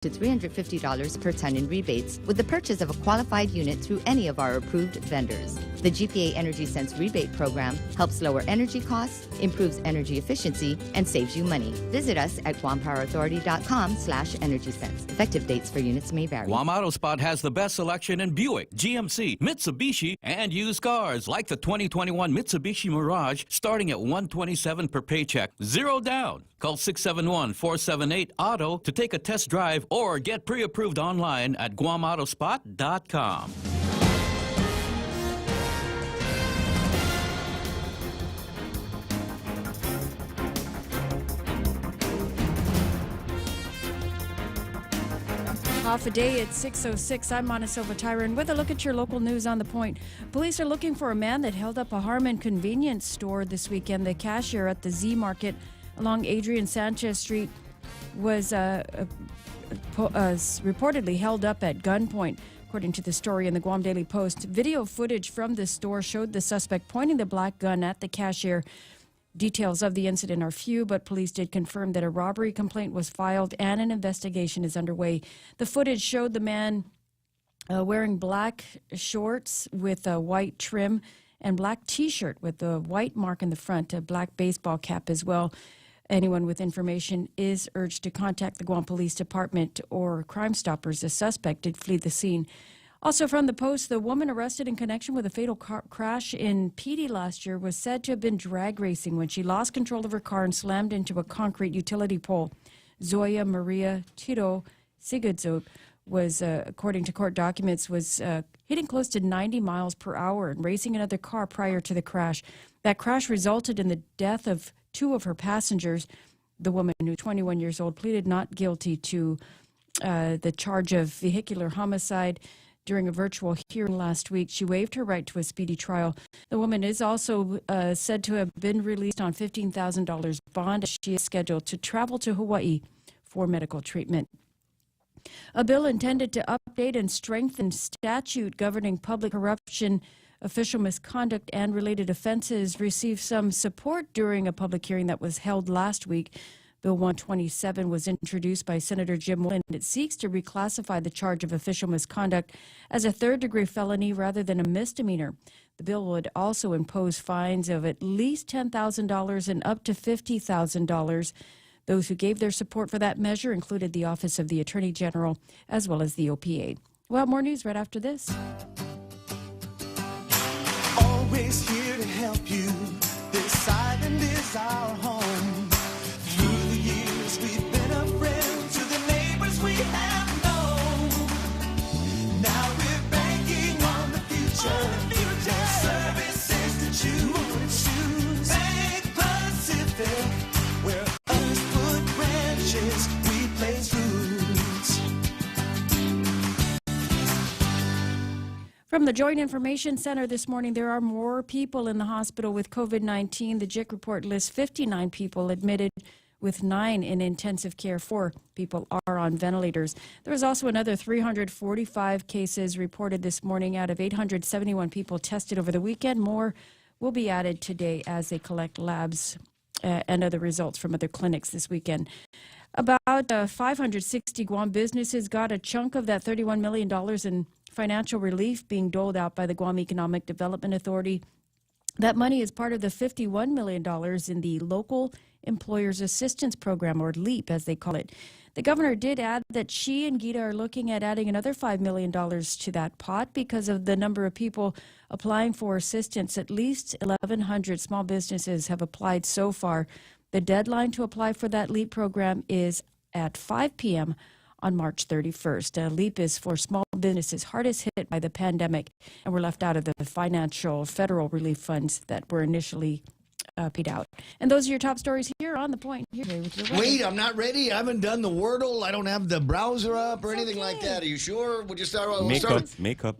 to $350 per ton in rebates with the purchase of a qualified unit through any of our approved vendors. The GPA Energy Sense rebate program helps lower energy costs, improves energy efficiency, and saves you money. Visit us at guampowerauthority.com/energysense. Effective dates for units may vary. Guam Auto Spot has the best selection in Buick, GMC, Mitsubishi, and used cars like the 2021 Mitsubishi Mirage starting at $127 per paycheck, 0 down. Call 671-478-AUTO to take a test drive or get pre-approved online at guamautospot.com. Off a day at 6:06. I'm Mona Silva Tyron with a look at your local news on the point. Police are looking for a man that held up a Harmon convenience store this weekend. The cashier at the Z Market along Adrian Sanchez Street was reportedly held up at gunpoint, according to the story in the Guam Daily Post. Video footage from the store showed the suspect pointing the black gun at the cashier. Details of the incident are few, but police did confirm that a robbery complaint was filed and an investigation is underway. The footage showed the man wearing black shorts with a white trim and black T-shirt with a white mark in the front, a black baseball cap as well. Anyone with information is urged to contact the Guam Police Department or Crime Stoppers. The suspect did flee the scene. Also from the Post, the woman arrested in connection with a fatal crash in Pidi last year was said to have been drag racing when she lost control of her car and slammed into a concrete utility pole. Zoya Maria Tito Sigurdsson was, according to court documents, was hitting close to 90 miles per hour and racing another car prior to the crash. That crash resulted in the death of 2 of her passengers. The woman, who's 21 years old, pleaded not guilty to the charge of vehicular homicide. During a virtual hearing last week, she waived her right to a speedy trial. The woman is also said to have been released on $15,000 bond as she is scheduled to travel to Hawaii for medical treatment. A bill intended to update and strengthen statute governing public corruption, official misconduct, and related offenses received some support during a public hearing that was held last week. Bill 127 was introduced by Senator Jim Wilson. It seeks to reclassify the charge of official misconduct as a third-degree felony rather than a misdemeanor. The bill would also impose fines of at least $10,000 and up to $50,000. Those who gave their support for that measure included the Office of the Attorney General as well as the OPA. Well, more news right after this. Always here to help you. This island is our home. We've been a friend to the neighbors we have known. Now we're banking on the future. Services to choose. Bank Pacific, where others put branches, we place roots. From the Joint Information Center this morning, there are more people in the hospital with COVID-19. The JIC report lists 59 people admitted, with 9 in intensive care. 4 people are on ventilators. There was also another 345 cases reported this morning out of 871 people tested over the weekend. More will be added today as they collect labs and other results from other clinics this weekend. About 560 Guam businesses got a chunk of that $31 million in financial relief being doled out by the Guam Economic Development Authority. That money is part of the $51 million in the Local Employers Assistance Program, or LEAP as they call it. The governor did add that she and Gita are looking at adding another $5 million to that pot because of the number of people applying for assistance. At least 1,100 small businesses have applied so far. The deadline to apply for that LEAP program is at 5 p.m. on March 31st. LEAP is for small businesses hardest hit by the pandemic and were left out of the financial federal relief funds that were initially paid out. And those are your top stories here on The Point. Here with your Wait, I'm not ready. I haven't done the Wordle. I don't have the browser up or anything like that. Are you sure? We'll just start. Makeup.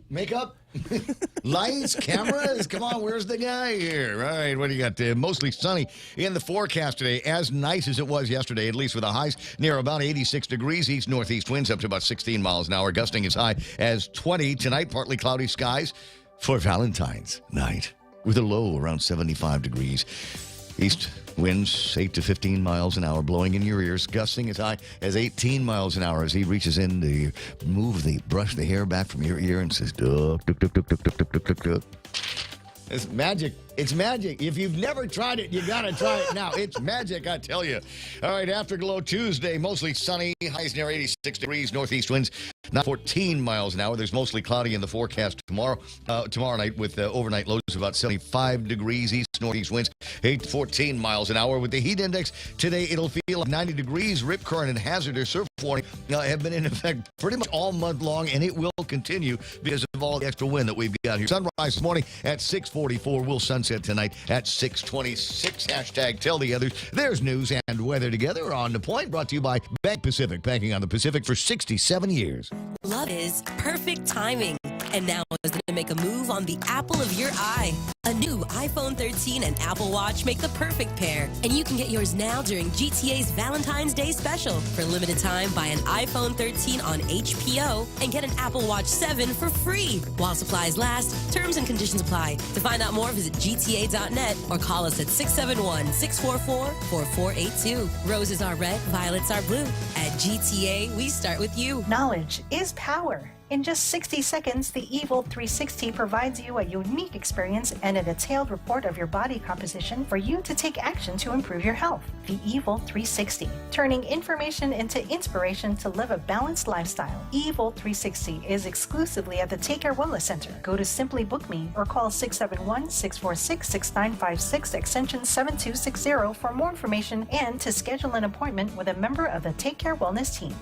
Lights, cameras. Come on, where's the guy here? All right, what do you got? Mostly sunny in the forecast today. As nice as it was yesterday, at least with the highs near about 86 degrees. East-northeast winds up to about 16 miles an hour. Gusting as high as 20. Tonight, partly cloudy skies for Valentine's night, with a low around 75 degrees. East Winds 8 to 15 miles an hour blowing in your ears, gusting as high as 18 miles an hour as he reaches in to brush the hair back from your ear and says, duck, duck, duck, duck, duck, duck, duck, duck, duck. It's magic. It's magic. If you've never tried it, you got to try it now. It's magic, I tell you. All right, Afterglow Tuesday, mostly sunny, highs near 86 degrees, northeast winds, not 14 miles an hour. There's mostly cloudy in the forecast tomorrow night with overnight lows of about 75 degrees, east, northeast winds, 8 to 14 miles an hour. With the heat index today, it'll feel like 90 degrees. Rip current and hazardous surf warning have been in effect pretty much all month long, and it will continue because of all the extra wind that we've got here. Sunrise this morning at 6:44. We'll sunset tonight at 6:26. Hashtag tell the others. There's news and weather together on The Point, brought to you by Bank Pacific, banking on the Pacific for 67 years. Love is perfect timing. And now is going to make a move on the apple of your eye. A new iPhone 13 and Apple Watch make the perfect pair. And you can get yours now during GTA's Valentine's Day special. For a limited time, buy an iPhone 13 on HPO and get an Apple Watch 7 for free. While supplies last, terms and conditions apply. To find out more, visit gta.net or call us at 671-644-4482. Roses are red, violets are blue. At GTA, we start with you. Knowledge is power. In just 60 seconds, the Evil 360 provides you a unique experience and a detailed report of your body composition for you to take action to improve your health. The Evil 360, turning information into inspiration to live a balanced lifestyle. Evil 360 is exclusively at the Take Care Wellness Center. Go to Simply Book Me or call 671-646-6956 extension 7260 for more information and to schedule an appointment with a member of the Take Care Wellness team.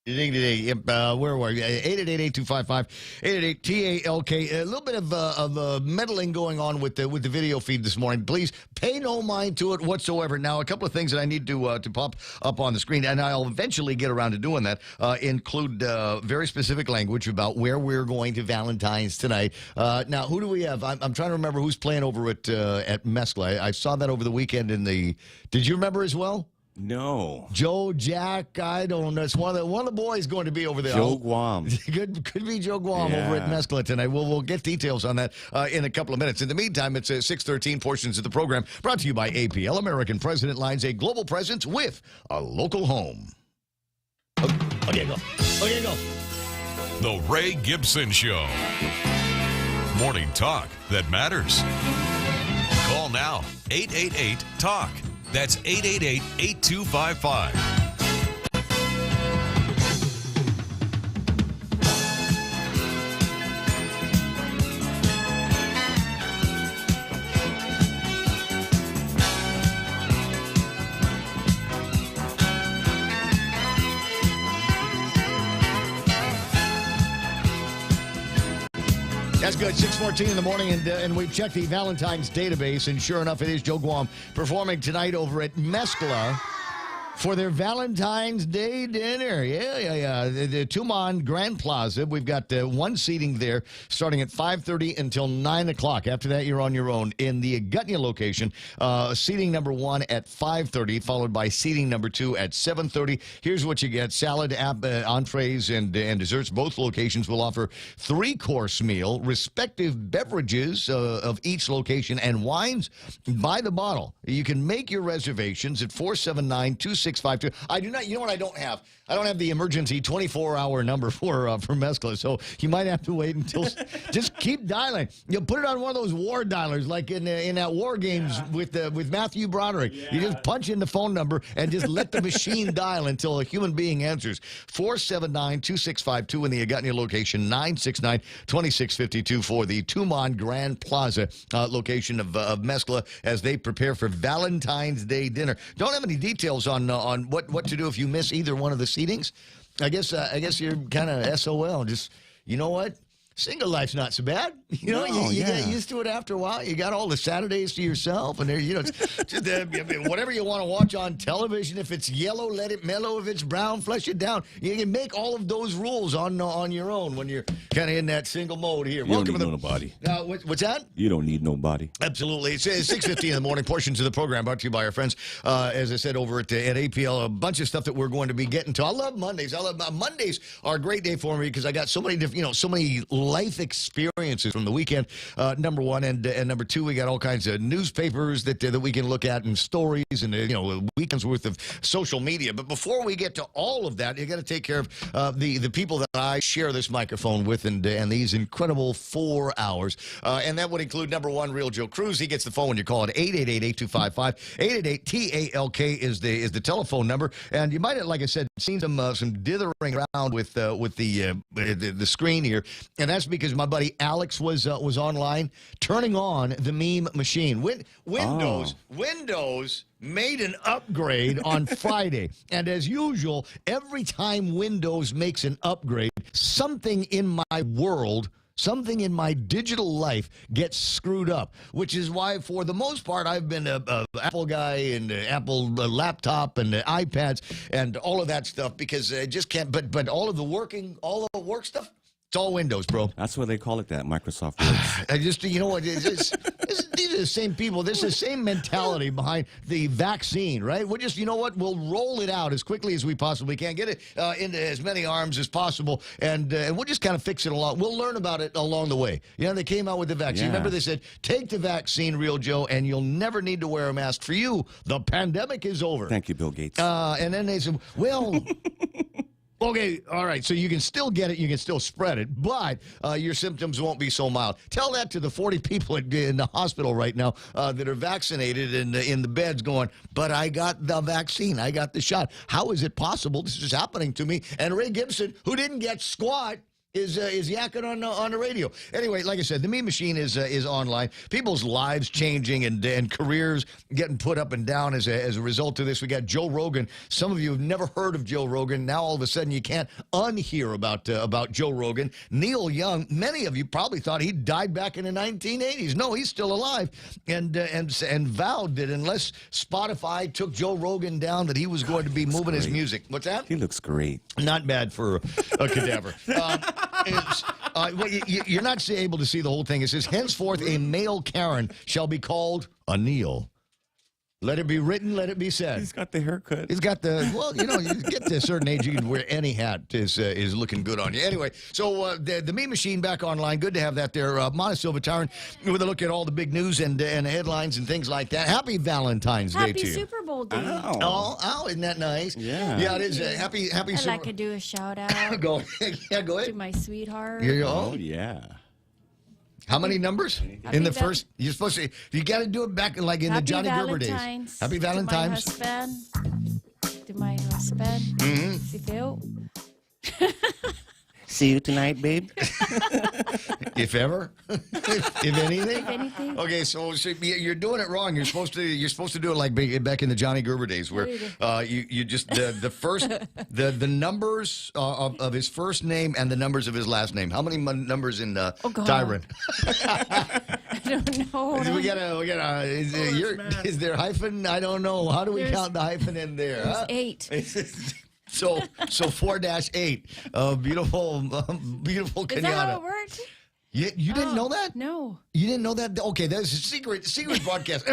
Where were you? 888-8255-888-TALK. A little bit of meddling going on with the video feed this morning. Please pay no mind to it whatsoever. Now, a couple of things that I need to pop up on the screen, and I'll eventually get around to doing that, include very specific language about where we're going to Valentine's tonight. Now, who do we have? I'm trying to remember who's playing over at Mescla. I saw that over the weekend in the... Did you remember as well? No. Joe, Jack, I don't know. It's one of the boys going to be over there. Joe Guam. could be Joe Guam over at Mescla tonight. We'll get details on that in a couple of minutes. In the meantime, it's 6:13 portions of the program brought to you by APL. American President lines a global presence with a local home. Okay, go. The Ray Gibson Show. Morning talk that matters. Call now. 888-TALK. That's 888-8255. That's good. 6:14 in the morning, and we've checked the Valentine's database, and sure enough, it is Joe Guam performing tonight over at Mescla for their Valentine's Day dinner. Yeah. The Tumon Grand Plaza. We've got one seating there starting at 5:30 until 9 o'clock. After that, you're on your own. In the Gutnia location, seating number 1 at 5:30, followed by seating number 2 at 7:30. Here's what you get. Salad, entrees, and desserts. Both locations will offer 3-course meal, respective beverages of each location, and wines by the bottle. You can make your reservations at 479-2652. I do not. You know what I don't have? I don't have the emergency 24-hour number for Mescla, so you might have to wait until. Just keep dialing. You put it on one of those war dialers, like in that War Games with Matthew Broderick. Yeah. You just punch in the phone number and just let the machine dial until a human being answers. 479-2652 in the Agutnia location, 969-2652 for the Tumon Grand Plaza location of Mescla as they prepare for Valentine's Day dinner. Don't have any details on what to do if you miss either one of the seatings. I guess you're kind of SOL. Just, you know what? Single life's not so bad. You know, you get used to it after a while. You got all the Saturdays to yourself, and there, it's just whatever you want to watch on television. If it's yellow, let it mellow. If it's brown, flush it down. You can make all of those rules on your own when you're kind of in that single mode here. Welcome to nobody. What's that? You don't need nobody. Absolutely. It's 6:50 in the morning. Portions of the program brought to you by our friends, as I said, over at APL. A bunch of stuff that we're going to be getting to. I love Mondays. Mondays are a great day for me because I got so many different, so many life experiences from the weekend, number one. And number two, we got all kinds of newspapers that we can look at and stories and, a weekend's worth of social media. But before we get to all of that, you got to take care of the people that I share this microphone with and these incredible 4 hours. And that would include, number one, Real Joe Cruz. He gets the phone when you call it 888-8255. 888-TALK is the telephone number. And you might have, like I said, seen some dithering around with the screen here. And that's because my buddy Alex was online turning on the meme machine. Windows made an upgrade on Friday. And as usual, every time Windows makes an upgrade, something in my world, something in my digital life gets screwed up, which is why, for the most part, I've been a Apple guy and Apple laptop and iPads and all of that stuff, because I just can't. But all the work stuff, it's all Windows, bro. That's why they call it that, Microsoft Word. I just, you know what, these are the same people. This is the same mentality behind the vaccine, right? We're just, you know what, we'll roll it out as quickly as we possibly can, get it into as many arms as possible, and we'll just kind of fix it along. We'll learn about it along the way. They came out with the vaccine. Yeah. Remember, they said, take the vaccine, Real Joe, and you'll never need to wear a mask. For you, the pandemic is over. Thank you, Bill Gates. And then they said, well... Okay, all right, so you can still get it, you can still spread it, but your symptoms won't be so mild. Tell that to the 40 people in the hospital right now that are vaccinated and in the beds going, but I got the vaccine, I got the shot. How is it possible this is happening to me? And Ray Gibson, who didn't get squat, is yakking on the radio. Anyway, like I said, the meme machine is online. People's lives changing and careers getting put up and down as a result of this. We got Joe Rogan. Some of you have never heard of Joe Rogan. Now all of a sudden you can't unhear about Joe Rogan. Neil Young. Many of you probably thought he died back in the 1980s. No, he's still alive, and vowed that unless Spotify took Joe Rogan down, that he was going to be moving his music. What's that? He looks great. Not bad for a cadaver. You're not able to see the whole thing. It says, henceforth, a male Karen shall be called a Neil. Let it be written, let it be said. He's got the haircut. He's got the, well, you get to a certain age, you can wear any hat is looking good on you. Anyway, so the meme machine back online. Good to have that there. Mana Silva Tyron with a look at all the big news and headlines and things like that. Happy Valentine's Day to you. Happy Super Bowl Day. Oh, isn't that nice? Yeah. Yeah, it is. Happy I'd Super like to do a shout out Go ahead. to my sweetheart. Here you go. Oh, yeah. How many numbers in the first? You're supposed to. You got to do it back like in the Johnny Gerber days. Happy Valentine's. To my husband. Mm-hmm. Si Phil. See you tonight, babe. If ever, if anything. If anything. Okay, so you're doing it wrong. You're supposed to do it like back in the Johnny Gerber days, where you just the first the numbers of his first name and the numbers of his last name. How many numbers in Tyron? I don't know. We gotta. Is there hyphen? I don't know. How do we count the hyphen in there? There's 8. So 4-8. Beautiful Is Kenyatta. that how it works? You didn't know that? No. You didn't know that? Okay, that's a secret broadcast.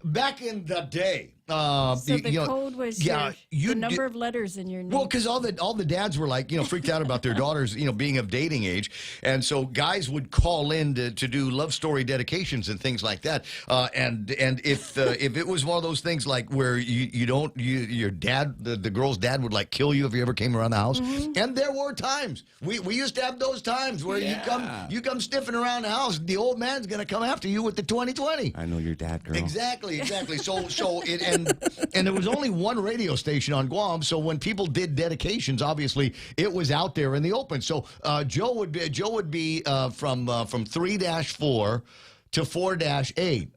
Back in the day. So the code was the number of letters in your name. Well, because all the dads were like, freaked out about their daughters, being of dating age, and so guys would call in to do love story dedications and things like that. And if it was one of those things like where your dad, the girl's dad would like kill you if you ever came around the house, and there were times we used to have those times where you come sniffing around the house, the old man's gonna come after you with the 2020. I know your dad, girl. Exactly. So it. And there was only one radio station on Guam, so when people did dedications, obviously it was out there in the open. So Joe would be from 3-4 to 4-8,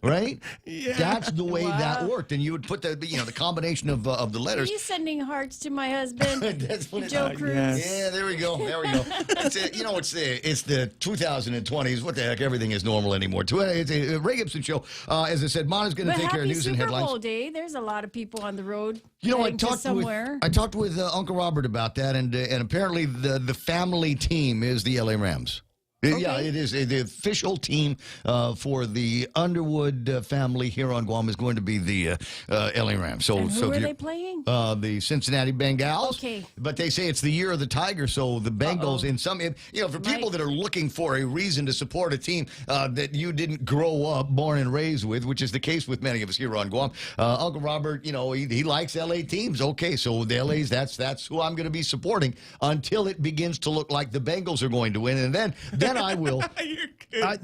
right? Yeah. That's the way that worked, and you would put the combination of the letters. Are you sending hearts to my husband, That's what Joe Cruz? yes. Yeah, there we go. It's the 2020s. What the heck? Everything is normal anymore. It's a Ray Gibson show. As I said, Mana's going to take care of news and headlines. Super Bowl Day. There's a lot of people on the road. I talked with Uncle Robert about that, and apparently the family team is the LA Rams. Yeah, it is. The official team for the Underwood family here on Guam is going to be the LA Rams. So, And who so are if they you're- playing? The Cincinnati Bengals. Okay. But they say it's the year of the Tiger, so the Bengals, in some, for people that are looking for a reason to support a team that you didn't grow up, born and raised with, which is the case with many of us here on Guam. Uncle Robert, he likes LA teams. Okay, so the LA's, that's who I'm going to be supporting until it begins to look like the Bengals are going to win, and then I will. I'm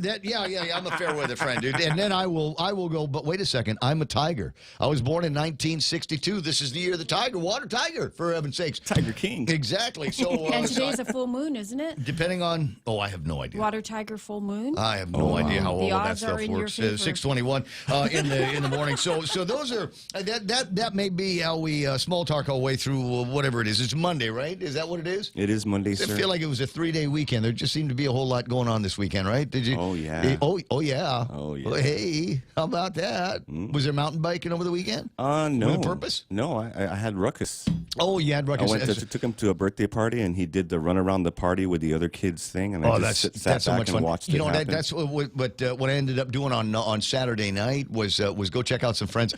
a fair weather friend, dude. And then I will go. But wait a second, I'm a Tiger. I was born in 1962. This is the year of the Tiger, water tiger, for heaven's sakes. Tiger King. Exactly. So And today's a full moon, isn't it? depending on, I have no idea. Water tiger full moon. I have no idea how all The of that odds are stuff in your works. favor. 6:21 in the morning. So those are that may be how we small talk our way through whatever it is. It's Monday, right? Is that what it is? It is Monday, I sir. feel like it was a 3-day weekend. There just seemed to be a whole lot going on this weekend, right? Did you? Oh, yeah. Oh yeah. Oh, yeah. Well, hey, how about that? Was there mountain biking over the weekend? No. With a purpose? No, I had ruckus. Oh, you had I ruckus. took him to a birthday party, and he did the run around the party with the other kids thing, and I just sat so back much and fun. watched You it know, happen. that's what I ended up doing on Saturday night was go check out some friends.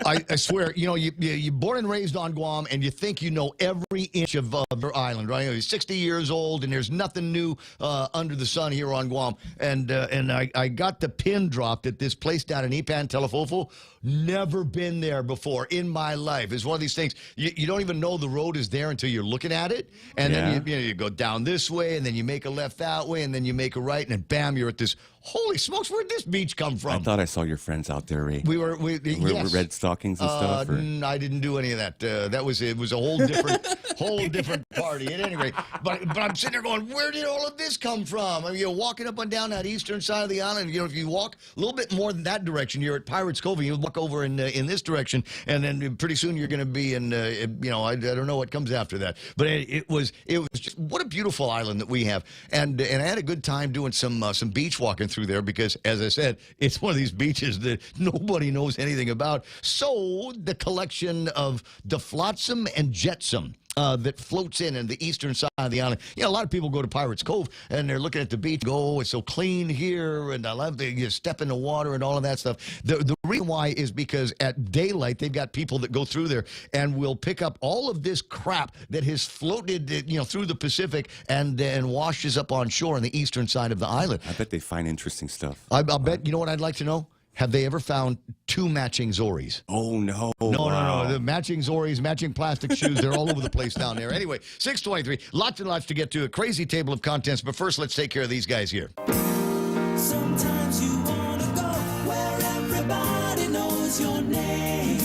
I swear, you're born and raised on Guam, and you think you know every inch of your island, right? You're 60 years old, and there's nothing new under the sun here on Guam. And I got the pin dropped at this place down in Ipan, Telefofo. Never been there before in my life. It's one of these things, you don't even know the road is there until you're looking at it. And then you go down this way, and then you make a left that way, and then you make a right, and then bam, you're at this. Holy smokes, where'd this beach come from? I thought I saw your friends out there, Ray. We were We're red stockings and stuff. Or? I didn't do any of that. It was a whole different party. At any rate, but I'm sitting there going, where did all of this come from? I mean, you're walking up and down that eastern side of the island. If you walk a little bit more than that direction, you're at Pirates Cove. You walk over in this direction, and then pretty soon you're going to be in. I don't know what comes after that. But it was just what a beautiful island that we have, and I had a good time doing some beach walking through there because, as I said, it's one of these beaches that nobody knows anything about. So the collection of the flotsam and jetsam that floats in the eastern side of the island. A lot of people go to Pirates Cove and they're looking at the beach, go, it's so clean here, and I love to step in the water and all of that stuff. The reason why is because at daylight, they've got people that go through there and will pick up all of this crap that has floated, through the Pacific and washes up on shore on the eastern side of the island. I bet they find interesting stuff. I'll bet, you know what I'd like to know? Have they ever found 2 matching Zoris? Oh, no. No. The matching Zoris, matching plastic shoes, they're all over the place down there. Anyway, 6:23, lots and lots to get to, a crazy table of contents. But first, let's take care of these guys here. Sometimes you wanna go where everybody knows your name,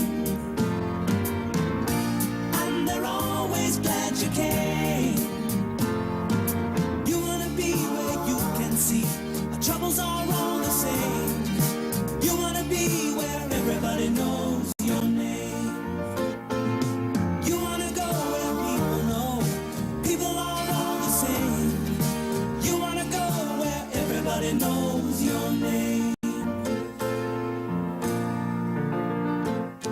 and they're always glad you came. You wanna be where you can see our troubles are all the same. You wanna be where everybody knows your name. You wanna go where people know people are all the same. You wanna go where everybody knows your name.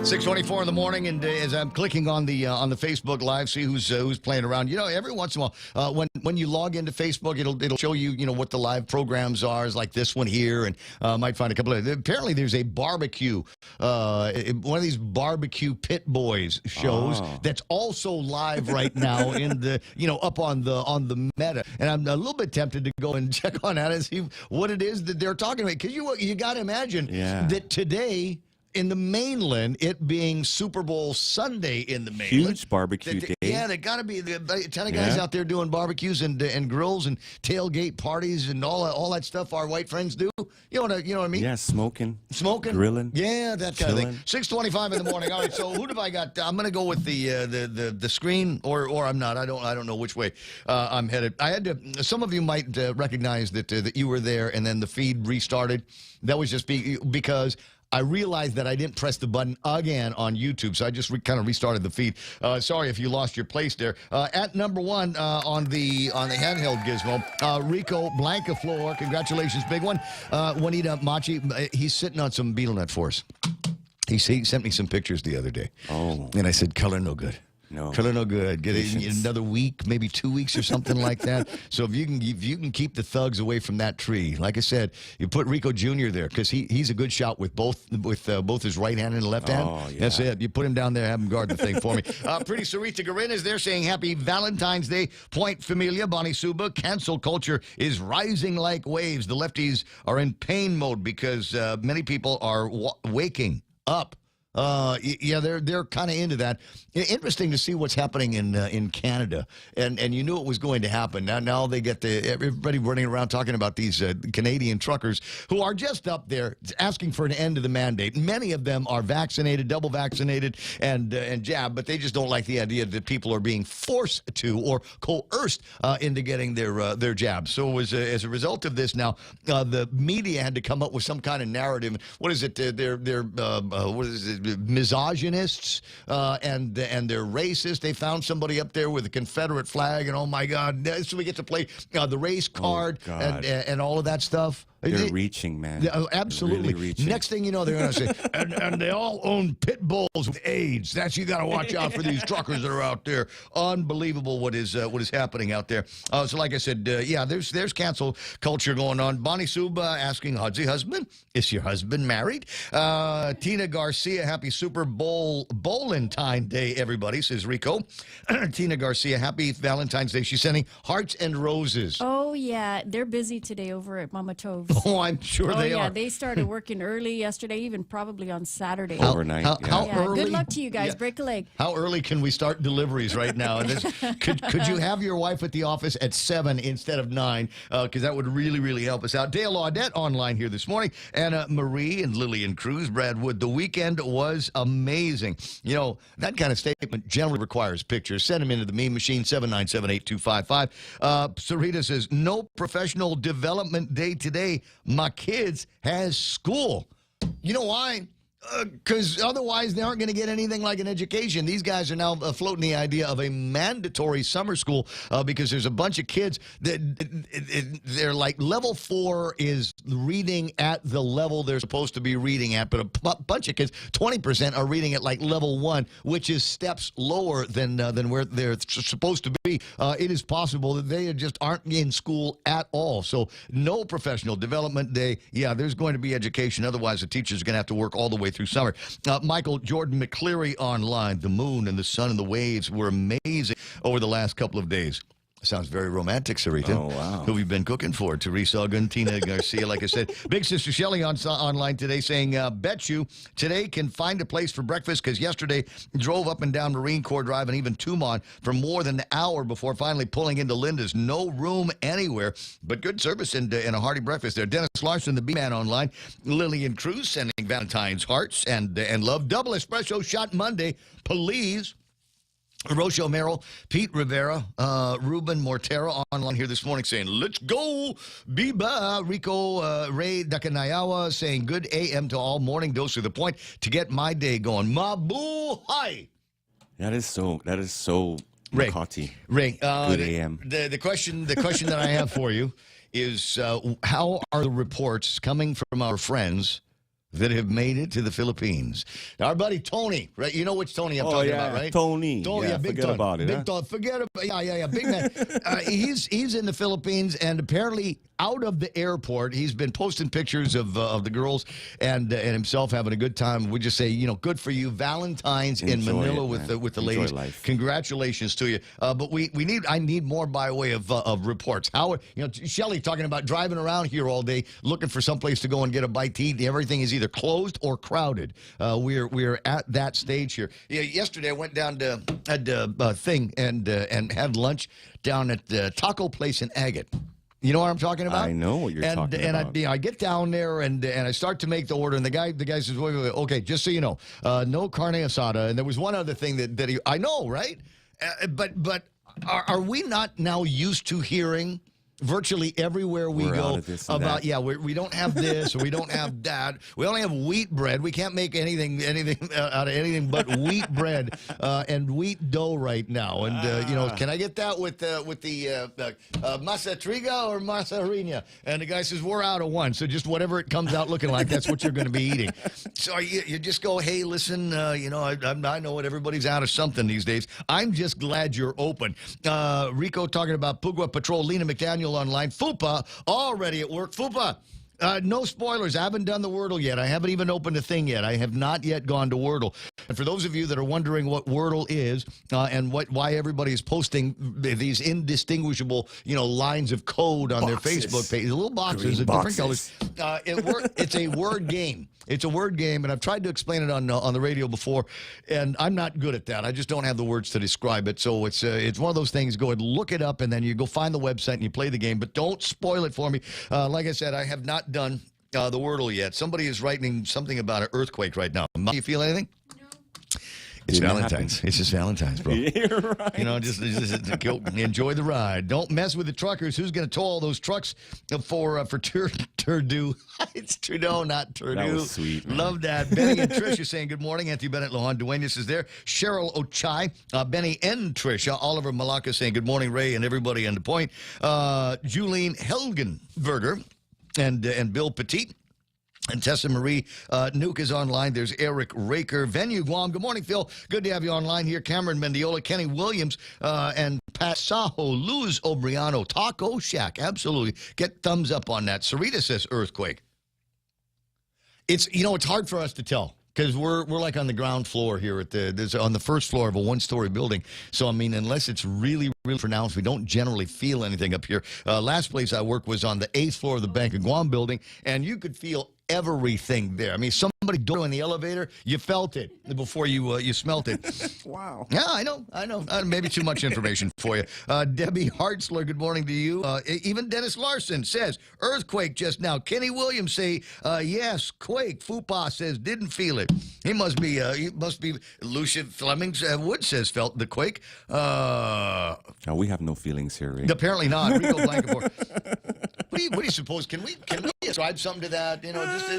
6:24 in the morning, and as I'm clicking on the Facebook Live, see who's playing around. Every once in a while, when you log into Facebook, it'll show you what the live programs are, is like this one here, and might find a couple of. Apparently, there's a barbecue, one of these barbecue pit boys shows that's also live right now in the up on the Meta, and I'm a little bit tempted to go and check on that and see what it is that they're talking about, because you got to imagine that today, in the mainland, it being Super Bowl Sunday in the mainland. Huge barbecue day. Yeah, there got to be a ton of guys out there doing barbecues and grills and tailgate parties and all that stuff our white friends do. You know what I mean? Yeah, smoking. Grilling. Yeah, that kind of thing. Chilling. 6:25 in the morning. All right, so who have I got? I'm going to go with the screen, or I'm not. I don't know which way I'm headed. I had to. Some of you might recognize that you were there, and then the feed restarted. That was just because I realized that I didn't press the button again on YouTube, so I just kind of restarted the feed. Sorry if you lost your place there. At number 1 on the handheld gizmo, Rico Blancaflor. Congratulations, big one. Juanita Machi, he's sitting on some betel nut for us. He sent me some pictures the other day. Oh. And I said, color no good. No. Colonel Good. Get it in Patience. another week, maybe 2 weeks or something like that. So if you can keep the thugs away from that tree, like I said, you put Rico Jr. there because he's a good shot with both his right hand and left hand. Oh, yeah. That's it. You put him down there, have him guard the thing for me. Pretty Sarita Garin is there saying Happy Valentine's Day. Point Familia, Bonnie Suba. Cancel culture is rising like waves. The lefties are in pain mode because many people are waking up. Yeah, they're kind of into that. Interesting to see what's happening in Canada, and you knew it was going to happen. Now they get everybody running around talking about these Canadian truckers who are just up there asking for an end to the mandate. Many of them are vaccinated, double vaccinated, and jabbed, but they just don't like the idea that people are being forced to or coerced into getting their jabs. So as a result of this, now the media had to come up with some kind of narrative. What is it? They're what is it? Misogynists and they're racist. They found somebody up there with a Confederate flag, and oh my God, so we get to play the race card and all of that stuff. They're reaching, man. Yeah, absolutely. Really reaching. Next thing you know, they're going to say, and they all own pit bulls with AIDS. That's you got to watch out for these truckers that are out there. Unbelievable what is happening out there. So like I said, yeah, there's cancel culture going on. Bonnie Suba asking, husband, is your husband married? Tina Garcia, happy Super Bowl Valentine Day, everybody, says Rico. Tina Garcia, happy Valentine's Day. She's sending hearts and roses. Oh, yeah. They're busy today over at Mama Tove's. Oh, I'm sure they are. They started working early yesterday, even probably on Saturday. Overnight. How Yeah, early? good luck to you guys. Yeah. Break a leg. How early can we start deliveries right now? And could you have your wife at the office at 7 instead of 9? Because that would really, really help us out. Dale Audette online here this morning. Anna Marie and Lillian Cruz. Brad Wood, the weekend was amazing. You know, that kind of statement generally requires pictures. Send them into the meme machine, 797-8255. Sarita says, no professional development day today. My kids has school. You know why? Because otherwise they aren't going to get anything like an education. These guys are now floating the idea of a mandatory summer school because there's a bunch of kids that they're like level 4 is reading at the level they're supposed to be reading at, but a bunch of kids, 20%, are reading at like level 1, which is steps lower than where they're supposed to be. It is possible that they just aren't in school at all. So no professional development day. Yeah, there's going to be education. Otherwise, the teachers are going to have to work all the way through summer. Michael Jordan McCleary online. The moon and the sun and the waves were amazing over the last couple of days. Sounds very romantic, Sarita. Oh, wow. Who we've been cooking for. Teresa Ogun, Tina Garcia, like I said. Big Sister Shelley online today saying, bet you today can find a place for breakfast because yesterday drove up and down Marine Corps Drive and even Tumon for more than an hour before finally pulling into Linda's. No room anywhere, but good service and a hearty breakfast there. Dennis Larson, the B-Man online. Lillian Cruz sending Valentine's hearts and love. Double espresso shot Monday. Please. Rocio Merrill, Pete Rivera, Ruben Mortera online here this morning saying, let's go, Biba. Rico Ray Dakanayawa saying, good AM to all. Morning dose to the point to get my day going. Mabu hi. That is so Ray, Makati. Ray, Good AM. The question that I have for you is, how are the reports coming from our friends that have made it to the Philippines? Now, our buddy Tony, right? You know which Tony I'm talking about, right? Tony. Yeah, big forget Tony. about it. Big Huh? Tony. Forget about yeah, big man. He's in the Philippines, and apparently out of the airport, he's been posting pictures of the girls and himself having a good time. We just say, good for you. Valentine's in Enjoy Manila it, with man. the Enjoy ladies. life. Congratulations to you. But I need more by way of reports. How Shelley talking about driving around here all day looking for someplace to go and get a bite to eat. Everything is either closed or crowded. We're at that stage here. Yeah, yesterday I went down to thing and had lunch down at the taco place in Agate. You know what I'm talking about? I know what you're talking about. And I get down there and I start to make the order, and the guy says, wait, okay, just so you know, no carne asada. And there was one other thing that I know, right? But are we not now used to hearing virtually everywhere we We're go out of this and about, that. we don't have this or we don't have that. We only have wheat bread. We can't make anything out of anything but wheat bread and wheat dough right now. And, can I get that with the masa triga or masa harina? And the guy says, we're out of one. So just whatever it comes out looking like, that's what you're going to be eating. So you just go, hey, listen, I know what everybody's out of something these days. I'm just glad you're open. Rico talking about Pugwa Patrol, Lena McDaniel online. FUPA already at work. FUPA, no spoilers. I haven't done the Wordle yet. I haven't even opened a thing yet. I have not yet gone to Wordle. And for those of you that are wondering what Wordle is and why everybody is posting these indistinguishable, lines of code on their Facebook page, little boxes of different colors. It's a word game. It's a word game, and I've tried to explain it on the radio before, and I'm not good at that. I just don't have the words to describe it. So it's one of those things. Go and look it up, and then you go find the website and you play the game. But don't spoil it for me. Like I said, I have not done the Wordle yet. Somebody is writing something about an earthquake right now. Do you feel anything? It's Valentine's. It's just Valentine's, bro. You're right. Just go enjoy the ride. Don't mess with the truckers. Who's going to tow all those trucks for Trudeau? It's Trudeau, not Trudeau. That was sweet, man. Love that. Benny and Tricia saying good morning. Anthony Bennett, Lohan Duenas is there. Cheryl Ochai, Benny and Tricia. Oliver Malacca saying good morning, Ray, and everybody on the point. Julene Helgenberger and Bill Petit. And Tessa Marie Nuke is online. There's Eric Raker. Venue Guam. Good morning, Phil. Good to have you online here. Cameron Mendiola, Kenny Williams, and Pat Saho, Luz Obriano, Taco Shack. Absolutely. Get thumbs up on that. Sarita says earthquake. It's hard for us to tell. Because we're like on the ground floor here on the first floor of a one-story building. So, unless it's really, really pronounced, we don't generally feel anything up here. Last place I worked was on the 8th floor of the Bank of Guam building, and you could feel everything there. Somebody door in the elevator, you felt it before you smelt it. Wow. Yeah, I know. Maybe too much information for you. Debbie Hartzler, good morning to you. Even Dennis Larson says, earthquake just now. Kenny Williams say, yes, quake. Fupa says, didn't feel it. He must be Lucia Flemings Wood says, felt the quake. No, we have no feelings here, Ray. Apparently not. Rico Blankenford. What do you suppose? Can we ascribe something to that?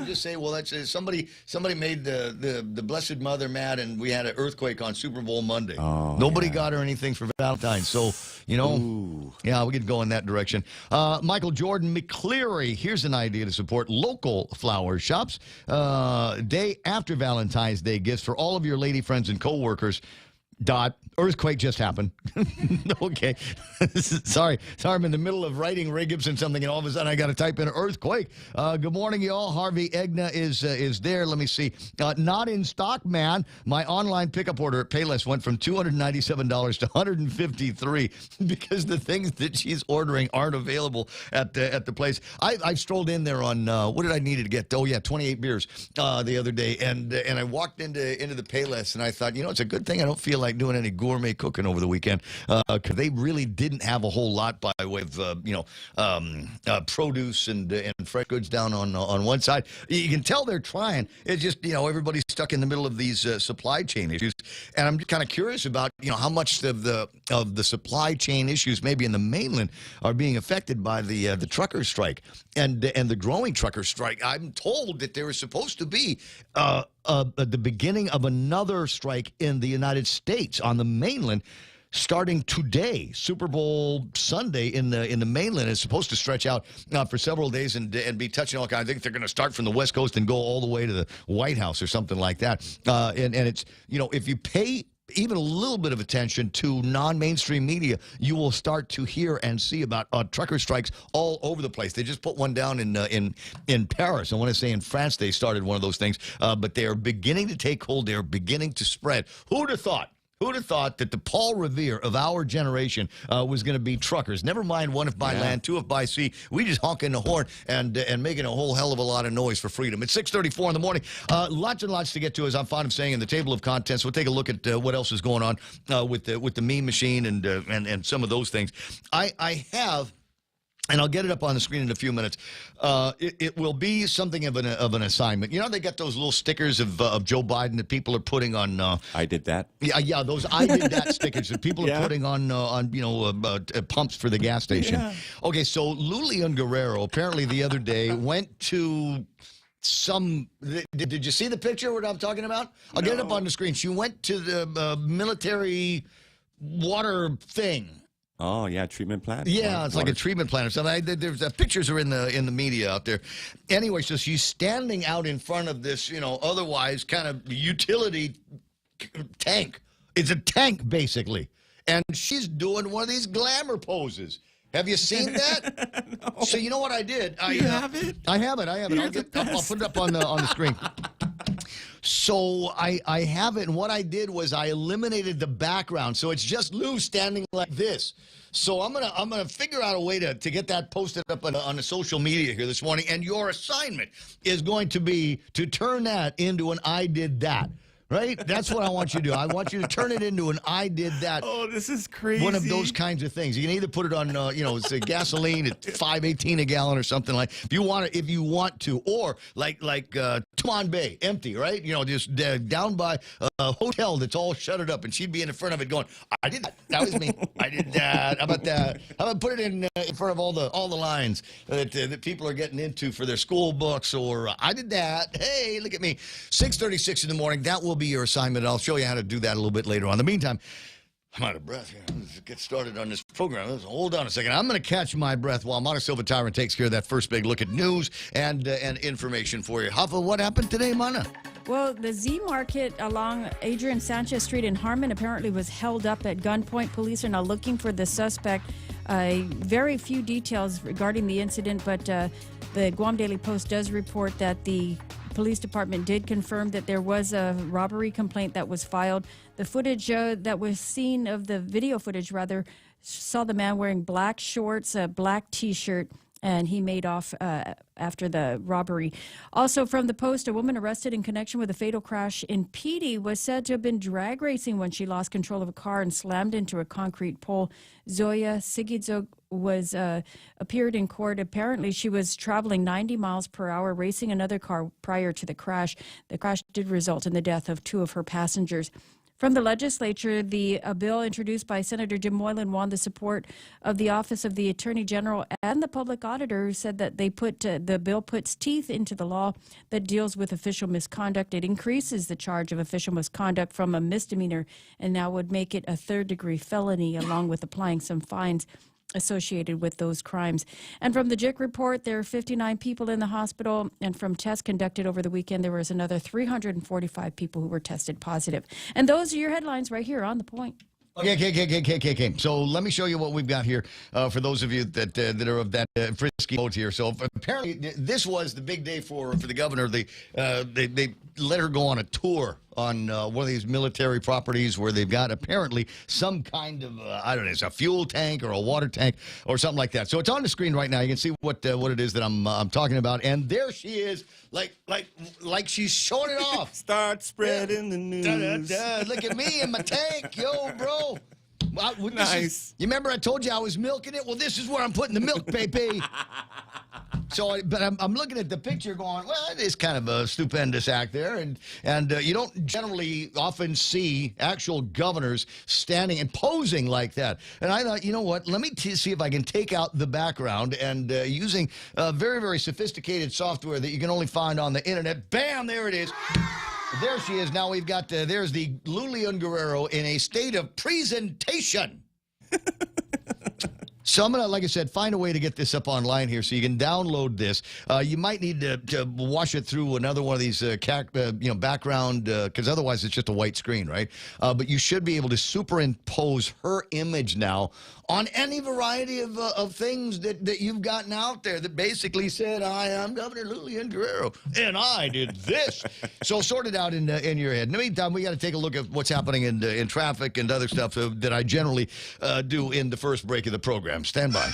Just say, well, that's somebody made the Blessed Mother mad, and we had an earthquake on Super Bowl Monday. Oh, Nobody got her anything for Valentine, so yeah, we could go in that direction. Michael Jordan McCleary, here's an idea to support local flower shops. Day after Valentine's Day gifts for all of your lady friends and coworkers. Earthquake just happened. Okay. Sorry, I'm in the middle of writing Ray Gibson something, and all of a sudden I got to type in earthquake. Good morning, y'all. Harvey Egna is there. Let me see. Not in stock, man. My online pickup order at Payless went from $297 to $153 because the things that she's ordering aren't available at the place. I strolled in there on what did I need to get? 28 beers the other day, and I walked into the Payless, and I thought, it's a good thing I don't feel like doing any gourmet cooking over the weekend because they really didn't have a whole lot by way of produce and fresh goods down on one side. You can tell they're trying. It's just everybody's stuck in the middle of these supply chain issues, and I'm kind of curious about how much of the supply chain issues maybe in the mainland are being affected by the trucker strike and the growing trucker strike. I'm told that there is supposed to be the beginning of another strike in the United States on the mainland starting today. Super Bowl Sunday in the mainland is supposed to stretch out for several days and be touching all kinds. I think they're going to start from the West Coast and go all the way to the White House or something like that. And it's, if you pay even a little bit of attention to non-mainstream media, you will start to hear and see about trucker strikes all over the place. They just put one down in Paris. I want to say in France they started one of those things, but they are beginning to take hold. They are beginning to spread. Who'd have thought? Who'd have thought that the Paul Revere of our generation was going to be truckers? Never mind one if by land, two if by sea. We just honking the horn and making a whole hell of a lot of noise for freedom. It's 6:34 in the morning. Lots and lots to get to, as I'm fond of saying, in the table of contents. We'll take a look at what else is going on with the meme machine and some of those things. I have and I'll get it up on the screen in a few minutes. It will be something of an assignment. You know, they got those little stickers of Joe Biden that people are putting on. I did that. Yeah, those I did that stickers that people are putting on pumps for the gas station. Yeah. Okay, so Lulian Guerrero apparently the other day went to some. Did you see the picture? What I'm talking about? I'll get it up on the screen. She went to the military water thing. Oh yeah, treatment plant. Yeah, it's like a treatment plant or something. There's pictures are in the media out there. Anyway, so she's standing out in front of this, otherwise kind of utility tank. It's a tank basically, and she's doing one of these glamour poses. Have you seen that? No. So you know what I did? You have it? I have it. I'll put it up on the screen. So I have it, and what I did was I eliminated the background, so it's just Lou standing like this. So I'm gonna figure out a way to get that posted up on the social media here this morning. And your assignment is going to be to turn that into an I did that. Right? That's what I want you to do. I want you to turn it into an I did that. Oh, this is crazy. One of those kinds of things. You can either put it on, it's a gasoline at $5.18 a gallon or something like. If you want to, or like Tuman Bay, empty, right? Just down by a hotel that's all shuttered up, and she'd be in the front of it going, "I did that. That was me. I did that. How about that? How about put it in front of all the lines that people are getting into for their school books, or I did that. Hey, look at me. 6:36 in the morning. That will be your assignment. I'll show you how to do that a little bit later on. In the meantime, I'm out of breath here. Let's get started on this program. Hold on a second. I'm going to catch my breath while Montesilva Tyrant takes care of that first big look at news and information for you. Huffa, what happened today, Mana? Well, the Z Market along Adrian Sanchez Street in Harmon apparently was held up at gunpoint. Police are now looking for the suspect. Very few details regarding the incident, but the Guam Daily Post does report that the police department did confirm that there was a robbery complaint that was filed. The footage that was seen of the video footage, rather, saw the man wearing black shorts, a black T-shirt, and he made off after the robbery. Also from the Post, a woman arrested in connection with a fatal crash in Petey was said to have been drag racing when she lost control of a car and slammed into a concrete pole. Zoya Sigidzog appeared in court. Apparently, she was traveling 90 miles per hour, racing another car prior to the crash. The crash did result in the death of two of her passengers. From the legislature, a bill introduced by Senator Jim Moylan won the support of the Office of the Attorney General and the Public Auditor, who said that the bill puts teeth into the law that deals with official misconduct. It increases the charge of official misconduct from a misdemeanor and now would make it a third-degree felony, along with applying some fines associated with those crimes. And from the JIC report, there are 59 people in the hospital, and from tests conducted over the weekend, there was another 345 people who were tested positive. And those are your headlines right here on The Point. Okay. So let me show you what we've got here for those of you that are of that frisky mode here. So apparently this was the big day for the governor. They let her go on a tour on one of these military properties where they've got apparently some kind of, I don't know, it's a fuel tank or a water tank or something like that. So it's on the screen right now. You can see what it is that I'm talking about. And there she is, like she's showing it off. Start spreading the news. Look at me and my tank, yo, bro. Nice. You remember I told you I was milking it? Well, this is where I'm putting the milk, baby. But I'm looking at the picture going, well, it is kind of a stupendous act there. And you don't generally often see actual governors standing and posing like that. And I thought, you know what, let me see if I can take out the background and using very, very sophisticated software that you can only find on the internet. Bam, there it is. There she is. Now we've got, there's the Lulian Guerrero in a state of presentation. So I'm going to, like I said, find a way to get this up online here so you can download this. You might need to wash it through another one of these background, because otherwise it's just a white screen, right? But you should be able to superimpose her image now on any variety of things that you've gotten out there that basically said, "Hi, I'm Governor Lulian Guerrero, and I did this." So sort it out in your head. In the meantime, we got to take a look at what's happening in traffic and other stuff that I generally do in the first break of the program. Stand by.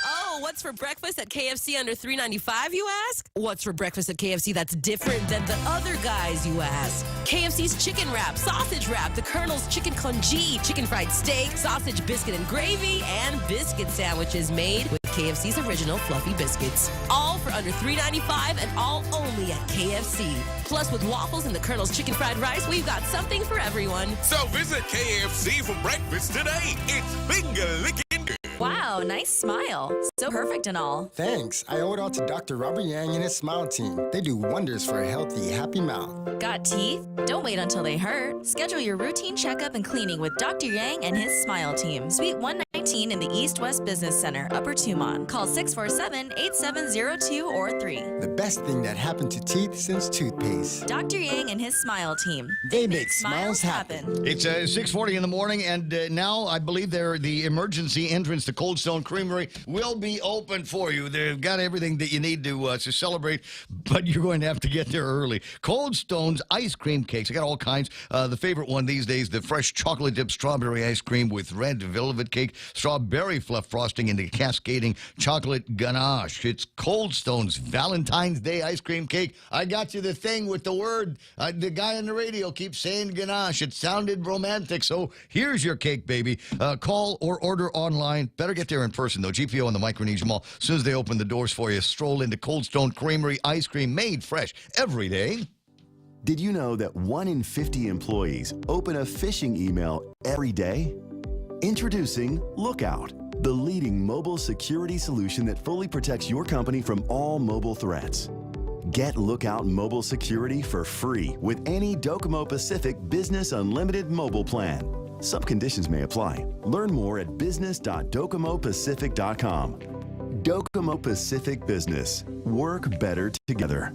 Oh, what's for breakfast at KFC under $3.95, you ask? What's for breakfast at KFC that's different than the other guys, you ask? KFC's chicken wrap, sausage wrap, the Colonel's chicken congee, chicken fried steak, sausage biscuit and gravy, and biscuit sandwiches made with KFC's original fluffy biscuits. All for under $3.95 and all only at KFC. Plus, with waffles and the Colonel's chicken fried rice, we've got something for everyone. So visit KFC for breakfast today. It's finger-licking good. Wow, nice smile. So perfect and all. Thanks. I owe it all to Dr. Robert Yang and his Smile team. They do wonders for a healthy, happy mouth. Got teeth? Don't wait until they hurt. Schedule your routine checkup and cleaning with Dr. Yang and his Smile team. Suite 119 in the East-West Business Center, Upper Tumon. Call 647-8702 or 3. The best thing that happened to teeth since toothpaste. Dr. Yang and his Smile team. They make smiles happen. It's 6:40 in the morning, and now I believe the emergency entrance to Cold Stone Creamery will be open for you. They've got everything that you need to celebrate, but you're going to have to get there early. Cold Stone's ice cream cakes. I got all kinds. The favorite one these days, the fresh chocolate dipped strawberry ice cream with red velvet cake, strawberry fluff frosting, and the cascading chocolate ganache. It's Cold Stone's Valentine's Day ice cream cake. I got you the thing with the word. The guy on the radio keeps saying ganache. It sounded romantic, so here's your cake, baby. Call or order online. Better get there in person, though. GPO and the Micronesia Mall. As soon as they open the doors for you, stroll into Cold Stone Creamery ice cream made fresh every day. Did you know that 1 in 50 employees open a phishing email every day? Introducing Lookout, the leading mobile security solution that fully protects your company from all mobile threats. Get Lookout Mobile Security for free with any Docomo Pacific Business Unlimited mobile plan. Some conditions may apply. Learn more at business.docomopacific.com. Docomo Pacific Business. Work better together.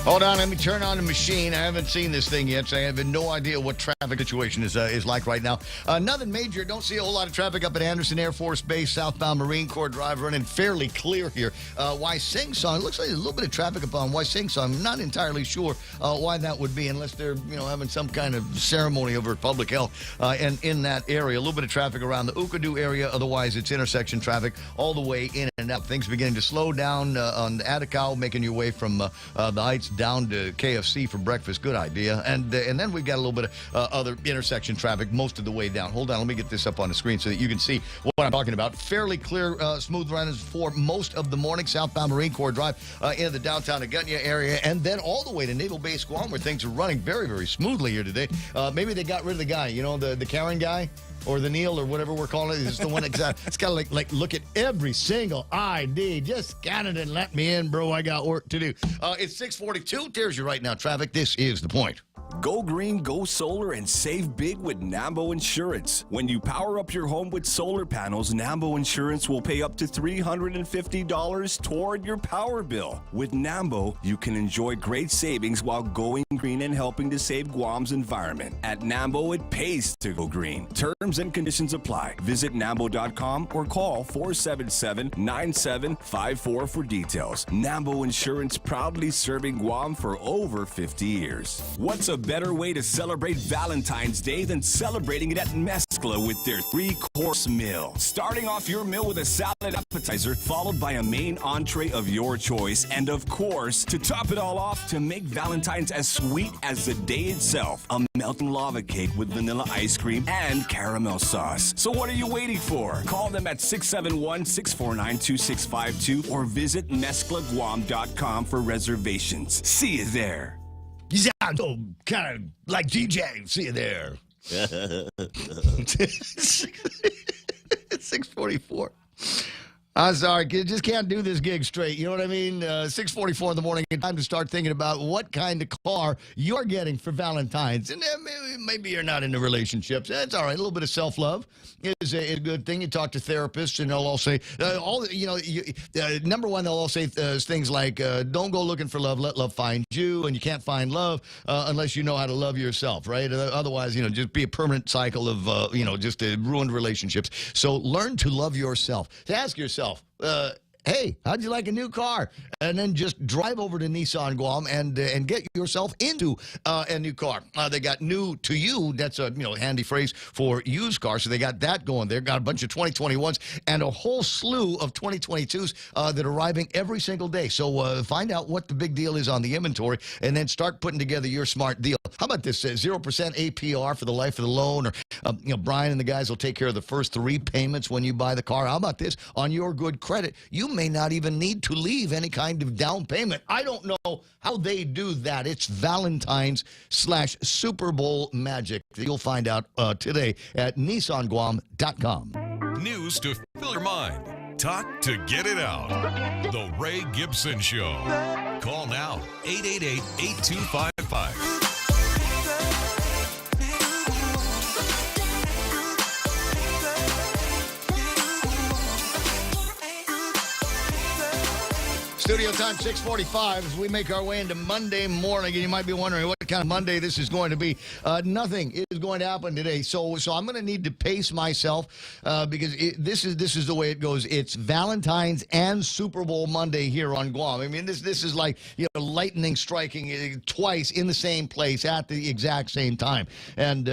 Hold on, let me turn on the machine. I haven't seen this thing yet, so I have no idea what traffic situation is like right now. Nothing major. Don't see a whole lot of traffic up at Anderson Air Force Base, southbound Marine Corps Drive, running fairly clear here. Wysing-Song, looks like there's a little bit of traffic up on Wysing-Song. I'm not entirely sure why that would be, unless they're having some kind of ceremony over public health. And in that area, a little bit of traffic around the Ukadu area. Otherwise, it's intersection traffic all the way in and out. Things beginning to slow down on Atticao, making your way from the Heights down to KFC for breakfast. Good idea. And then we've got a little bit of other intersection traffic most of the way down. Hold on, let me get this up on the screen so that you can see what I'm talking about. Fairly clear, smooth runs for most of the morning, southbound Marine Corps Drive into the downtown Agunya area, and then all the way to Naval Base Guam, where things are running very, very smoothly here today. Maybe they got rid of the guy, the Karen guy, or the Neil, or whatever we're calling it. It's the one that's it's got to like look at every single ID. Just scan it and let me in, bro. I got work to do. It's 6:42. There's your right now traffic. This is The Point. Go green, go solar, and save big with Nambo Insurance. When you power up your home with solar panels, Nambo Insurance will pay up to $350 toward your power bill. With Nambo, you can enjoy great savings while going green and helping to save Guam's environment. At Nambo, it pays to go green. Terms and conditions apply. Visit Nambo.com or call 477-9754 for details. Nambo Insurance, proudly serving Guam for over 50 years. What's a better way to celebrate Valentine's Day than celebrating it at Mezcla with their 3-course meal? Starting off your meal with a salad appetizer, followed by a main entree of your choice, and of course, to top it all off, to make Valentine's as sweet as the day itself, a melting lava cake with vanilla ice cream and caramel sauce. So what are you waiting for? Call them at 671-649-2652 or visit mezclaguam.com for reservations. See you there. You sound kind of like DJ. See you there. 6:44. I'm sorry, just can't do this gig straight. You know what I mean? 6:44 in the morning. Time to start thinking about what kind of car you're getting for Valentine's. And maybe you're not into relationships. That's all right. A little bit of self-love is a good thing. You talk to therapists, and they'll all say, number one, they'll all say things like, don't go looking for love, let love find you. And you can't find love unless you know how to love yourself, right? Otherwise, just be a permanent cycle of, just ruined relationships. So learn to love yourself. To ask yourself, hey, how'd you like a new car? And then just drive over to Nissan Guam and get yourself into a new car. They got new to you. That's a handy phrase for used cars. So they got that going. They've got a bunch of 2021s and a whole slew of 2022s that are arriving every single day. So find out what the big deal is on the inventory and then start putting together your smart deal. How about this? 0% APR for the life of the loan, or Brian and the guys will take care of the first 3 payments when you buy the car. How about this? On your good credit, you may not even need to leave any kind of down payment. I don't know how they do that. It's Valentine's / Super Bowl magic. You'll find out today at NissanGuam.com. News to fill your mind. Talk to get it out. The Ray Gibson Show. Call now, 888-8255. Studio time 6:45 as we make our way into Monday morning, and you might be wondering what kind of Monday this is going to be. Nothing is going to happen today, so I'm going to need to pace myself because this is the way it goes. It's Valentine's and Super Bowl Monday here on Guam. I mean, this is like lightning striking twice in the same place at the exact same time, and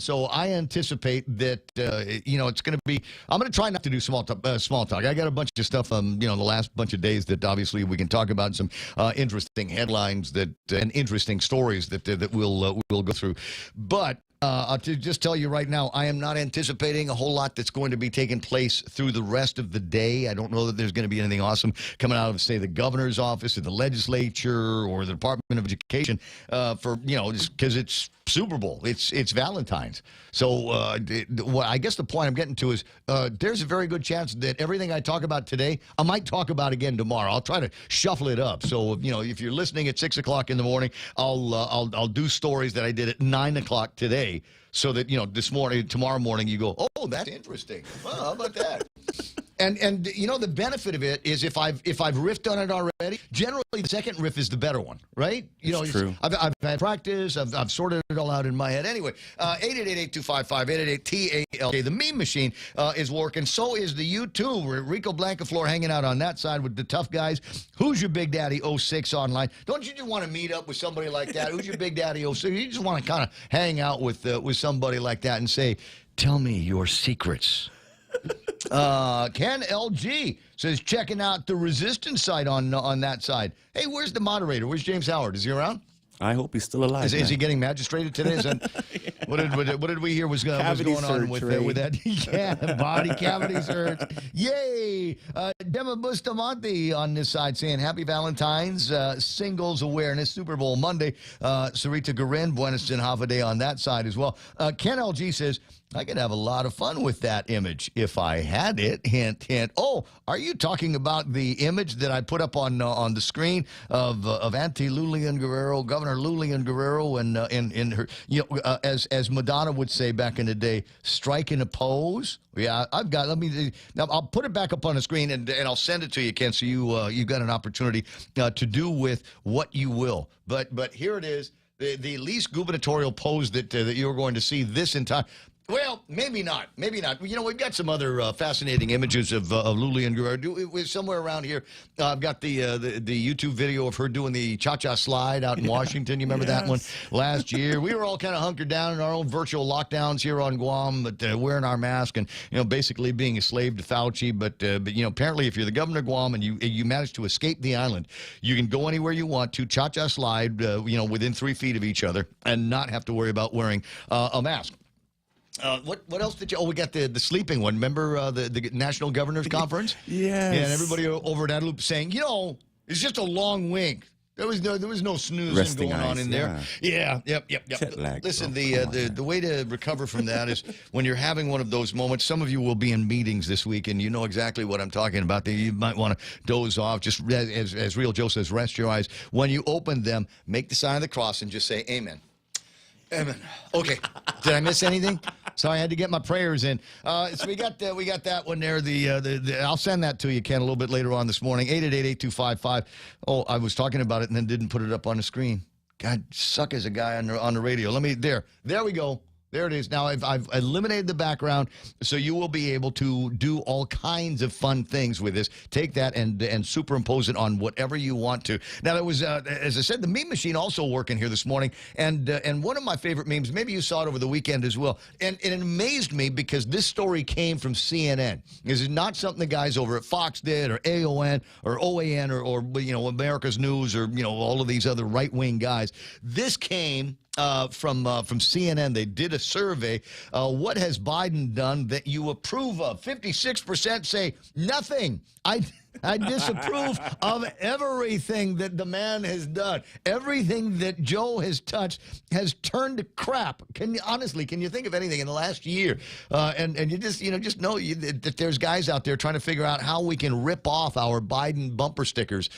so I anticipate that it's going to be. I'm going to try not to do small talk. I got a bunch of stuff the last bunch of days that obviously we can talk about, some interesting headlines and interesting stories that we'll go through. But to just tell you right now, I am not anticipating a whole lot that's going to be taking place through the rest of the day. I don't know that there's going to be anything awesome coming out of, say, the governor's office or the legislature or the Department of Education just because it's Super Bowl. It's Valentine's. So I guess the point I'm getting to is there's a very good chance that everything I talk about today, I might talk about again tomorrow. I'll try to shuffle it up. So, if you're listening at 6 o'clock in the morning, I'll do stories that I did at 9 o'clock today so that, tomorrow morning you go, oh, that's interesting. Well, how about that? And the benefit of it is if I've riffed on it already, generally the second riff is the better one, right? It's true. I've had practice. I've sorted it all out in my head. Anyway, 888-8255-888-TALK. The meme machine is working. So is the YouTube. Rico Blancaflor hanging out on that side with the tough guys. Who's your Big Daddy 06 online? Don't you just want to meet up with somebody like that? Who's your Big Daddy 06? You just want to kind of hang out with somebody like that and say, tell me your secrets. Ken LG says checking out the Resistance site on that side. Hey, where's the moderator? Where's James Howard? Is he around? I hope he's still alive. Is he getting magistrated today? Is that, what did we hear was going on with that? Yeah, body cavities hurt. Yay! Dema Bustamante on this side saying Happy Valentine's, Singles Awareness, Super Bowl Monday. Sarita Garin, Buenos and half a day on that side as well. Ken LG says, I could have a lot of fun with that image if I had it. Hint, hint. Oh, are you talking about the image that I put up on the screen of Auntie Lulian Guerrero, Governor Lulian Guerrero, and in her, as Madonna would say back in the day, striking a pose? Yeah, I've got. Now I'll put it back up on the screen and I'll send it to you, Ken, so you've got an opportunity to do with what you will. But here it is, the least gubernatorial pose that you're going to see this entire. Well, maybe not. Maybe not. We've got some other fascinating images of Lulian Guerrero. Somewhere around here, I've got the YouTube video of her doing the cha-cha slide out in Washington. You remember that one last year? We were all kind of hunkered down in our own virtual lockdowns here on Guam, but wearing our mask and basically being a slave to Fauci. But apparently, if you're the governor of Guam and you manage to escape the island, you can go anywhere you want to cha-cha slide, within 3 feet of each other and not have to worry about wearing a mask. What else did you? Oh, we got the sleeping one. Remember the National Governors Conference? Yes. Yeah, and everybody over at Adelup saying, it's just a long wink. There was no snoozing Resting going on eyes, in there. Yeah. Yep. Jet lag, Listen, bro. the way to recover from that is when you're having one of those moments. Some of you will be in meetings this week, and you know exactly what I'm talking about. You might want to doze off. Just as Real Joe says, rest your eyes. When you open them, make the sign of the cross and just say, Amen. Amen. Okay. Did I miss anything? Sorry, I had to get my prayers in. So we got that one there. I'll send that to you, Ken, a little bit later on this morning. 888-8255. Oh, I was talking about it and then didn't put it up on the screen. God, suck as a guy on the radio. There we go. There it is. Now, I've eliminated the background, so you will be able to do all kinds of fun things with this. Take that and superimpose it on whatever you want to. Now, there was, as I said, the meme machine also working here this morning, and one of my favorite memes, maybe you saw it over the weekend as well, and it amazed me because this story came from CNN. This is not something the guys over at Fox did, or AON, or OAN, or America's News, or, all of these other right-wing guys. This came from CNN. They did a survey. What has Biden done that you approve of? 56% say nothing. I disapprove of everything that the man has done. Everything that Joe has touched has turned to crap. Can you think of anything in the last year? And you just know that there's guys out there trying to figure out how we can rip off our Biden bumper stickers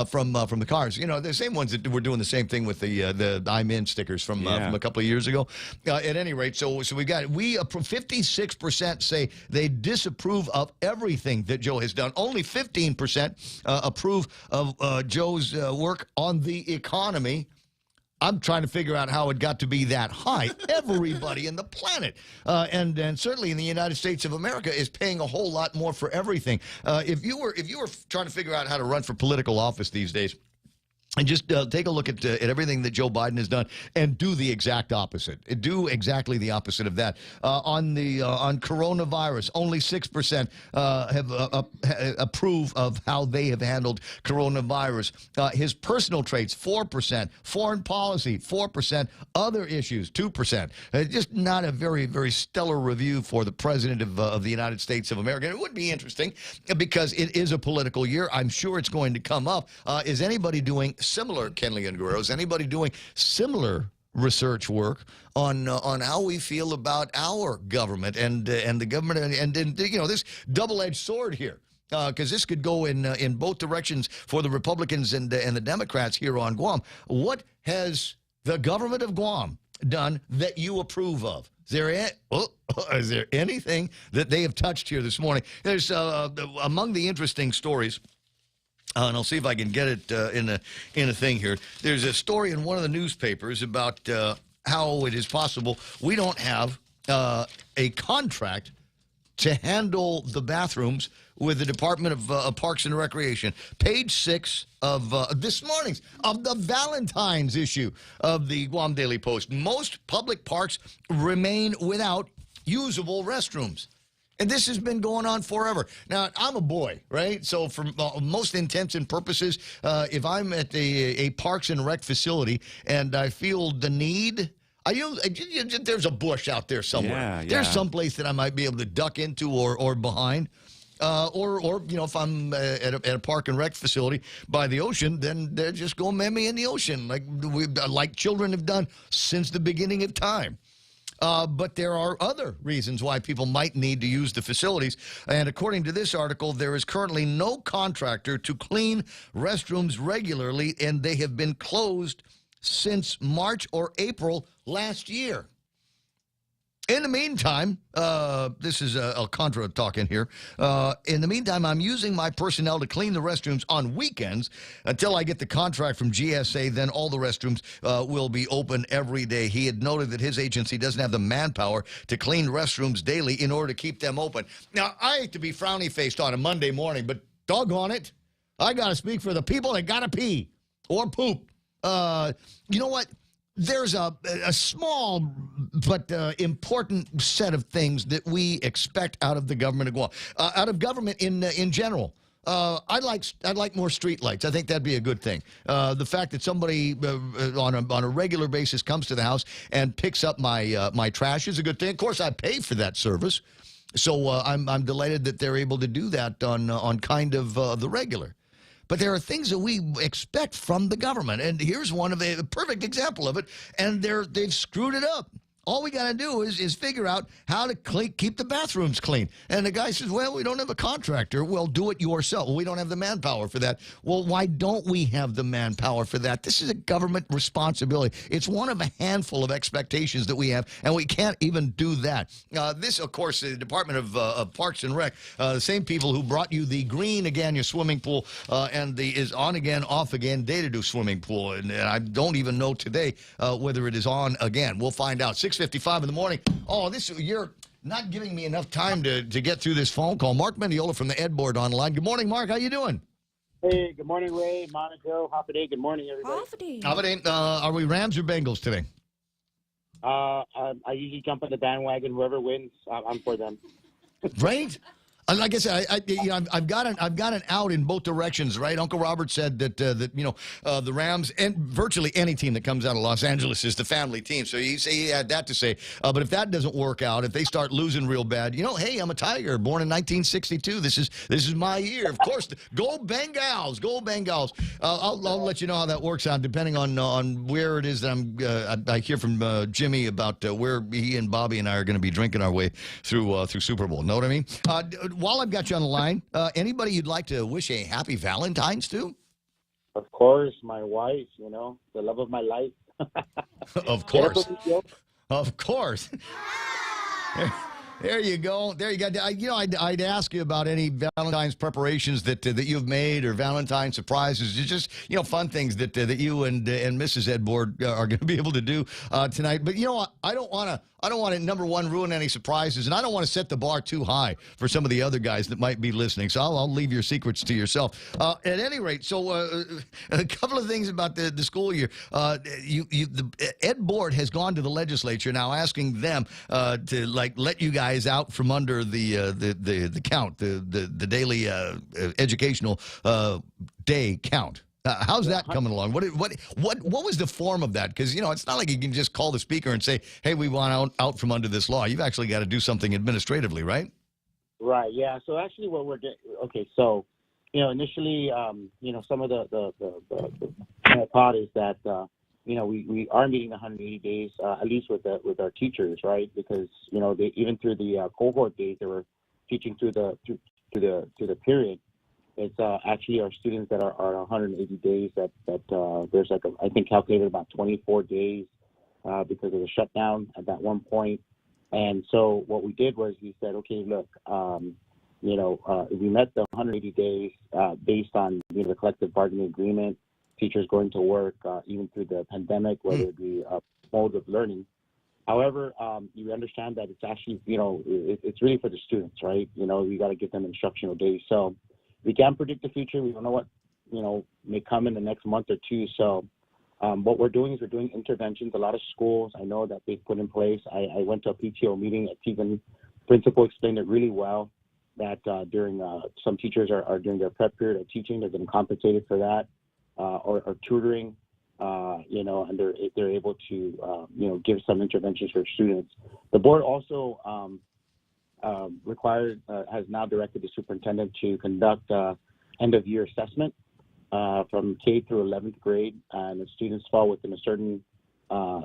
from the cars. The same ones that were doing the same thing with the I'm in stickers from a couple of years ago. At any rate, so we 56% say they disapprove of everything that Joe has done. Only 15% approve of Joe's work on the economy. I'm trying to figure out how it got to be that high. Everybody in the planet, and certainly in the United States of America, is paying a whole lot more for everything. If you were trying to figure out how to run for political office these days, and just take a look at everything that Joe Biden has done and do the exact opposite. Do exactly the opposite of that. On coronavirus, only 6% have approve of how they have handled coronavirus. His personal traits, 4%. Foreign policy, 4%. Other issues, 2%. Just not a very, very stellar review for the president of the United States of America. And it would be interesting because it is a political year. I'm sure it's going to come up. Is anybody doing similar, Kenley and Guerrero, is anybody doing similar research work on how we feel about our government and the government and this double-edged sword here? Because this could go in both directions for the Republicans and the Democrats here on Guam. What has the government of Guam done that you approve of? Is there anything that they have touched here this morning? There's among the interesting stories. And I'll see if I can get it in a thing here. There's a story in one of the newspapers about how it is possible we don't have a contract to handle the bathrooms with the Department of Parks and Recreation. Page 6 of this morning's, of the Valentine's issue of the Guam Daily Post. Most public parks remain without usable restrooms. And this has been going on forever. Now, I'm a boy, right? So for most intents and purposes, if I'm at a Parks and Rec facility and I feel the need, there's a bush out there somewhere. Yeah. There's some place that I might be able to duck into or behind. Or if I'm at a Park and Rec facility by the ocean, then they're just going me in the ocean like children have done since the beginning of time. But there are other reasons why people might need to use the facilities. And according to this article, there is currently no contractor to clean restrooms regularly, and they have been closed since March or April last year. In the meantime, this is El Contra talking here. In the meantime, I'm using my personnel to clean the restrooms on weekends until I get the contract from GSA. Then all the restrooms will be open every day. He had noted that his agency doesn't have the manpower to clean restrooms daily in order to keep them open. Now, I hate to be frowny-faced on a Monday morning, but doggone it, I got to speak for the people that got to pee or poop. You know what? There's a small but important set of things that we expect out of the government of Guam, out of government in general. I'd like more street lights. I think that'd be a good thing. The fact that somebody on a regular basis comes to the house and picks up my trash is a good thing. Of course, I pay for that service, so I'm delighted that they're able to do that on kind of the regular. But there are things that we expect from the government, and here's one of a perfect example of it, and they've screwed it up. All we got to do is figure out how to keep the bathrooms clean. And the guy says, well, we don't have a contractor. Well, do it yourself. Well, we don't have the manpower for that. Well, why don't we have the manpower for that? This is a government responsibility. It's one of a handful of expectations that we have, and we can't even do that. This, of course, the Department of Parks and Rec, the same people who brought you the green again, your swimming pool, and the is on again, off again, day to do swimming pool. And I don't even know today whether it is on again. We'll find out. 6:50 6:55 in the morning. Oh, you're not giving me enough time to get through this phone call. Mark Meniola from the Ed Board online. Good morning, Mark. How you doing? Hey, good morning, Ray, Monaco, Hoppaday. Good morning, everybody. Hoppaday. Are we Rams or Bengals today? I usually jump on the bandwagon. Whoever wins, I'm for them. Right? Like I said, I've got an out in both directions, right? Uncle Robert said that the Rams and virtually any team that comes out of Los Angeles is the family team. So he had that to say. But if that doesn't work out, if they start losing real bad, hey, I'm a Tiger, born in 1962. This is my year. Of course, go Bengals, go Bengals. I'll let you know how that works out, depending on where it is that I hear from Jimmy about where he and Bobby and I are going to be drinking our way through Super Bowl. Know what I mean? While I've got you on the line, anybody you'd like to wish a happy Valentine's to? Of course, my wife, the love of my life. Of course. Of course. There you go. There you go. I'd ask you about any Valentine's preparations that you've made, or Valentine's surprises. It's just fun things that you and Mrs. Ed Board are going to be able to do tonight. But I don't want to, number one, ruin any surprises, and I don't want to set the bar too high for some of the other guys that might be listening. So I'll leave your secrets to yourself. At any rate, so a couple of things about the school year. The Ed Board has gone to the legislature now, asking them to let you guys out from under the count, the daily educational day count. How's that coming along? What was the form of that? Because it's not like you can just call the speaker and say, "Hey, we want out from under this law." You've actually got to do something administratively, right? Right. Yeah. So actually, what we're doing. Okay. So, initially, some of the thought is that we are meeting the 180 days, at least with our teachers, right? Because they, even through the cohort days, they were teaching through the period. It's actually our students that are 180 days that there's I think calculated about 24 days because of the shutdown at that one point. And so what we did was we said, okay, look, we met the 180 days based on the collective bargaining agreement, teachers going to work even through the pandemic, whether it be modes of learning. However, you understand that it's actually, it's really for the students, right? We got to give them instructional days. So we can't predict the future. We don't know what, may come in the next month or two. So what we're doing is we're doing interventions. A lot of schools, I know that they've put in place. I went to a PTO meeting at Tegan. Principal explained it really well, that during some teachers are during their prep period of teaching, they're getting compensated for that, or tutoring, and they're able to, give some interventions for students. The board also has now directed the superintendent to conduct end-of-year assessment from K through 11th grade, and if students fall within a certain 0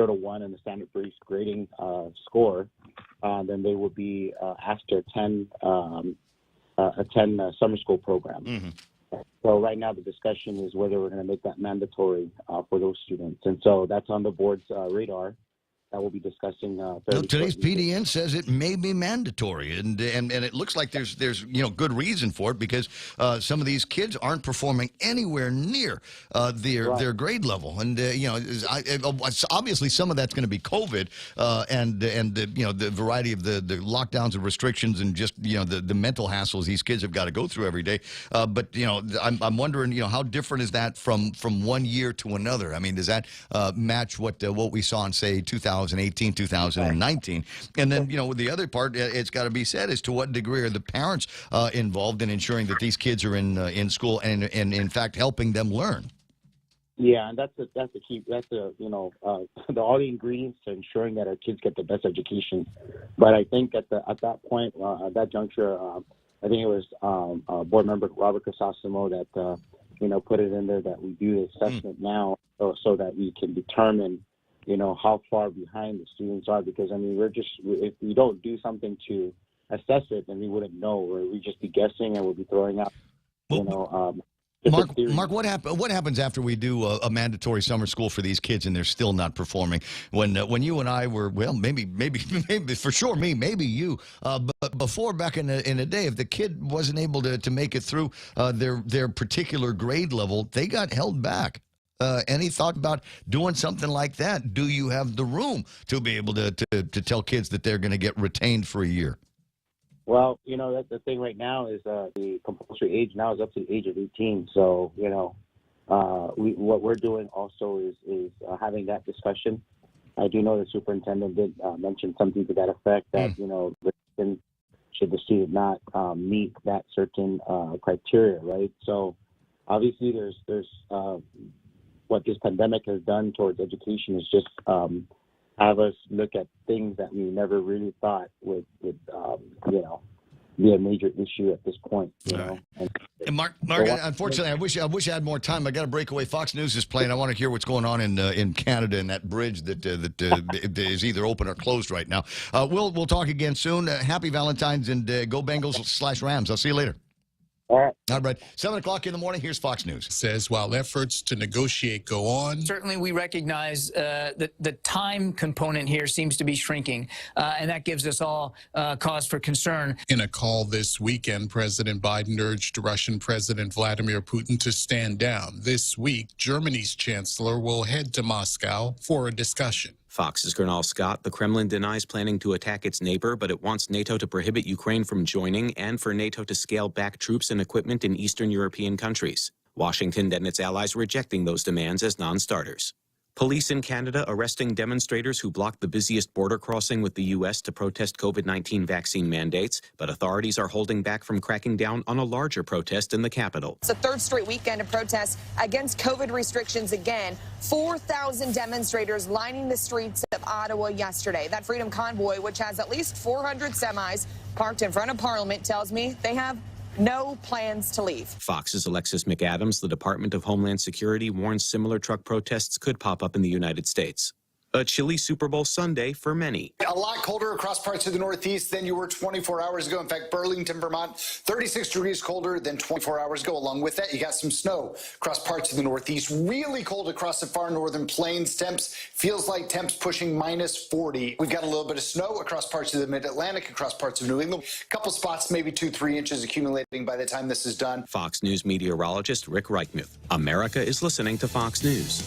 to 1 in the standard-based grading score, then they will be asked to attend a summer school program. Mm-hmm. So right now the discussion is whether we're going to make that mandatory for those students. And so that's on the board's radar. That we'll be discussing. Today's PDN says it may be mandatory, and it looks like there's good reason for it, because some of these kids aren't performing anywhere near their grade level, and obviously some of that's going to be COVID and the variety of the lockdowns and restrictions, and just the mental hassles these kids have got to go through every day. But I'm wondering how different is that from one year to another? I mean, does that match what we saw in, say, 2018, 2019. And then, the other part, it's got to be said, as to what degree are the parents involved in ensuring that these kids are in school and in fact helping them learn. Yeah, and that's the key. That's all the ingredients to ensuring that our kids get the best education. But I think at that point, at that juncture, I think it was board member Robert Casasimo that put it in there that we do the assessment now, so that we can determine how far behind the students are, because if we don't do something to assess it, then we wouldn't know, or we'd just be guessing and we'd be throwing out, Mark, what happens after we do a mandatory summer school for these kids and they're still not performing? When you and I were, well, maybe for sure me, maybe you, but before, back in the day, if the kid wasn't able to make it through their particular grade level, they got held back. Any thought about doing something like that? Do you have the room to be able to tell kids that they're going to get retained for a year? Well, that's the thing right now is the compulsory age now is up to the age of 18. So, what we're doing also is having that discussion. I do know the superintendent did mention something to that effect that, should the student not meet that certain criteria, right? So obviously there's what this pandemic has done towards education is just have us look at things that we never really thought would be a major issue at this point. And Mark, unfortunately, I wish I had more time. I got to break away. Fox News is playing. I want to hear what's going on in Canada and that bridge that is either open or closed right now. We'll talk again soon. Happy Valentine's and go Bengals/Rams. I'll see you later. All right. All right. 7 o'clock in the morning. Here's Fox News. Says while efforts to negotiate go on. Certainly we recognize that the time component here seems to be shrinking, and that gives us all cause for concern. In a call this weekend, President Biden urged Russian President Vladimir Putin to stand down. This week, Germany's chancellor will head to Moscow for a discussion. Fox's Gernal Scott, the Kremlin denies planning to attack its neighbor, but it wants NATO to prohibit Ukraine from joining and for NATO to scale back troops and equipment in Eastern European countries. Washington and its allies rejecting those demands as non-starters. Police in Canada arresting demonstrators who blocked the busiest border crossing with the U.S. to protest COVID-19 vaccine mandates, but authorities are holding back from cracking down on a larger protest in the capital. It's the third straight weekend of protests against COVID restrictions again. 4,000 demonstrators lining the streets of Ottawa yesterday. That Freedom Convoy, which has at least 400 semis parked in front of Parliament, tells me they have no plans to leave. Fox's Alexis McAdams, the Department of Homeland Security, warns similar truck protests could pop up in the United States. A chilly Super Bowl Sunday for many. A lot colder across parts of the Northeast than you were 24 hours ago. In fact, Burlington, Vermont, 36 degrees colder than 24 hours ago. Along with that, you got some snow across parts of the Northeast. Really cold across the far northern plains. Temps feels like temps pushing minus 40. We've got a little bit of snow across parts of the mid-Atlantic, across parts of New England. A couple spots, maybe 2-3 inches accumulating by the time this is done. Fox News meteorologist Rick Reichmuth. America is listening to Fox News.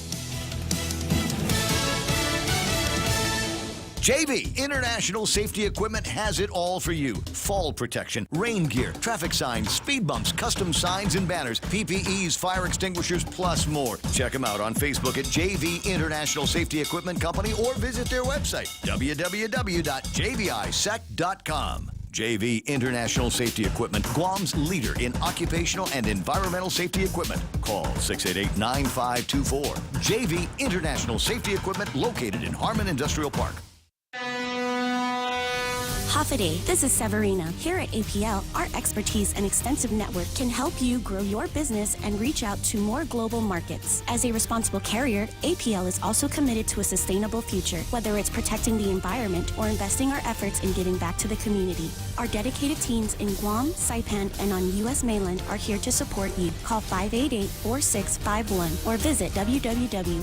JV International Safety Equipment has it all for you. Fall protection, rain gear, traffic signs, speed bumps, custom signs and banners, PPEs, fire extinguishers, plus more. Check them out on Facebook at JV International Safety Equipment Company or visit their website, www.jvisec.com. JV International Safety Equipment, Guam's leader in occupational and environmental safety equipment. Call 688-9524. JV International Safety Equipment, located in Harmon Industrial Park. Haffaday, this is Severina. Here at APL, our expertise and extensive network can help you grow your business and reach out to more global markets. As a responsible carrier, APL is also committed to a sustainable future, whether it's protecting the environment or investing our efforts in giving back to the community. Our dedicated teams in Guam, Saipan, and on U.S. mainland are here to support you. Call 588-4651 or visit www.apl.com.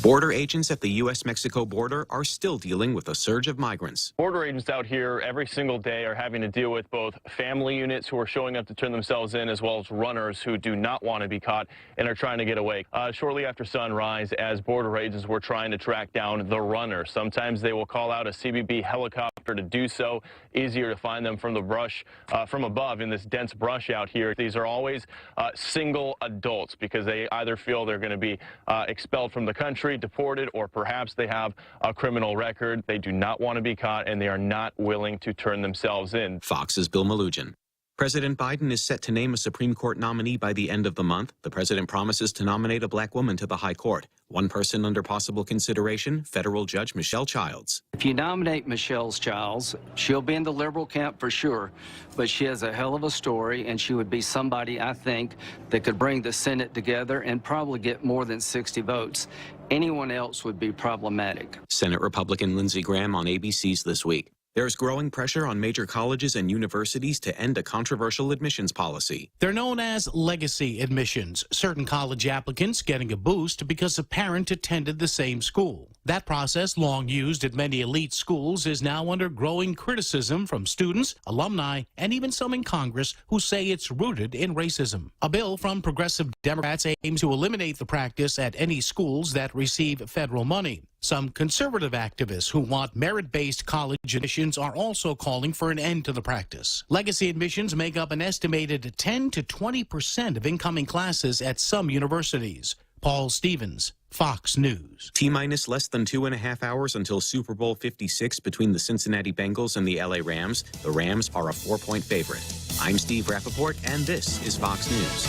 Border agents at the U.S.-Mexico border are still dealing with a surge of migrants. Border agents out here every single day are having to deal with both family units who are showing up to turn themselves in, as well as runners who do not want to be caught and are trying to get away. Shortly after sunrise, as border agents were trying to track down the runner, sometimes they will call out a CBP helicopter to do so. Easier to find them from the brush, from above in this dense brush out here. These are always single adults because they either feel they're going to be expelled from the country, deported, or perhaps they have a criminal record. They do not want to be caught, and they are not willing to turn themselves in. Fox's Bill Malugin. President Biden is set to name a Supreme Court nominee by the end of the month. The president promises to nominate a black woman to the high court. One person under possible consideration, federal judge Michelle Childs. If you nominate Michelle Childs, she'll be in the liberal camp for sure, but she has a hell of a story, and she would be somebody, I think, that could bring the Senate together and probably get more than 60 votes. Anyone else would be problematic. Senate Republican Lindsey Graham on ABC's This Week. There's growing pressure on major colleges and universities to end a controversial admissions policy. They're known as legacy admissions, certain college applicants getting a boost because a parent attended the same school. That process, long used at many elite schools, is now under growing criticism from students, alumni, and even some in Congress who say it's rooted in racism. A bill from progressive Democrats aims to eliminate the practice at any schools that receive federal money. Some conservative activists who want merit-based college admissions are also calling for an end to the practice. Legacy admissions make up an estimated 10 to 20% of incoming classes at some universities. Paul Stevens, Fox News. T-minus less than 2.5 hours until Super Bowl 56 between the Cincinnati Bengals and the LA Rams. The Rams are a 4-point favorite. I'm Steve Rappaport, and this is Fox News.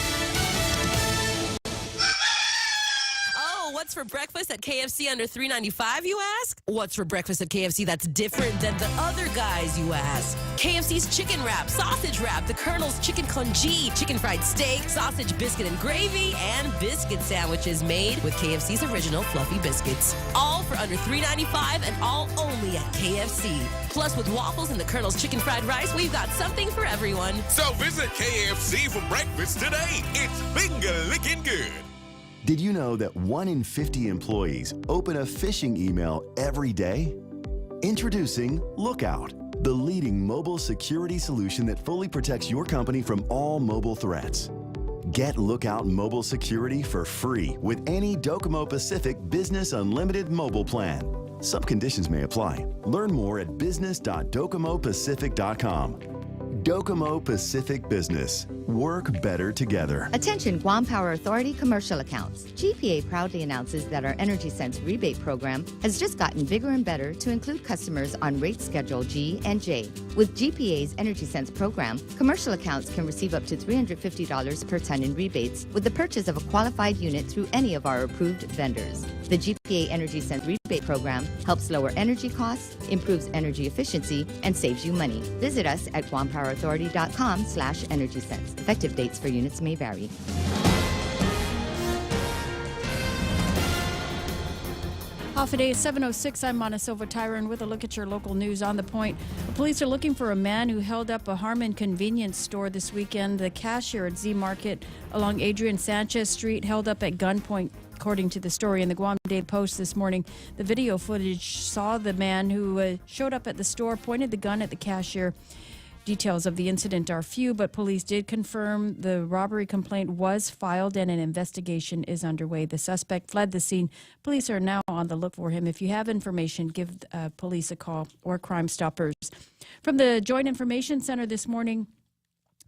What's for breakfast at KFC under $3.95, you ask? What's for breakfast at KFC that's different than the other guys, you ask? KFC's chicken wrap, sausage wrap, the Colonel's chicken congee, chicken fried steak, sausage biscuit and gravy, and biscuit sandwiches made with KFC's original fluffy biscuits. All for under $3.95 and all only at KFC. Plus, with waffles and the Colonel's chicken fried rice, we've got something for everyone. So visit KFC for breakfast today. It's finger-licking good. Did you know that 1 in 50 employees open a phishing email every day? Introducing Lookout, the leading mobile security solution that fully protects your company from all mobile threats. Get Lookout Mobile Security for free with any Docomo Pacific Business Unlimited mobile plan. Some conditions may apply. Learn more at business.docomopacific.com. Docomo Pacific Business. Work better together. Attention Guam Power Authority commercial accounts. GPA proudly announces that our Energy Sense rebate program has just gotten bigger and better to include customers on rate schedule G and J. With GPA's Energy Sense program, commercial accounts can receive up to $350 per ton in rebates with the purchase of a qualified unit through any of our approved vendors. The GPA Energy Sense rebate program helps lower energy costs, improves energy efficiency, and saves you money. Visit us at guampowerauthority.com/energysense. Effective dates for units may vary. Off a day is 7:06. I'm Montesova Tyron with a look at your local news on the point. The police are looking for a man who held up a Harmon convenience store this weekend. The cashier at Z Market along Adrian Sanchez Street held up at gunpoint, according to the story in the Guam Daily Post this morning. The video footage saw the man who showed up at the store, pointed the gun at the cashier. Details of the incident are few, but police did confirm the robbery complaint was filed and an investigation is underway. The suspect fled the scene. Police are now on the look for him. If you have information, give police a call or Crime Stoppers. From the Joint Information Center this morning,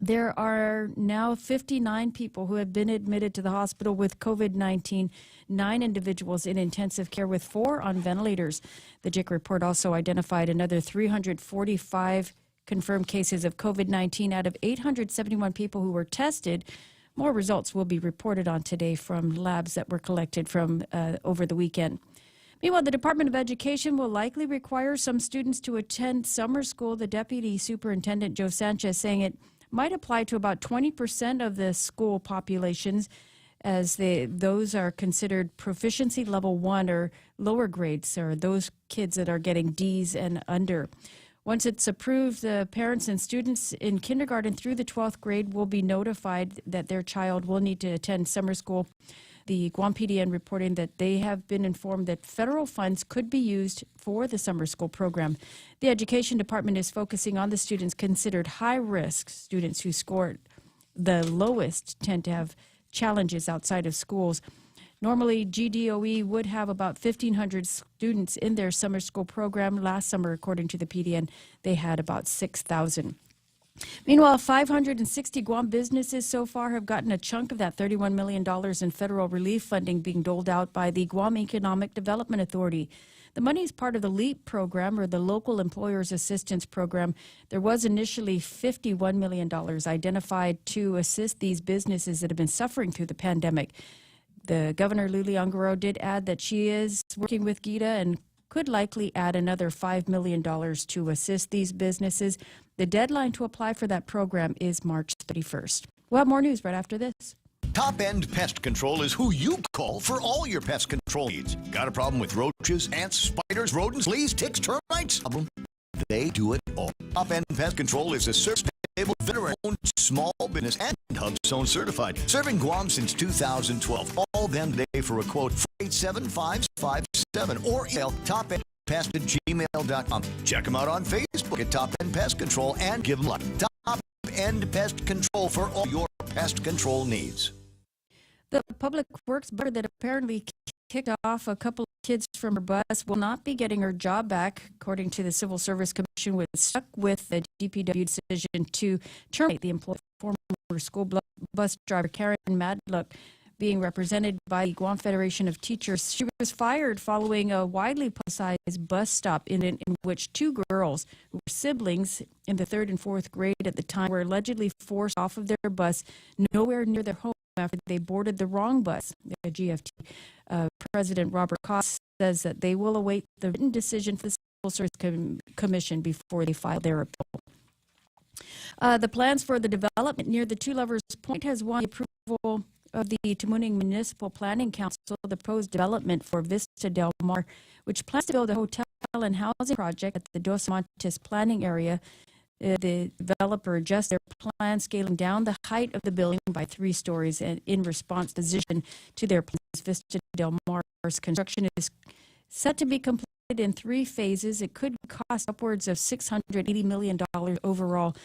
there are now 59 people who have been admitted to the hospital with COVID-19, 9 individuals in intensive care with 4 on ventilators. The JIC report also identified another 345 confirmed cases of COVID-19 out of 871 people who were tested. More results will be reported on today from labs that were collected from over the weekend. Meanwhile, the Department of Education will likely require some students to attend summer school. The Deputy Superintendent, Joe Sanchez, saying it might apply to about 20% of the school populations, as those are considered proficiency level 1 or lower grades, or those kids that are getting D's and under. Once it's approved, the parents and students in kindergarten through the 12th grade will be notified that their child will need to attend summer school. The Guam PDN reporting that they have been informed that federal funds could be used for the summer school program. The Education Department is focusing on the students considered high risk. Students who scored the lowest tend to have challenges outside of schools. Normally, GDOE would have about 1,500 students in their summer school program. Last summer, according to the PDN, they had about 6,000. Meanwhile, 560 Guam businesses so far have gotten a chunk of that $31 million in federal relief funding being doled out by the Guam Economic Development Authority. The money is part of the LEAP program, or the Local Employers Assistance Program. There was initially $51 million identified to assist these businesses that have been suffering through the pandemic. The Governor, Luli Angaro, did add that she is working with GIDA and could likely add another $5 million to assist these businesses. The deadline to apply for that program is March 31st. We'll have more news right after this. Top End Pest Control is who you call for all your pest control needs. Got a problem with roaches, ants, spiders, rodents, fleas, ticks, termites? They do it all. Top End Pest Control is a service-stable, veteran-owned small business and HubZone certified, serving Guam since 2012. Call them today for a quote, 487-557. 7 or email topendpest@gmail.com. Check them out on Facebook at Top End Pest Control and give them luck. Top End Pest Control for all your pest control needs. The Public Works Board that apparently kicked off a couple of kids from her bus will not be getting her job back, according to the Civil Service Commission, was stuck with the DPW decision to terminate the employee. Former school bus driver Karen Madlock, being represented by the Guam Federation of Teachers. She was fired following a widely publicized bus stop in which two girls who were siblings in the 3rd and 4th grade at the time were allegedly forced off of their bus nowhere near their home after they boarded the wrong bus. The GFT President Robert Koss says that they will await the written decision for the Civil Service Commission before they file their appeal. The plans for the development near the Two Lovers Point has won the approval of the Tamuning Municipal Planning Council. The proposed development for Vista Del Mar, which plans to build a hotel and housing project at the Dos Montes planning area. The developer adjusts their plan, scaling down the height of the building by 3 stories, and in response to their plans, Vista Del Mar's construction is set to be completed in 3 phases. It could cost upwards of $680 million overall.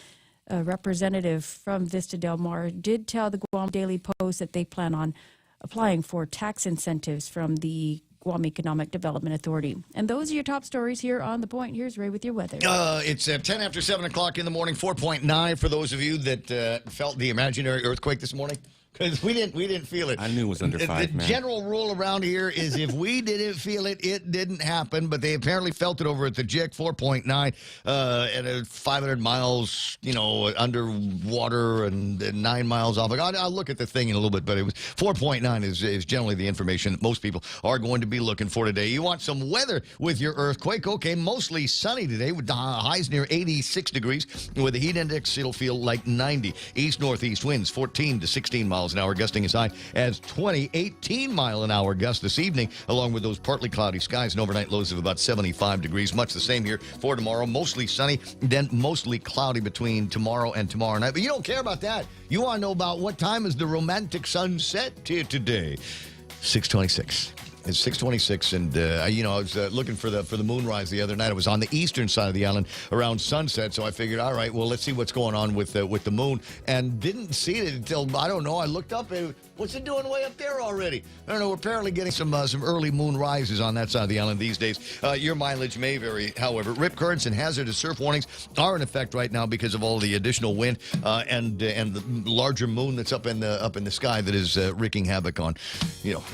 A representative from Vista Del Mar did tell the Guam Daily Post that they plan on applying for tax incentives from the Guam Economic Development Authority. And those are your top stories here on The Point. Here's Ray with your weather. It's 10 after 7 o'clock in the morning, 4.9 for those of you that felt the imaginary earthquake this morning. Because we didn't feel it. I knew it was under 5, man. The general rule around here is if we didn't feel it, it didn't happen. But they apparently felt it over at the JIC, 4.9, at 500 miles, underwater and 9 miles off. I'll look at the thing in a little bit, but it was 4.9 is generally the information that most people are going to be looking for today. You want some weather with your earthquake? Okay, mostly sunny today with the highs near 86 degrees. With the heat index, it'll feel like 90. East-northeast winds, 14 to 16 miles an hour, gusting as high as 20, 18-mile-an-hour gusts this evening, along with those partly cloudy skies and overnight lows of about 75 degrees. Much the same here for tomorrow. Mostly sunny, then mostly cloudy between tomorrow and tomorrow night. But you don't care about that. You want to know about what time is the romantic sunset here today. 6:26. It's 6:26, and I was looking for the moonrise the other night. It was on the eastern side of the island around sunset, so I figured, all right, well, let's see what's going on with the moon, and didn't see it until, I don't know, I looked up, and what's it doing way up there already? I don't know, we're apparently getting some early moon rises on that side of the island these days. Your mileage may vary, however. Rip currents and hazardous surf warnings are in effect right now because of all the additional wind and the larger moon that's up in the sky that is wreaking havoc on,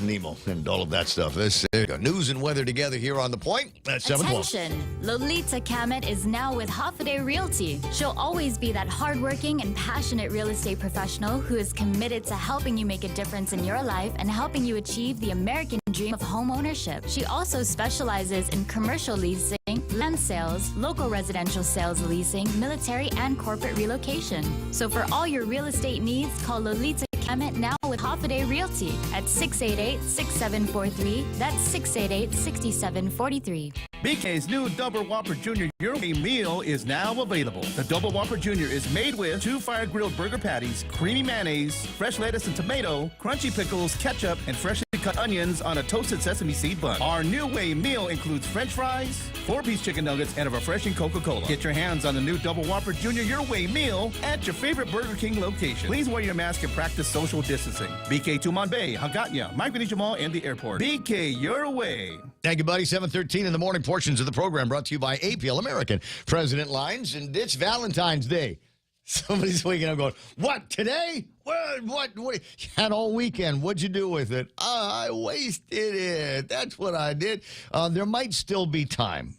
Nemo and all of that stuff. This news and weather together here on The Point at 7:12. Attention! Lolita Kamet is now with Hoffaday Realty. She'll always be that hardworking and passionate real estate professional who is committed to helping you make a difference in your life and helping you achieve the American dream of home ownership. She also specializes in commercial leasing, land sales, local residential sales leasing, military, and corporate relocation. So for all your real estate needs, call Lolita Kamet now with Hoffaday Realty at 688-6743. That's 688-6743. BK's new Double Whopper Jr. Euro meal is now available. The Double Whopper Jr. is made with 2 fire-grilled burger patties, creamy mayonnaise, fresh lettuce and tomato, crunchy pickles, ketchup, and freshly cut onions on a toasted sesame seed bun. Our new way meal includes french fries, 4-piece chicken nuggets, and a refreshing Coca-Cola. Get your hands on the new Double Whopper Jr. Your Way meal at your favorite Burger King location. Please wear your mask and practice social distancing. BK Tumon Bay, Hagåtña, Micronesia Mall, and the airport. BK Your Way. Thank you, buddy. 7:13 in the morning. Portions of the program brought to you by APL American President Lines, and it's Valentine's Day. Somebody's waking up going, what, today? What? You had all weekend. What'd you do with it? I wasted it. That's what I did. There might still be time.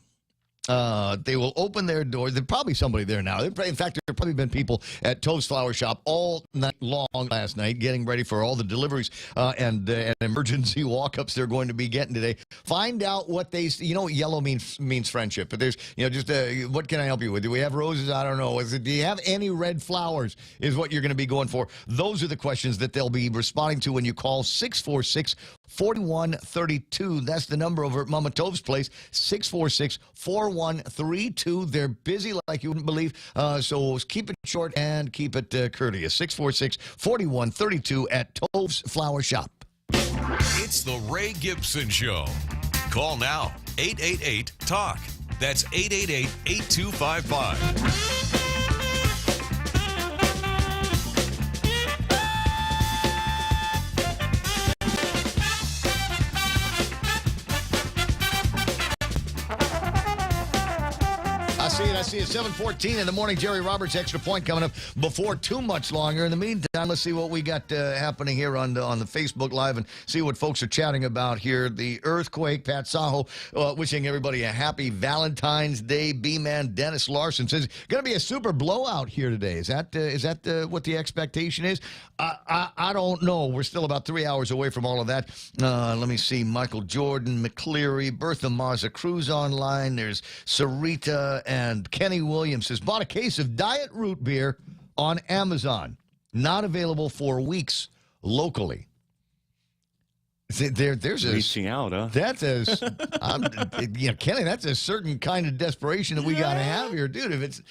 They will open their doors. There's probably somebody there now. In fact, there have probably been people at Tove's Flower Shop all night long last night getting ready for all the deliveries and emergency walk-ups they're going to be getting today. Find out what they, yellow means friendship. But there's, what can I help you with? Do we have roses? I don't know. Do you have any red flowers is what you're going to be going for. Those are the questions that they'll be responding to when you call 646-4132. That's the number over at Mama Tove's place, 646-4132. They're busy like you wouldn't believe, so keep it short and keep it courteous. 646-4132 at Tove's Flower Shop. It's the Ray Gibson Show. Call now, 888-TALK. That's 888-8255. I see it. 7:14 in the morning. Jerry Roberts, extra point coming up before too much longer. In the meantime, let's see what we got happening here on the Facebook Live and see what folks are chatting about here. The earthquake, Pat Saho, wishing everybody a happy Valentine's Day. B-Man Dennis Larson says, going to be a super blowout here today. Is that what the expectation is? I don't know. We're still about 3 hours away from all of that. Let me see. Michael Jordan, McCleary, Bertha Mazza Cruz online. There's Sarita and Kenny Williams has bought a case of Diet Root beer on Amazon. Not available for weeks locally. There's reaching out, huh? That's Kenny. That's a certain kind of desperation that we got to have here, dude. If it's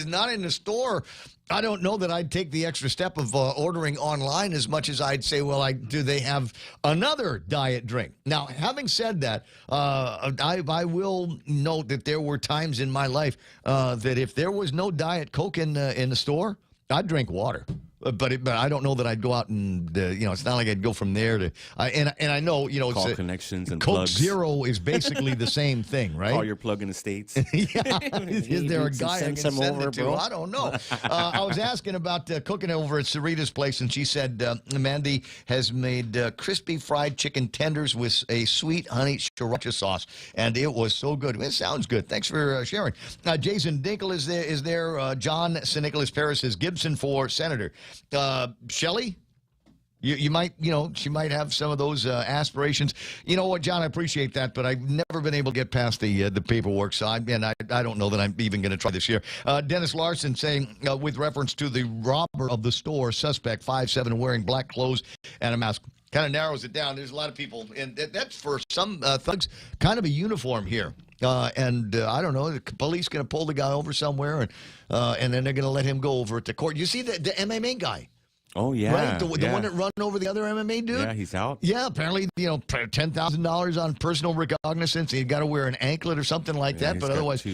not in the store, I don't know that I'd take the extra step of ordering online as much as I'd say, well, do they have another diet drink? Now, having said that, I will note that there were times in my life that if there was no Diet Coke in the store, I'd drink water. But I don't know that I'd go out and it's not like I'd go from there to and I know call connections and Coke plugs. Zero is basically the same thing, right? Call your plug in the States. Is there a guy I can send over, it to? bro? I don't know. I was asking about cooking over at Sarita's place, and she said Mandy has made crispy fried chicken tenders with a sweet honey sriracha sauce, and it was so good. It sounds good. Thanks for sharing. Jason Dinkle is there. John St. Nicholas Paris says Gibson for senator. Shelley, you might, she might have some of those aspirations. You know what, John, I appreciate that, but I've never been able to get past the paperwork, so I don't know that I'm even going to try this year. Dennis Larson saying, with reference to the robber of the store, suspect 5'7", wearing black clothes and a mask. Kind of narrows it down. There's a lot of people, and that's for some thugs, kind of a uniform here. And I don't know, the police going to pull the guy over somewhere, and then they're going to let him go over to court. You see the MMA guy? Oh, yeah. Right? The one that run over the other MMA dude? Yeah, he's out. Yeah, apparently, $10,000 on personal recognizance. You got to wear an anklet or something like that. But otherwise,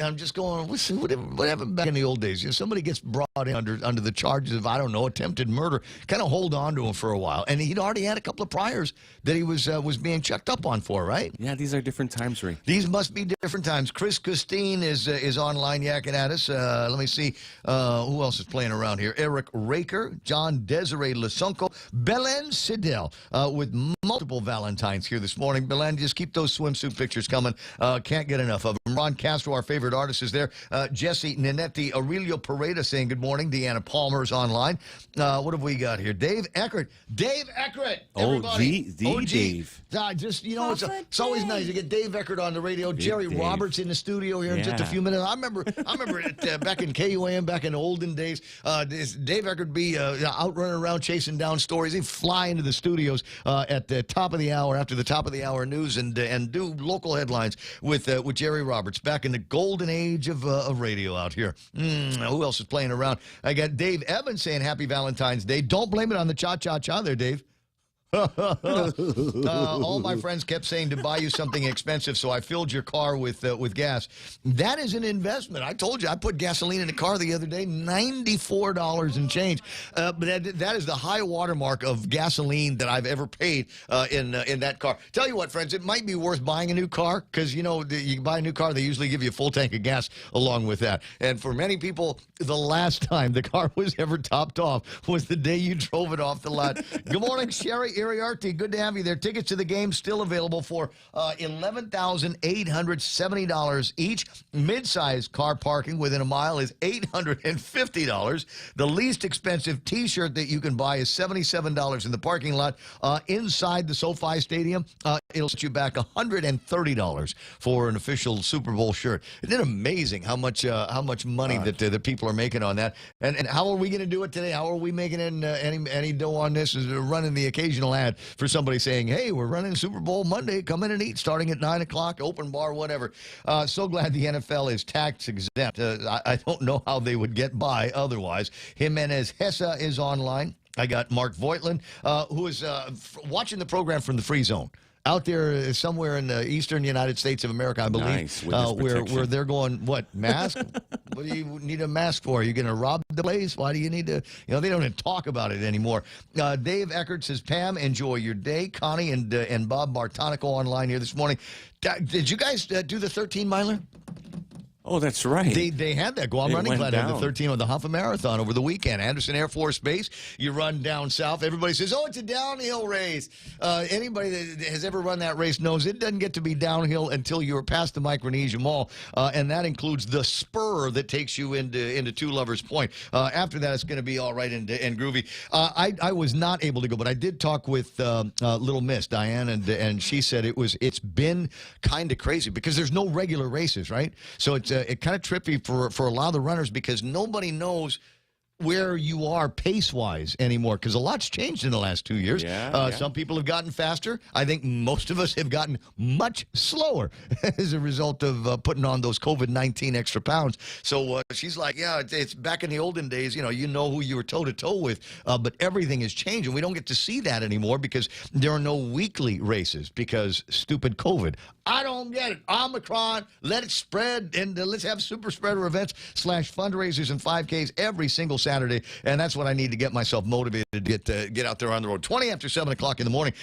I'm just going, what happened back in the old days? Somebody gets brought in under the charges of, I don't know, attempted murder. Kind of hold on to him for a while. And he'd already had a couple of priors that he was being checked up on for, right? Yeah, these are different times, Ray. These must be different times. Chris Custine is online yakking at us. Let me see who else is playing around here. Eric Raker, John Desiree Lasonko, Belen Sidell with multiple Valentines here this morning. Belen, just keep those swimsuit pictures coming. Can't get enough of them. Ron Castro, our favorite artist, is there. Jesse Ninetti, Aurelio Pareda saying good morning. Deanna Palmer's online. What have we got here? Dave Eckert. Dave Eckert, everybody. Oh, the Dave. It's always nice to get Dave Eckert on the radio. Jerry Roberts in the studio here in just a few minutes. I remember it, back in KUAM, back in the olden days. Dave Eckert would be out running around chasing down stories. He'd fly into the studios at the top of the hour, after the top of the hour news, and do local headlines with Jerry Roberts back in the golden age of radio out here. Who else is playing around? I got Dave Evans saying Happy Valentine's Day. Don't blame it on the cha-cha-cha there, Dave. All my friends kept saying to buy you something expensive, so I filled your car with gas. That is an investment. I told you, I put gasoline in the car the other day, $94 and change. But that is the high watermark of gasoline that I've ever paid in that car. Tell you what, friends, it might be worth buying a new car, because, you buy a new car, they usually give you a full tank of gas along with that. And for many people, the last time the car was ever topped off was the day you drove it off the lot. Good morning, Sherry Iriarty. Good to have you there. Tickets to the game still available for $11,870 each. Mid-size car parking within a mile is $850. The least expensive T-shirt that you can buy is $77 in the parking lot. Inside the SoFi Stadium, it'll set you back $130 for an official Super Bowl shirt. Isn't it amazing how much money that the people are making on that? And how are we going to do it today? How are we making any dough on this? Is running the occasional ad for somebody saying, hey, we're running Super Bowl Monday, come in and eat starting at 9 o'clock, open bar, whatever. So glad the NFL is tax exempt. I don't know how they would get by otherwise. Jimenez Hessa is online. I got Mark Voigtland, who is watching the program from the Free Zone. out there somewhere in the eastern United States of America, I believe, Nice, witness where they're going, what, mask? What do you need a mask for? Are you going to rob the place? Why do you need to, they don't even talk about it anymore. Dave Eckert says, Pam, enjoy your day. Connie and Bob Bartonico online here this morning. Did you guys do the 13-miler? Oh, that's right. They had that Guam running plan in the 13 on the Hoffa Marathon over the weekend. Anderson Air Force Base. You run down south. Everybody says, oh, it's a downhill race. Anybody that has ever run that race knows it doesn't get to be downhill until you're past the Micronesia Mall, and that includes the spur that takes you into Two Lovers Point. After that, it's going to be all right and groovy. I was not able to go, but I did talk with Little Miss, Diane, and she said it's been kind of crazy because there's no regular races, right? So it's kind of trippy for a lot of the runners because nobody knows where you are pace-wise anymore because a lot's changed in the last 2 years. Some people have gotten faster. I think most of us have gotten much slower as a result of putting on those COVID-19 extra pounds. So she's like, yeah, it's back in the olden days, you know who you were toe-to-toe with, but everything has changed, and we don't get to see that anymore because there are no weekly races because stupid COVID. I don't get it. Omicron, let it spread, and let's have super spreader events / fundraisers and 5Ks every single Saturday, and that's what I need to get myself motivated to get out there on the road. 20 after 7 o'clock in the morning.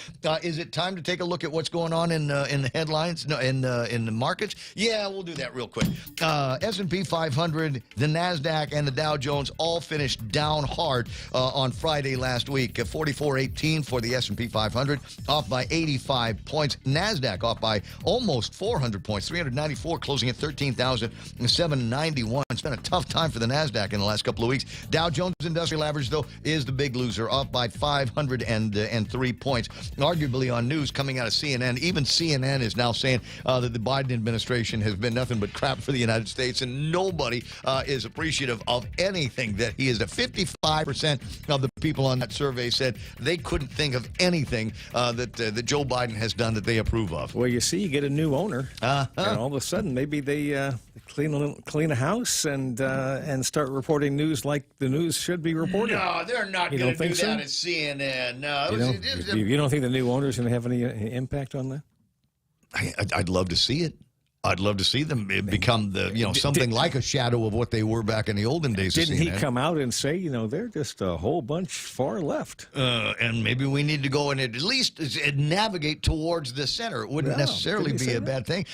Is it time to take a look at what's going on in the headlines, in the markets? Yeah, we'll do that real quick. S&P 500, the NASDAQ, and the Dow Jones all finished down hard on Friday last week. 44.18 for the S&P 500, off by 85 points. NASDAQ off by almost 400 points, 394, closing at 13,791. It's been a tough time for the NASDAQ in the last couple of weeks. Dow Jones Industrial Average, though, is the big loser, off by 503 points. Arguably on news coming out of CNN, even CNN is now saying that the Biden administration has been nothing but crap for the United States, and nobody is appreciative of anything that he is. 55% of the people on that survey said they couldn't think of anything that Joe Biden has done that they approve of. Well, you see, you get a new owner, and all of a sudden, maybe they clean a house and start reporting news like the news should be reported. No, they're not going to do that at CNN. No, you don't think the new owner is going to have any impact on that? I'd love to see it. I'd love to see them become something like a shadow of what they were back in the olden days. Didn't he come out and say, they're just a whole bunch far left? And maybe we need to go and at least navigate towards the center. It wouldn't necessarily be a bad thing,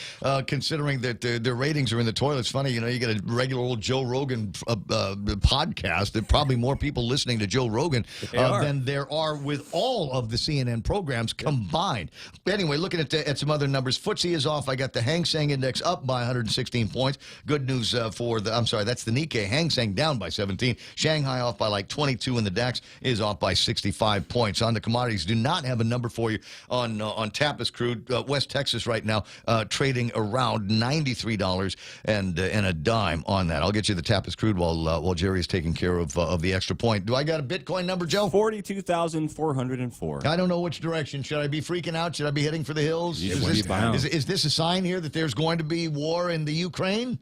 considering that their ratings are in the toilet. It's funny, you get a regular old Joe Rogan podcast. There are probably more people listening to Joe Rogan than there are with all of the CNN programs combined. Anyway, looking at some other numbers, FTSE is off. I got the Hang Seng Index up by 116 points. Good news that's the Nikkei. Hang Seng down by 17. Shanghai off by like 22, and the DAX is off by 65 points. On the commodities, do not have a number for you on Tapis crude. West Texas right now trading around $93 and a dime on that. I'll get you the Tapis crude while Jerry is taking care of the extra point. Do I got a Bitcoin number, Joe? 42,404. I don't know which direction. Should I be freaking out? Should I be heading for the hills? Is this a sign here that there's going to be war in the Ukraine?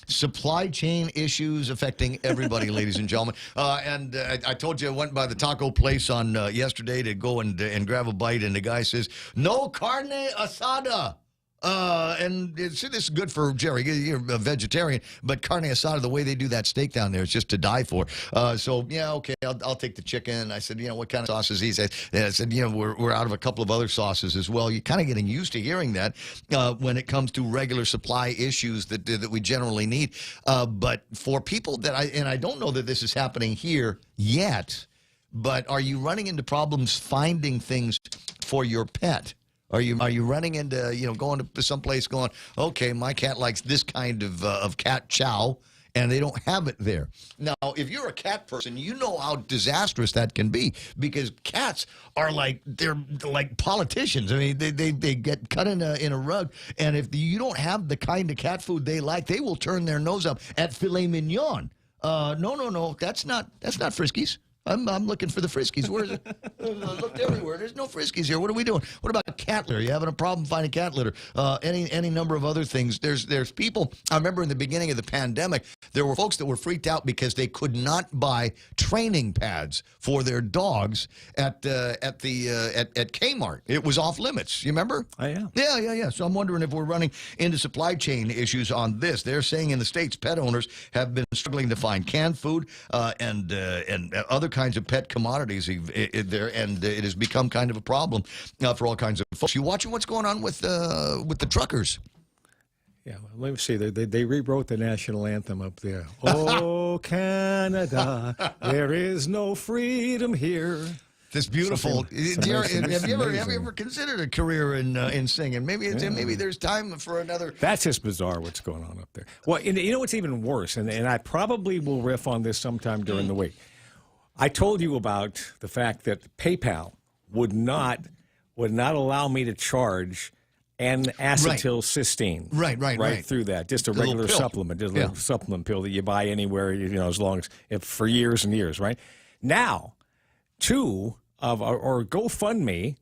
Supply chain issues affecting everybody, ladies and gentlemen. And I told you I went by the taco place on yesterday to go and grab a bite, and the guy says, no carne asada. And this is good for Jerry. You're a vegetarian, but carne asada, the way they do that steak down there, is just to die for. So, yeah, okay, I'll take the chicken. I said, what kind of sauces? He said, I said, we're out of a couple of other sauces as well. You're kind of getting used to hearing that when it comes to regular supply issues that we generally need. But for people I don't know that this is happening here yet, but are you running into problems finding things for your pet? Are you running into, going to someplace going, okay, my cat likes this kind of cat chow, and they don't have it there. Now, if you're a cat person, you know how disastrous that can be, because cats are they're like politicians. I mean, they get cut in a rug, and if you don't have the kind of cat food they like, they will turn their nose up at filet mignon. No, that's not Friskies. I'm looking for the Friskies. Where is it? I looked everywhere. There's no Friskies here. What are we doing? What about cat litter? You having a problem finding cat litter? Any number of other things. There's people. I remember in the beginning of the pandemic, there were folks that were freaked out because they could not buy training pads for their dogs at Kmart. It was off limits. You remember? Oh, yeah. Yeah. So I'm wondering if we're running into supply chain issues on this. They're saying in the States, pet owners have been struggling to find canned food and other kinds of pet commodities there, and it has become kind of a problem for all kinds of folks. You watching what's going on with the truckers? Yeah, well, let me see. They rewrote the national anthem up there. Oh, Canada, there is no freedom here. It's beautiful. Have you ever considered a career in singing? Maybe there's time for another. That's just bizarre what's going on up there. Well, you know what's even worse, and I probably will riff on this sometime during the week. I told you about the fact that PayPal would not allow me to charge an acetylcysteine right through that, just a regular supplement, just a little supplement pill that you buy anywhere, as long as for years and years, right? Now, GoFundMe,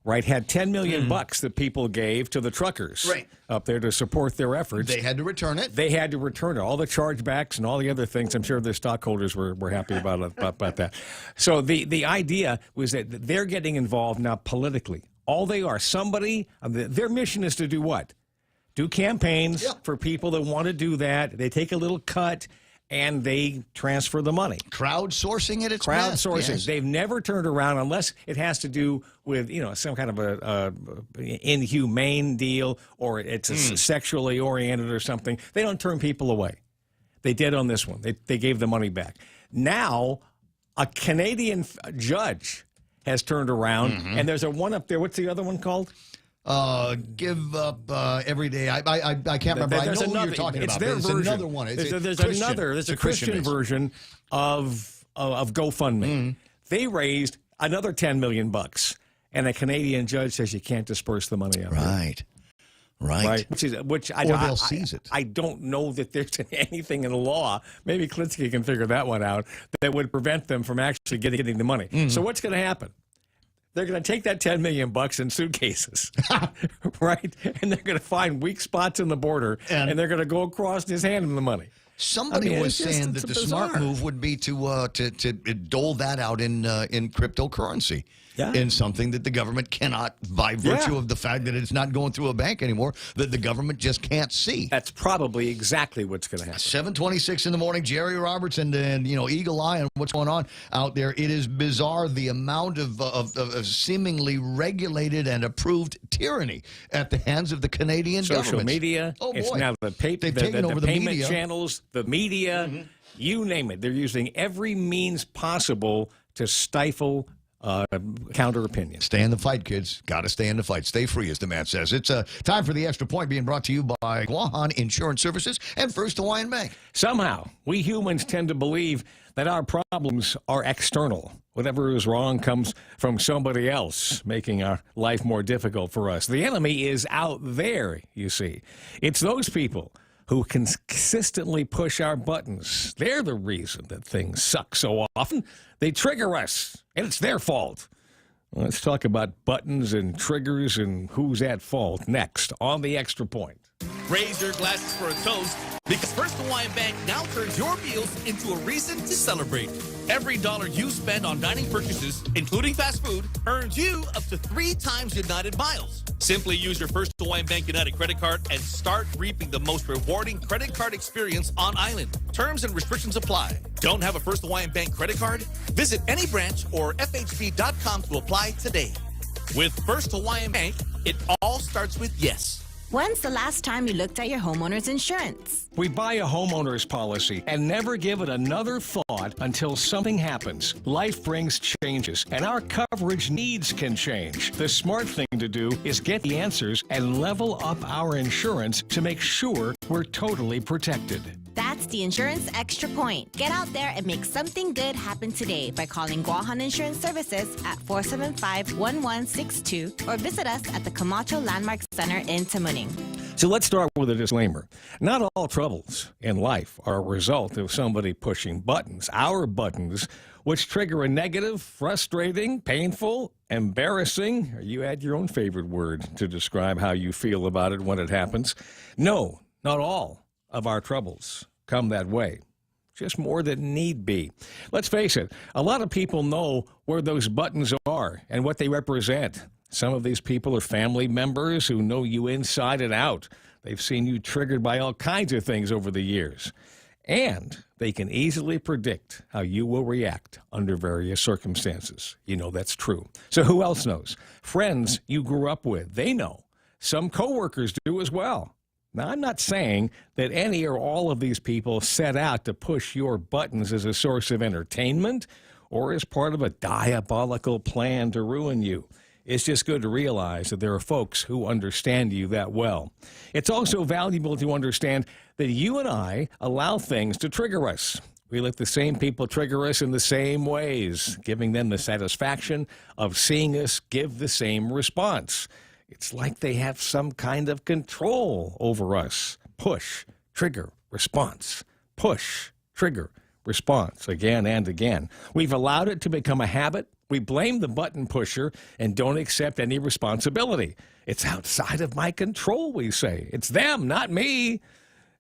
right, had $10 million bucks that people gave to the truckers up there to support their efforts. They had to return it. All the chargebacks and all the other things. I'm sure their stockholders were happy about that. So the idea was that they're getting involved now politically. All they are, their mission is to do what? Do campaigns for people that want to do that. They take a little cut and they transfer the money. Crowdsourcing at its best. Crowdsourcing. Yes. They've never turned around unless it has to do with, some kind of a inhumane deal or it's sexually oriented or something. They don't turn people away. They did on this one. They gave the money back. Now, a Canadian judge has turned around, and there's one up there. What's the other one called? Give up every day. I can't remember. I know who you're talking about. Their version. Another one. There's a Christian version of GoFundMe. They raised another $10 million bucks, and a Canadian judge says you can't disperse the money out. Right. Which they'll seize it. I don't know that there's anything in the law. Maybe Klinsky can figure that one out that would prevent them from actually getting the money. So what's going to happen? They're going to take that $10 million bucks in suitcases, right? And they're going to find weak spots in the border, and they're going to go across and just hand them the money. Somebody was saying that the smart move would be to dole that out in cryptocurrency. In something that the government cannot, by virtue of the fact that it's not going through a bank anymore, that the government just can't see. That's probably exactly what's going to happen. 7:26 in the morning, Jerry Roberts and Eagle Eye on what's going on out there. It is bizarre the amount of seemingly regulated and approved tyranny at the hands of the Canadian government. Social media. Oh, boy. It's now the taken over the payment media. channels, the media, you name it. They're using every means possible to stifle counter opinion. Stay in the fight, kids. Got to stay in the fight. Stay free, as the man says. It's time for the Extra Point, being brought to you by Guahan Insurance Services and First Hawaiian Bank. Somehow, we humans tend to believe that our problems are external. Whatever is wrong comes from somebody else, making our life more difficult for us. The enemy is out there, you see. It's those people who consistently push our buttons. They're the reason that things suck so often. They trigger us, and it's their fault. Well, let's talk about buttons and triggers and who's at fault next on the Extra Point. Raise your glasses for a toast, because First Hawaiian Bank now turns your meals into a reason to celebrate. Every dollar you spend on dining purchases, including fast food, earns you up to 3 times United miles. Simply use your First Hawaiian Bank United credit card and start reaping the most rewarding credit card experience on island. Terms and restrictions apply. Don't have a First Hawaiian Bank credit card? Visit any branch or FHB.com to apply today. With First Hawaiian Bank, it all starts with yes. When's the last time you looked at your homeowner's insurance? We buy a homeowner's policy and never give it another thought until something happens. Life brings changes, and our coverage needs can change. The smart thing to do is get the answers and level up our insurance to make sure we're totally protected. That's the Insurance Extra Point. Get out there and make something good happen today by calling Guahan Insurance Services at 475-1162 or visit us at the Camacho Landmark Center in Tamuning. So let's start with a disclaimer. Not all troubles in life are a result of somebody pushing buttons, our buttons, which trigger a negative, frustrating, painful, embarrassing, or you add your own favorite word to describe how you feel about it when it happens. No, not all of our troubles come that way. Just more than need be. Let's face it, a lot of people know where those buttons are and what they represent. Some of these people are family members who know you inside and out. They've seen you triggered by all kinds of things over the years. And they can easily predict how you will react under various circumstances. You know that's true. So who else knows? Friends you grew up with, they know. Some coworkers do as well. Now, I'm not saying that any or all of these people set out to push your buttons as a source of entertainment or as part of a diabolical plan to ruin you. It's just good to realize that there are folks who understand you that well. It's also valuable to understand that you and I allow things to trigger us. We let the same people trigger us in the same ways, giving them the satisfaction of seeing us give the same response. It's like they have some kind of control over us. Push, trigger, response. Push, trigger, response, again and again. We've allowed it to become a habit. We blame the button pusher and don't accept any responsibility. It's outside of my control, we say. It's them, not me.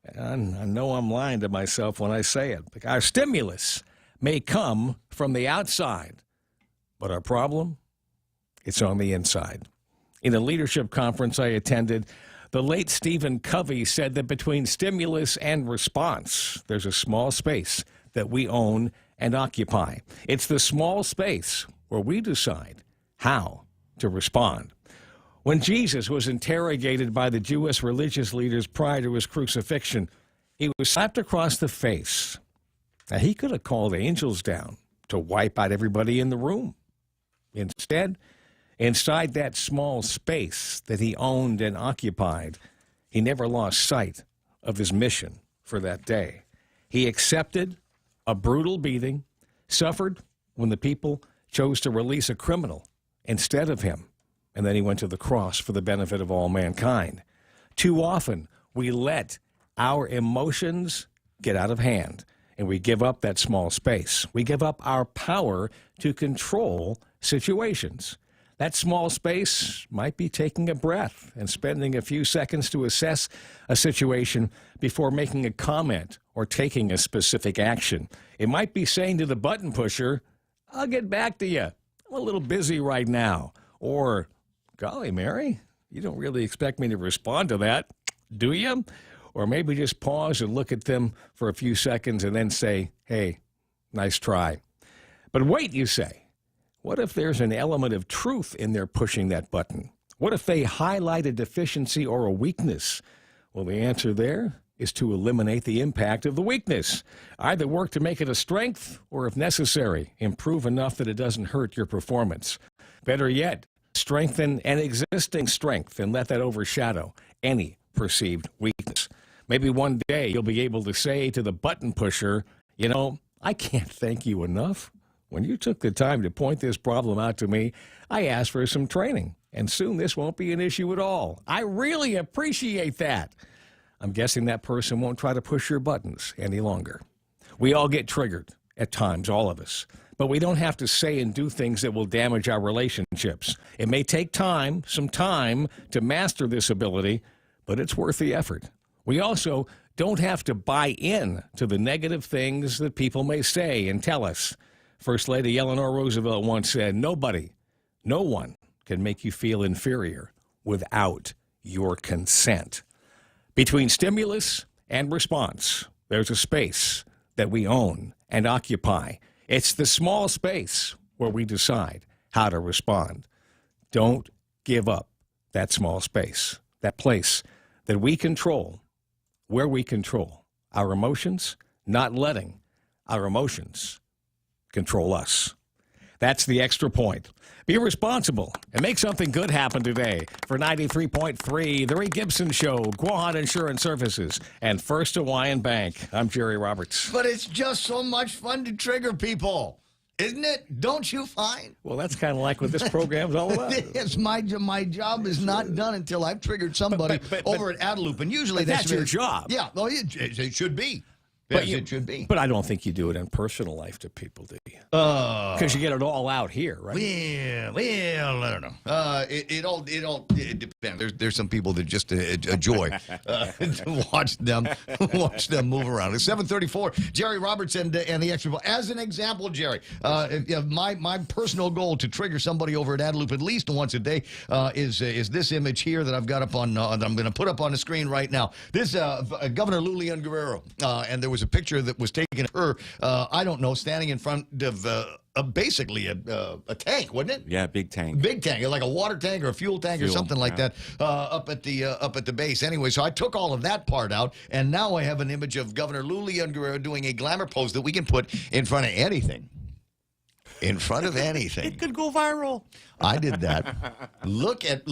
And I know I'm lying to myself when I say it. Our stimulus may come from the outside, but our problem, it's on the inside. In a leadership conference I attended, the late Stephen Covey said that between stimulus and response, there's a small space that we own and occupy. It's the small space where we decide how to respond. When Jesus was interrogated by the Jewish religious leaders prior to his crucifixion, he was slapped across the face. Now, he could have called angels down to wipe out everybody in the room. Instead, inside that small space that he owned and occupied, he never lost sight of his mission for that day. He accepted a brutal beating, suffered when the people chose to release a criminal instead of him, and then he went to the cross for the benefit of all mankind. Too often, we let our emotions get out of hand, and we give up that small space. We give up our power to control situations. That small space might be taking a breath and spending a few seconds to assess a situation before making a comment or taking a specific action. It might be saying to the button pusher, I'll get back to you. I'm a little busy right now. Or, golly, Mary, you don't really expect me to respond to that, do you? Or maybe just pause and look at them for a few seconds and then say, hey, nice try. But wait, you say. What if there's an element of truth in their pushing that button? What if they highlight a deficiency or a weakness? Well, the answer there is to eliminate the impact of the weakness. Either work to make it a strength or, if necessary, improve enough that it doesn't hurt your performance. Better yet, strengthen an existing strength and let that overshadow any perceived weakness. Maybe one day you'll be able to say to the button pusher, you know, I can't thank you enough. When you took the time to point this problem out to me, I asked for some training, and soon this won't be an issue at all. I really appreciate that. I'm guessing that person won't try to push your buttons any longer. We all get triggered at times, all of us, but we don't have to say and do things that will damage our relationships. It may take time, some time, to master this ability, but it's worth the effort. We also don't have to buy in to the negative things that people may say and tell us. First Lady Eleanor Roosevelt once said, no one can make you feel inferior without your consent. Between stimulus and response, there's a space that we own and occupy. It's the small space where we decide how to respond. Don't give up that small space, that place that we control, where we control our emotions, not letting our emotions control us. That's the extra point. Be responsible and make something good happen today. For 93.3, The Ray Gibson Show, Guahan Insurance Services, and First Hawaiian Bank. I'm Jerry Roberts. But it's just so much fun to trigger people. Isn't it? Don't you find? Well, that's kind of like what this program's all about. Yes, my job is not done until I've triggered somebody over at Adeloop, and usually that's your job. Yeah, well, it should be. Yes, it should be. But I don't think you do it in personal life to people, do you? Because you get it all out here, right? Well, I don't know. It depends. There's some people that just enjoy to watch them move around. It's 7:34. Jerry Roberts and the Extra Ball. As an example, Jerry, my personal goal to trigger somebody over at Adeloop at least once a day is this image here that I've got up on. I'm going to put up on the screen right now. This Governor Lulian Guerrero, and there was a picture that was taken of her, I don't know, standing in front of basically a tank, wasn't it? Yeah, big tank. Big tank, like a water tank or a fuel tank or something like that, up at the base. Anyway, so I took all of that part out, and now I have an image of Governor Lulian Guerrero doing a glamour pose that we can put in front of anything. In front of anything. It could go viral. I did that. Look at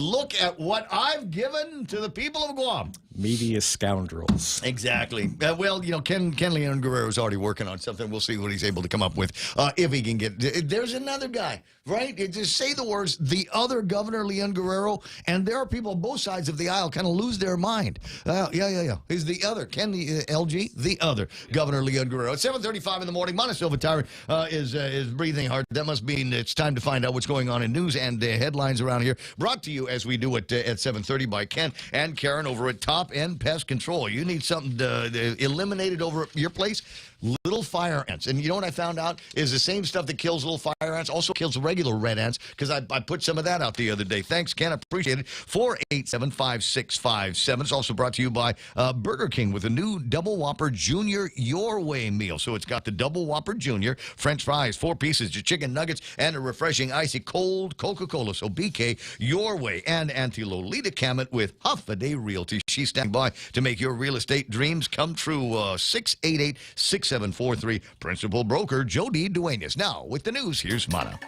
what I've given to the people of Guam. Media scoundrels. Exactly. Well, Ken Leon Guerrero is already working on something. We'll see what he's able to come up with if he can get. There's another guy, right? Just say the words, the other Governor Leon Guerrero, and there are people on both sides of the aisle kind of lose their mind. Yeah. He's the other Ken LG, the other Governor Leon Guerrero. At 7:35 in the morning, Montecito Tyrant is breathing hard. That must mean it's time to find out what's going on in news and headlines around here. Brought to you as we do it at 7:30 by Ken and Karen over at Top End Pest Control. You need something eliminated over at your place? Little fire ants. And you know what I found out is the same stuff that kills little fire ants also kills regular red ants, because I put some of that out the other day. Thanks, Ken. Appreciate it. 487-5657. It's also brought to you by Burger King with a new Double Whopper Junior Your Way meal. So it's got the Double Whopper Junior, French fries, 4 pieces of chicken nuggets, and a refreshing icy cold Coca-Cola. So BK Your Way. And Auntie Lolita Camet with Huffaday Realty. She's standing by to make your real estate dreams come true. 688-6743. Principal broker Jody Duenas. Now, with the news, here's Mana.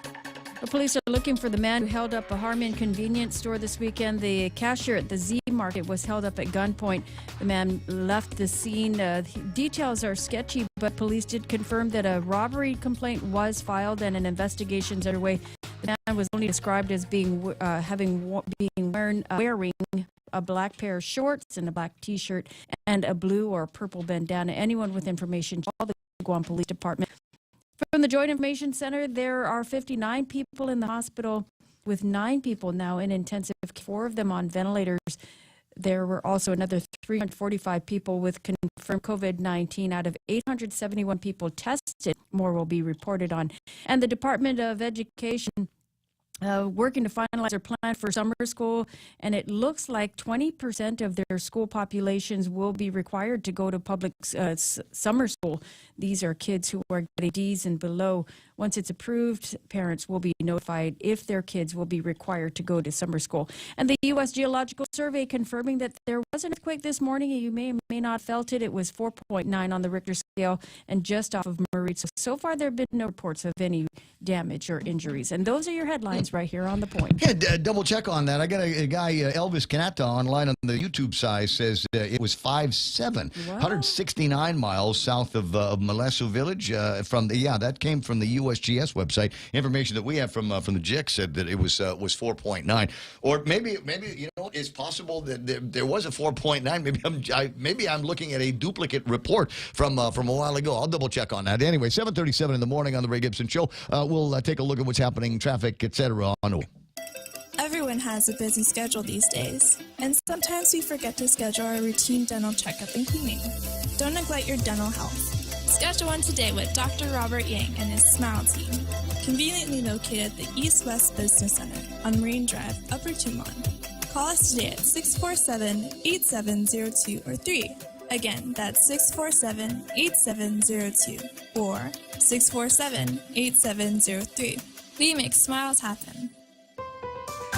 The police are looking for the man who held up a Harmon convenience store this weekend. The cashier at the Z Market was held up at gunpoint. The man left the scene. Details are sketchy, but police did confirm that a robbery complaint was filed and an investigation is underway. The man was only described as wearing a black pair of shorts and a black T-shirt and a blue or purple bandana. Anyone with information, call the Guam Police Department. From the Joint Information Center, there are 59 people in the hospital, with 9 people now in intensive care, 4 of them on ventilators. There were also another 345 people with confirmed COVID-19 out of 871 people tested. More will be reported on. And the Department of Education working to finalize their plan for summer school, and it looks like 20% of their school populations will be required to go to public summer school. These are kids who are getting D's and below. Once it's approved, parents will be notified if their kids will be required to go to summer school. And the U.S. Geological Survey confirming that there was an earthquake this morning. You may or may not have felt it. It was 4.9 on the Richter scale and just off of Mauritius. So far, there have been no reports of any damage or injuries. And those are your headlines right here on The Point. Yeah, double check on that. I got a guy, Elvis Kanata, online on the YouTube side, says it was 5.7, 169 miles south of Molesu Village. That came from the USGS website. Information that we have from the JIC said that it was 4.9, or maybe it's possible that there was a 4.9. Maybe I'm looking at a duplicate report from a while ago. I'll double check on that. Anyway, 7:37 in the morning on the Ray Gibson Show. We'll take a look at what's happening, traffic, etc. on. Everyone has a busy schedule these days, and sometimes we forget to schedule our routine dental checkup and cleaning. Don't neglect your dental health. Schedule one today with Dr. Robert Yang and his Smile team, conveniently located at the East West Business Center on Marine Drive, Upper Tumon. Call us today at 647-8702 or 3. Again, that's 647-8702 or 647-8703. We make smiles happen.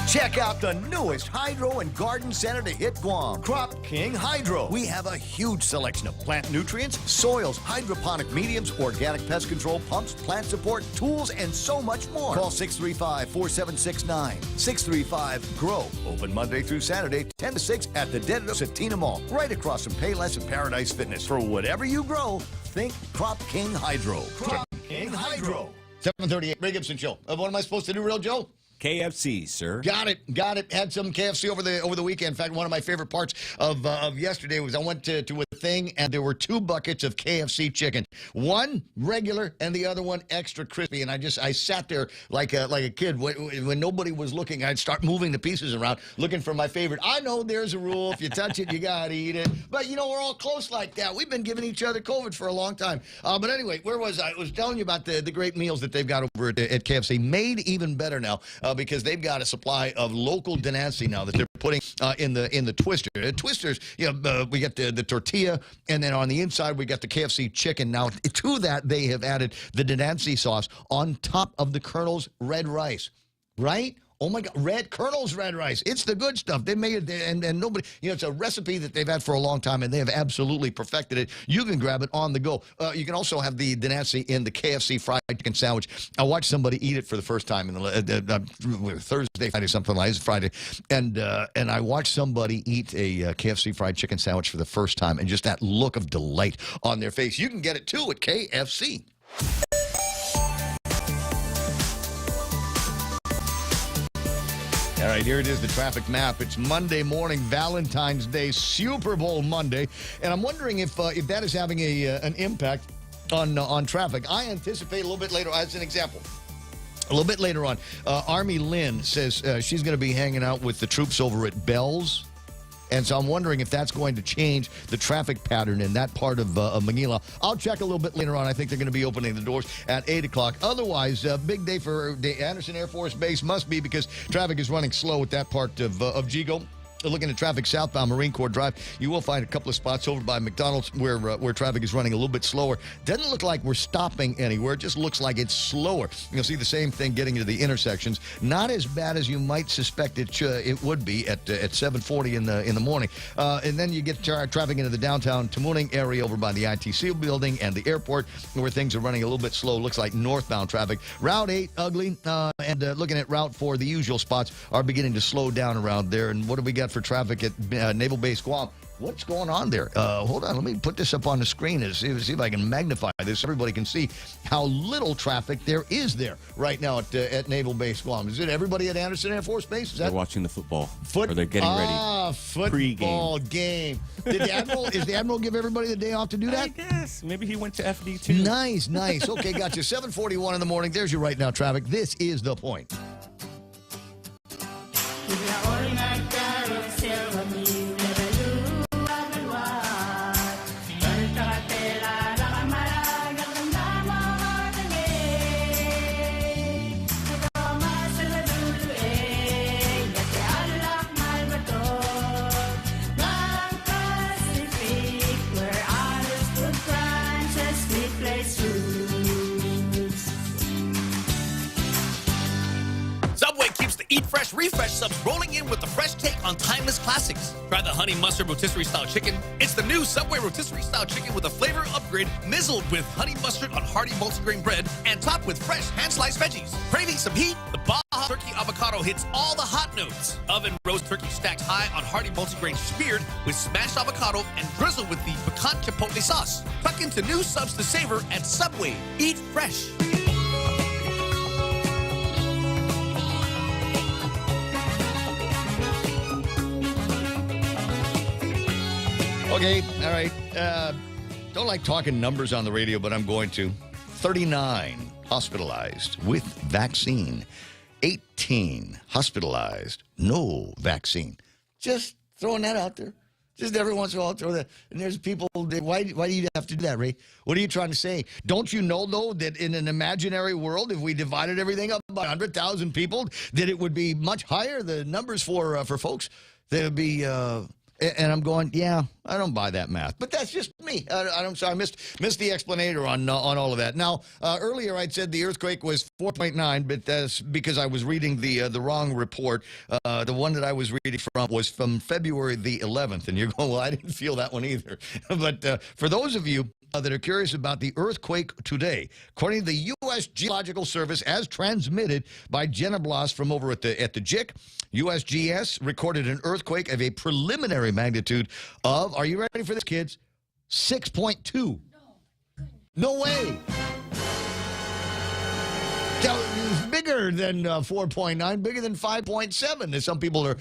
Check out the newest hydro and garden center to hit Guam, Crop King Hydro. We have a huge selection of plant nutrients, soils, hydroponic mediums, organic pest control pumps, plant support, tools, and so much more. Call 635-4769. 635-GROW. Open Monday through Saturday, 10 to 6 at the Deditos at Tina Mall, right across from Payless and Paradise Fitness. For whatever you grow, think Crop King Hydro. Crop King Hydro. 7:38, Ray Gibson Show. What am I supposed to do, Real Joe? KFC, sir. Got it. Had some KFC over the weekend. In fact, one of my favorite parts of yesterday was I went to a thing, and there were 2 buckets of KFC chicken. One regular, and the other one extra crispy. And I sat there like a kid. When nobody was looking, I'd start moving the pieces around, looking for my favorite. I know there's a rule. If you touch it, you got to eat it. But, we're all close like that. We've been giving each other COVID for a long time. But anyway, where was I? I was telling you about the great meals that they've got over at KFC. Made even better now. Because they've got a supply of local Denancy now that they're putting in the Twister. Twisters, we got the tortilla, and then on the inside we got the KFC chicken. Now, to that, they have added the Denancy sauce on top of the Colonel's red rice, right? Oh, my God, Colonel's red rice. It's the good stuff. They made it, and nobody, it's a recipe that they've had for a long time, and they have absolutely perfected it. You can grab it on the go. You can also have the Denancy in the KFC fried chicken sandwich. I watched somebody eat it for the first time in Thursday, Friday, something like this, Friday, and I watched somebody eat a KFC fried chicken sandwich for the first time, and just that look of delight on their face. You can get it, too, at KFC. All right, here it is, the traffic map. It's Monday morning, Valentine's Day, Super Bowl Monday, and I'm wondering if that is having an impact on traffic. I anticipate a little bit later, as an example. A little bit later on, Army Lynn says she's going to be hanging out with the troops over at Bell's. And so I'm wondering if that's going to change the traffic pattern in that part of Meniola. I'll check a little bit later on. I think they're going to be opening the doors at 8 o'clock. Otherwise, big day for the Anderson Air Force Base must be because traffic is running slow at that part of Gigo. Looking at traffic southbound Marine Corps Drive, you will find a couple of spots over by McDonald's where traffic is running a little bit slower. Doesn't look like we're stopping anywhere. It just looks like it's slower. You'll see the same thing getting into the intersections. Not as bad as you might suspect it would be at 7:40 in the morning. And then you get traffic into the downtown Tamuning area over by the ITC building and the airport where things are running a little bit slow. Looks like northbound traffic. Route 8, ugly. And looking at Route 4, the usual spots are beginning to slow down around there. And what do we got for traffic at Naval Base Guam? What's going on there? Hold on, let me put this up on the screen and see if I can magnify this. Everybody can see how little traffic there is there right now at Naval Base Guam. Is it everybody at Anderson Air Force Base? They're watching the football. Or they're getting ready. Football game. Is the Admiral give everybody the day off to do that? I guess. Maybe he went to FD too. Nice. Okay, gotcha. 7:41 in the morning. There's your right now traffic. This is The Point. Subway keeps the Eat Fresh Refresh subs rolling in with a fresh take on timeless classics. Try the Honey Mustard Rotisserie Style Chicken. It's the new Subway Rotisserie Style Chicken with a flavor upgrade, mizzled with honey mustard on hearty multigrain bread and topped with fresh hand-sliced veggies. Craving some heat? The Baja Turkey Avocado hits all the hot notes. Oven roast turkey stacked high on hearty multigrain speared with smashed avocado and drizzled with the piquant chipotle sauce. Tuck into new subs to savor at Subway. Eat fresh. Okay, all right. Don't like talking numbers on the radio, but I'm going to. 39 hospitalized with vaccine. 18 hospitalized, no vaccine. Just throwing that out there. Just every once in a while, throw that. And there's people, why do you have to do that, Ray? What are you trying to say? Don't you know, though, that in an imaginary world, if we divided everything up by 100,000 people, that it would be much higher, the numbers for folks? There would be... And I'm going, yeah, I don't buy that math. But that's just me. I missed the explanator on all of that. Now, earlier I'd said the earthquake was 4.9, but that's because I was reading the wrong report. The one that I was reading was from February the 11th. And you're going, well, I didn't feel that one either. But for those of you that are curious about the earthquake today, according to the U.S. Geological Service, as transmitted by Jenna Bloss from over at the JIC, USGS recorded an earthquake of a preliminary magnitude of, are you ready for this, kids? 6.2. No way. It's bigger than 4.9, bigger than 5.7, as some people are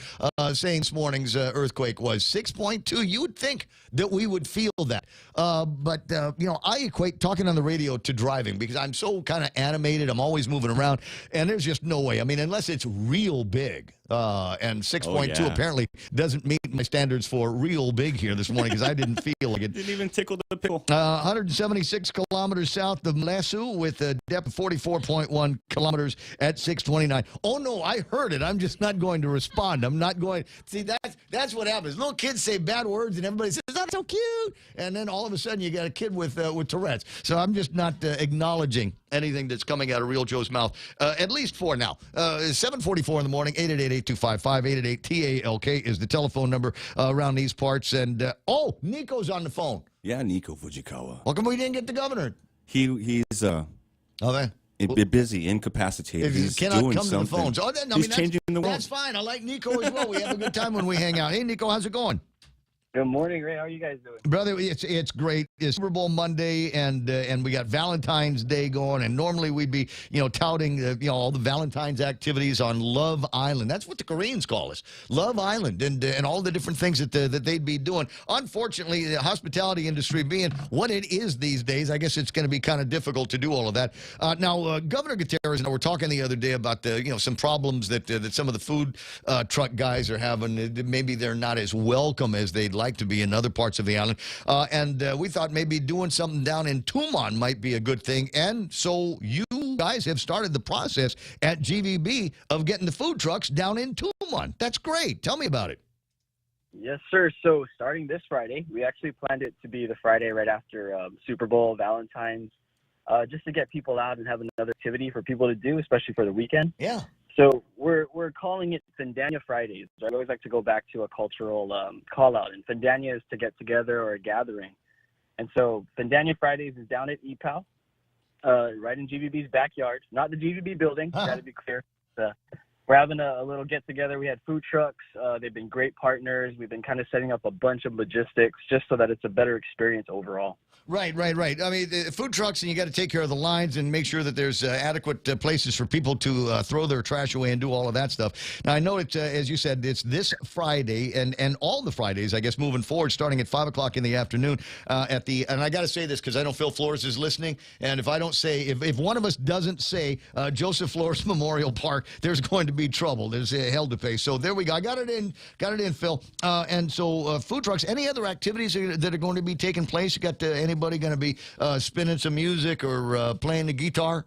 saying this morning's earthquake was. 6.2, you would think that we would feel that. But I equate talking on the radio to driving because I'm so kind of animated. I'm always moving around, and there's just no way. I mean, unless it's real big. And 6.2 apparently doesn't meet my standards for real big here this morning because I didn't feel like it. Didn't even tickle the pickle. 176 kilometers south of Mlasu with a depth of 44.1 kilometers at 6:29. Oh, no, I heard it. I'm just not going to respond. I'm not going. See, that's what happens. Little kids say bad words, and everybody says, that's so cute. And then all of a sudden, you got a kid with Tourette's. So I'm just not acknowledging anything that's coming out of Real Joe's mouth, at least for now. 7:44 in the morning, 888-8255, 888-TALK is the telephone number around these parts. And, Nico's on the phone. Yeah, Nico Fujikawa. How come we didn't get the governor? He's busy, incapacitated. He's cannot doing come something. to the phones. He's changing the world. That's fine. I like Nico as well. We have a good time when we hang out. Hey, Nico, how's it going? Good morning, Ray. How are you guys doing? Brother, it's great. It's Super Bowl Monday, and we got Valentine's Day going, and normally we'd be, touting, all the Valentine's activities on Love Island. That's what the Koreans call us, Love Island, and all the different things that they'd be doing. Unfortunately, the hospitality industry being what it is these days, I guess it's going to be kind of difficult to do all of that. Now, Governor Gutierrez and I were talking the other day about some problems that some of the food truck guys are having. Maybe they're not as welcome as they'd like to be in other parts of the island. And we thought maybe doing something down in Tumon might be a good thing. And so you guys have started the process at GVB of getting the food trucks down in Tumon. That's great. Tell me about it. Yes, sir. So starting this Friday, we actually planned it to be the Friday right after Super Bowl, Valentine's, just to get people out and have another activity for people to do, especially for the weekend. Yeah. So we're calling it Fandania Fridays. I always like to go back to a cultural call out, and Fandania is to get together or a gathering. And so Fandania Fridays is down at EPAL, right in GVB's backyard, not the GVB building. Got to be clear. We're having a little get together. We had food trucks. They've been great partners. We've been kind of setting up a bunch of logistics just so that it's a better experience overall. Right. I mean, the food trucks, and you got to take care of the lines and make sure that there's adequate places for people to throw their trash away and do all of that stuff. Now, I know it's, as you said, it's this Friday and all the Fridays, I guess, moving forward, starting at 5 o'clock in the afternoon and I got to say this because I know Phil Flores is listening, and if I don't say, if one of us doesn't say Joseph Flores Memorial Park, there's going to be trouble. There's hell to pay. So there we go. I got it in, Phil. And so food trucks, any other activities that are going to be taking place? You got anybody going to be spinning some music or playing the guitar?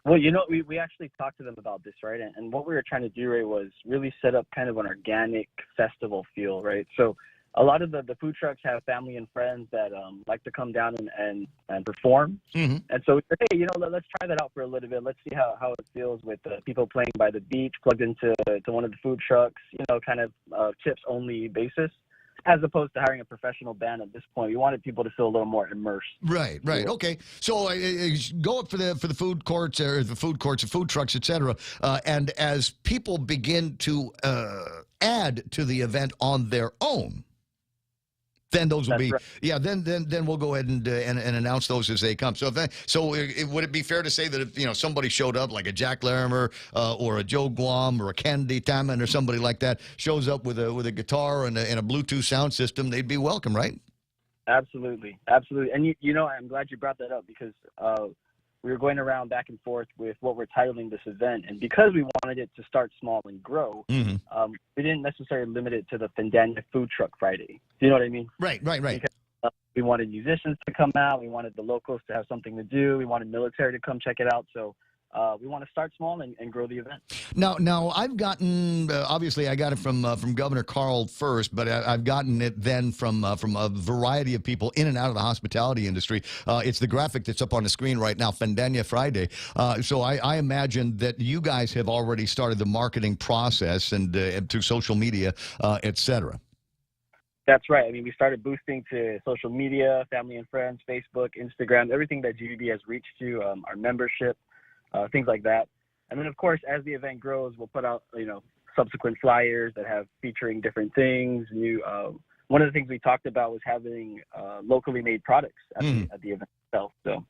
Well, we actually talked to them about this, right? And what we were trying to do, Ray, was really set up kind of an organic festival feel, right? So a lot of the food trucks have family and friends that like to come down and perform. Mm-hmm. And so we said, hey, let's try that out for a little bit. Let's see how it feels with people playing by the beach, plugged into one of the food trucks, kind of tips only basis, as opposed to hiring a professional band at this point. We wanted people to feel a little more immersed. Right. Okay. So go up for the food courts or the food trucks, etc. And as people begin to add to the event on their own, then those will be, then we'll go ahead and announce those as they come. So would it be fair to say that if somebody showed up like a Jack Larimer or a Joe Guam or a Candy Taman or somebody like that shows up with a guitar and a Bluetooth sound system, they'd be welcome, right? Absolutely. And I'm glad you brought that up because we were going around back and forth with what we're titling this event. And because we wanted it to start small and grow, we didn't necessarily limit it to the Fandania Food Truck Friday. Do you know what I mean? Right. Because, we wanted musicians to come out. We wanted the locals to have something to do. We wanted military to come check it out. So we want to start small and grow the event. Now I've gotten, obviously I got it from Governor Carl first, but I've gotten it then from a variety of people in and out of the hospitality industry. It's the graphic that's up on the screen right now, Fandania Friday. So I imagine that you guys have already started the marketing process and through social media, et cetera. That's right. I mean, we started boosting to social media, family and friends, Facebook, Instagram, everything that GVB has reached to, our membership. Things like that. And then, of course, as the event grows, we'll put out, subsequent flyers that have featuring different things. One of the things we talked about was having locally made products at the event itself. So.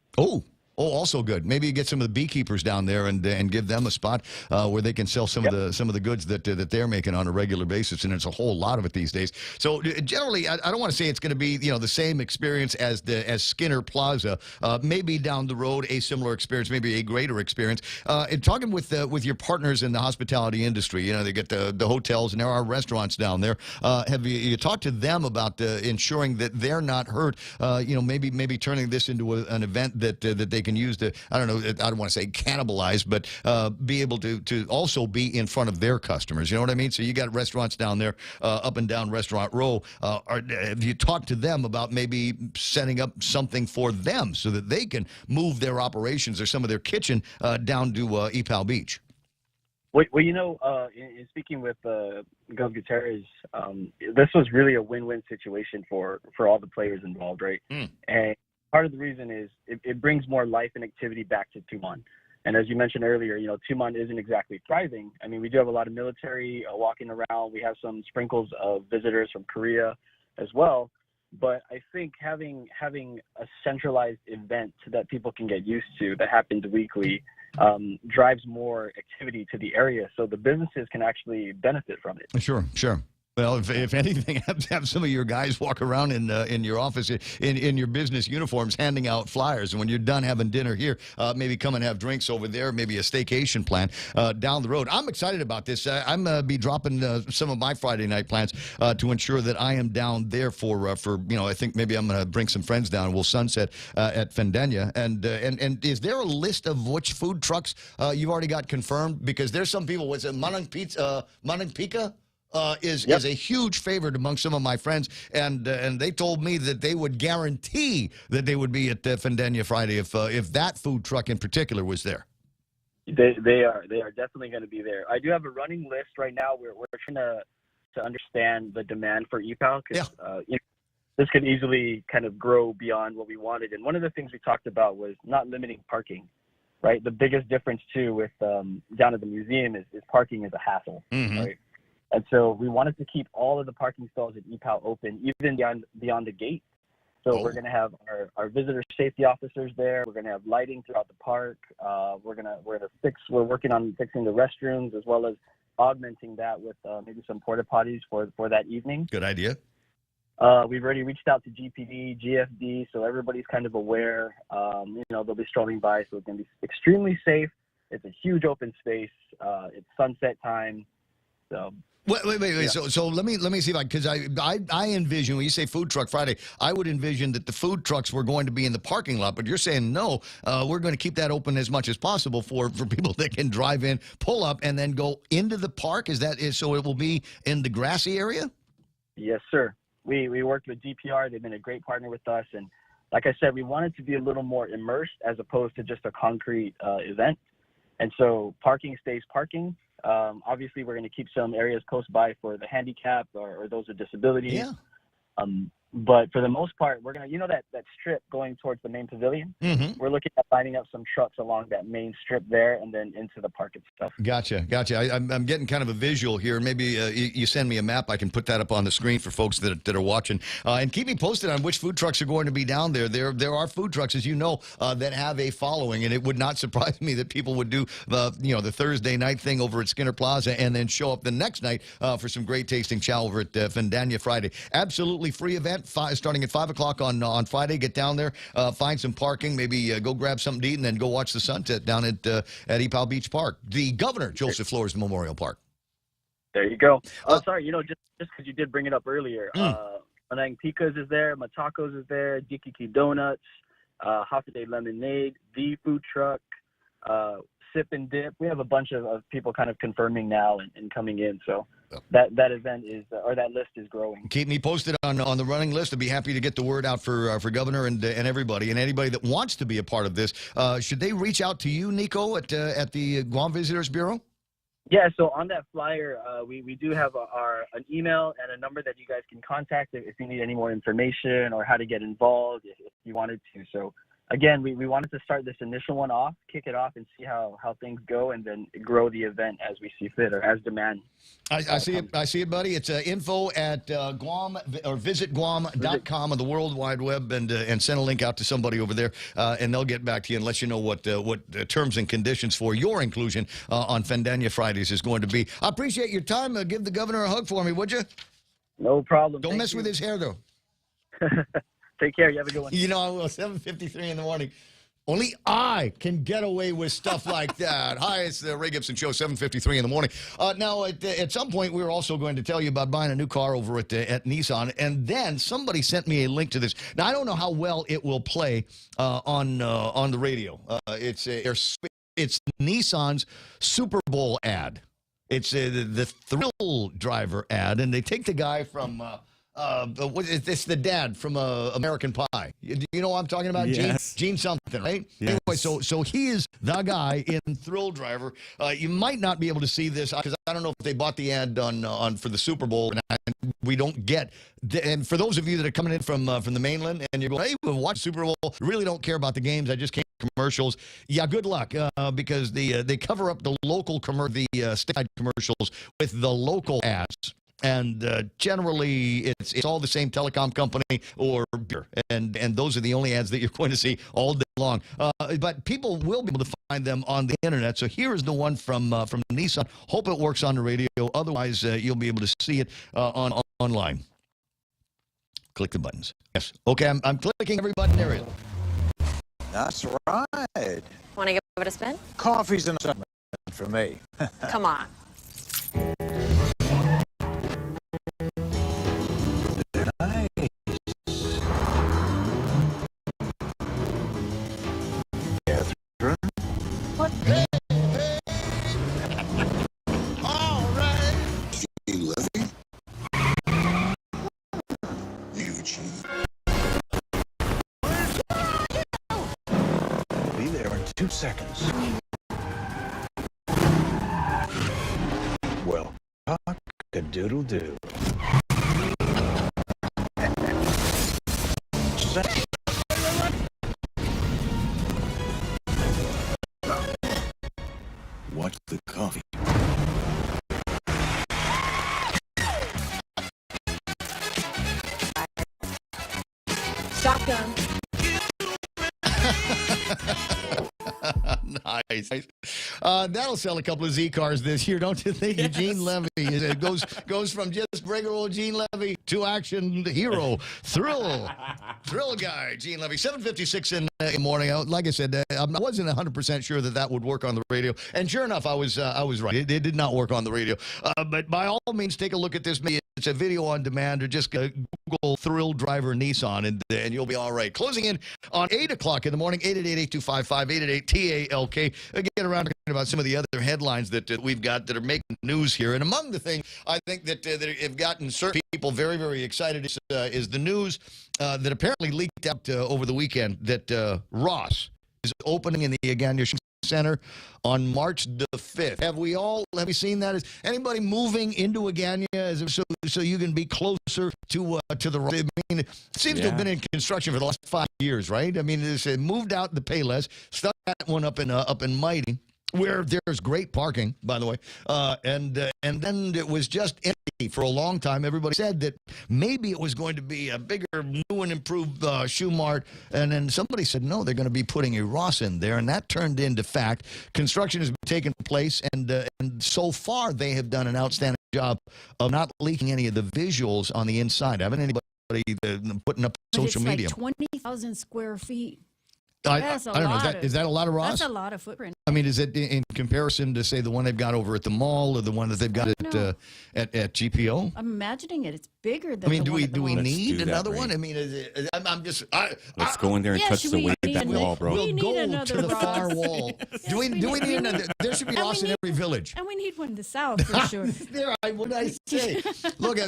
Oh, also good. Maybe you get some of the beekeepers down there and give them a spot where they can sell some of the goods that they're making on a regular basis, and it's a whole lot of it these days. So generally, I don't want to say it's going to be the same experience as Skinner Plaza. Maybe down the road, a similar experience, maybe a greater experience. And talking with your partners in the hospitality industry, they get the hotels and there are restaurants down there. Have you talked to them about ensuring that they're not hurt? Maybe turning this into an event that they can use to, I don't want to say cannibalize, but be able to also be in front of their customers. You know what I mean? So you got restaurants down there, up and down Restaurant Row. Have you talked to them about maybe setting up something for them so that they can move their operations or some of their kitchen down to EPAL Beach? Well, in speaking with Gov Gutierrez, this was really a win-win situation for all the players involved, right? And part of the reason is it brings more life and activity back to Tumon. And as you mentioned earlier, Tumon isn't exactly thriving. I mean, we do have a lot of military walking around. We have some sprinkles of visitors from Korea as well. But I think having a centralized event that people can get used to that happens weekly drives more activity to the area, so the businesses can actually benefit from it. Sure. Well, if anything, have some of your guys walk around in your office in your business uniforms handing out flyers. And when you're done having dinner here, maybe come and have drinks over there, maybe a staycation plan down the road. I'm excited about this. I'm going to be dropping some of my Friday night plans to ensure that I am down there for I think maybe I'm going to bring some friends down and we'll sunset at Fandania. And is there a list of which food trucks you've already got confirmed? Because there's some people, was it Manang Pika? Is a huge favorite among some of my friends, and they told me that they would guarantee that they would be at Fandania Friday if that food truck in particular was there. They are definitely going to be there. I do have a running list right now. We're trying to understand the demand for EPAL because this could easily kind of grow beyond what we wanted. And one of the things we talked about was not limiting parking. Right, the biggest difference too with down at the museum is parking is a hassle. Right. And so we wanted to keep all of the parking stalls at EPAL open, even beyond the gate. So we're going to have our visitor safety officers there. We're going to have lighting throughout the park. We're working on fixing the restrooms as well as augmenting that with maybe some porta potties for that evening. Good idea. We've already reached out to GPD, GFD, so everybody's kind of aware. They'll be strolling by, so it's going to be extremely safe. It's a huge open space. It's sunset time, so. Wait. Yeah. So let me see if because I envision when you say Food Truck Friday, I would envision that the food trucks were going to be in the parking lot, but you're saying no, we're going to keep that open as much as possible for people that can drive in, pull up, and then go into the park. So it will be in the grassy area? Yes, sir. We worked with DPR. They've been a great partner with us, and like I said, we wanted to be a little more immersed as opposed to just a concrete event. And so parking stays parking. Obviously, we're going to keep some areas close by for the handicapped or those with disabilities. Yeah. But for the most part, we're going to, that strip going towards the main pavilion, we're looking at lining up some trucks along that main strip there and then into the park itself. Gotcha. I'm getting kind of a visual here. Maybe you send me a map. I can put that up on the screen for folks that are watching. And keep me posted on which food trucks are going to be down there. There are food trucks, as you know, that have a following, and it would not surprise me that people would do the Thursday night thing over at Skinner Plaza and then show up the next night for some great tasting chow over at Fandania Friday. Absolutely free event. Starting at 5 o'clock on Friday. Get down there, find some parking, maybe go grab something to eat, and then go watch the sunset down at EPAL Beach Park, the Governor Joseph Flores Memorial Park. There you go. Sorry, just because you did bring it up earlier, Manang Pikas is there, Matacos is there, Dikiki Donuts, Hafaday Lemonade, The Food Truck, Sip and Dip. We have a bunch of people kind of confirming now and coming in, so that event is or that list is growing. Keep me posted on the running list. I'd be happy to get the word out for Governor and everybody, and anybody that wants to be a part of this. Should they reach out to you, Nico, at the Guam Visitors Bureau? Yeah, so on that flyer, we do have an email and a number that you guys can contact if you need any more information or how to get involved if you wanted to. So again, we wanted to start this initial one off, kick it off, and see how things go, and then grow the event as we see fit or as demand. I see it. I see it, buddy. It's info at Guam or visit Guam.com on the World Wide Web, and send a link out to somebody over there, and they'll get back to you and let you know what terms and conditions for your inclusion on Fandania Fridays is going to be. I appreciate your time. Give the governor a hug for me, would you? No problem. Don't mess with his hair, though. Take care. You have a good one. You know, I will. 7:53 in the morning. Only I can get away with stuff like that. Hi, it's the Ray Gibson Show, 7:53 in the morning. Now, at some point, we were also going to tell you about buying a new car over at Nissan, and then somebody sent me a link to this. Now, I don't know how well it will play on the radio. It's Nissan's Super Bowl ad. It's the Thrill Driver ad, and they take the guy from... it's the dad from American Pie. You know what I'm talking about? Yes. Gene something, right? Yes. Anyway, so he is the guy in Thrill Driver. You might not be able to see this because I don't know if they bought the ad on for the Super Bowl. And we don't get. And for those of you that are coming in from the mainland and you're going, hey, we'll watch Super Bowl. Really don't care about the games. I just came commercials. Yeah, good luck because they cover up the local stateside commercials with the local ads. And generally, it's all the same telecom company or beer, and those are the only ads that you're going to see all day long. But people will be able to find them on the internet. So here is the one from Nissan. Hope it works on the radio. Otherwise, you'll be able to see it online. Click the buttons. Yes. Okay, I'm clicking every button, Ariel. That's right. Want to give it a spin? Coffee's an assignment for me. Come on. What? All right. Levy. Eugene. Be there in 2 seconds. Well, cock-a-doodle-doo. Watch the coffee. Shotgun. Nice. That'll sell a couple of Z cars this year, don't you think? Yes. Eugene Levy. It goes from just regular old Gene Levy to action hero. Thrill guy, Gene Levy. 7:56 in the morning. Like I said, I wasn't 100% sure that would work on the radio. And sure enough, I was right. It did not work on the radio. But by all means, take a look at this. It's a video on demand, or just Google Thrill Driver Nissan, and you'll be all right. Closing in on 8 o'clock in the morning, 888-8255-888-TALK. Again, around talking about some of the other headlines that we've got that are making news here. And among the things I think that have gotten certain people very, very excited is the news that apparently leaked out over the weekend that Ross is opening in the Agana Center on March the 5th. Have we seen that? Is anybody moving into Agana so you can be closer to the road? I mean, it seems to have been in construction for the last 5 years, right? I mean, it's moved out the Payless, stuck that one up in Mighty, where there's great parking, by the way, and then it was just empty for a long time. Everybody said that maybe it was going to be a bigger, new and improved shoe mart, and then somebody said, no, they're going to be putting a Ross in there, and that turned into fact. Construction has taken place, and so far they have done an outstanding job of not leaking any of the visuals on the inside. Haven't anybody putting up social media? It's like 20,000 square feet. I don't know. Is that a lot of Ross? That's a lot of footprint. I mean, is it in comparison to, say, the one they've got over at the mall or the one that they've got at GPO? I'm imagining it. It's bigger than. I mean, do we need another one? I mean, let's go in there and touch the weight of that wall, bro. We'll go to the far wall. Do we need another? There should be Ross in every village. And we need one in the south for sure. What did I say? Look,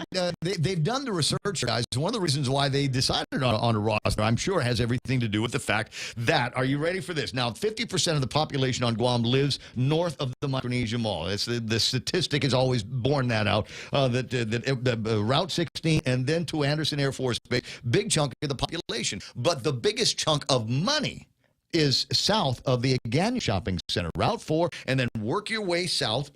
they've done the research, guys. One of the reasons why they decided on a Ross, I'm sure, has everything to do with the fact that, are you ready for this? Now, 50% of the population on Guam lives north of the Micronesia Mall. It's the statistic has always borne that out. That Route 16 and then to Anderson Air Force Base, big chunk of the population. But the biggest chunk of money is south of the Agana Shopping Center, Route 4, and then work your way south.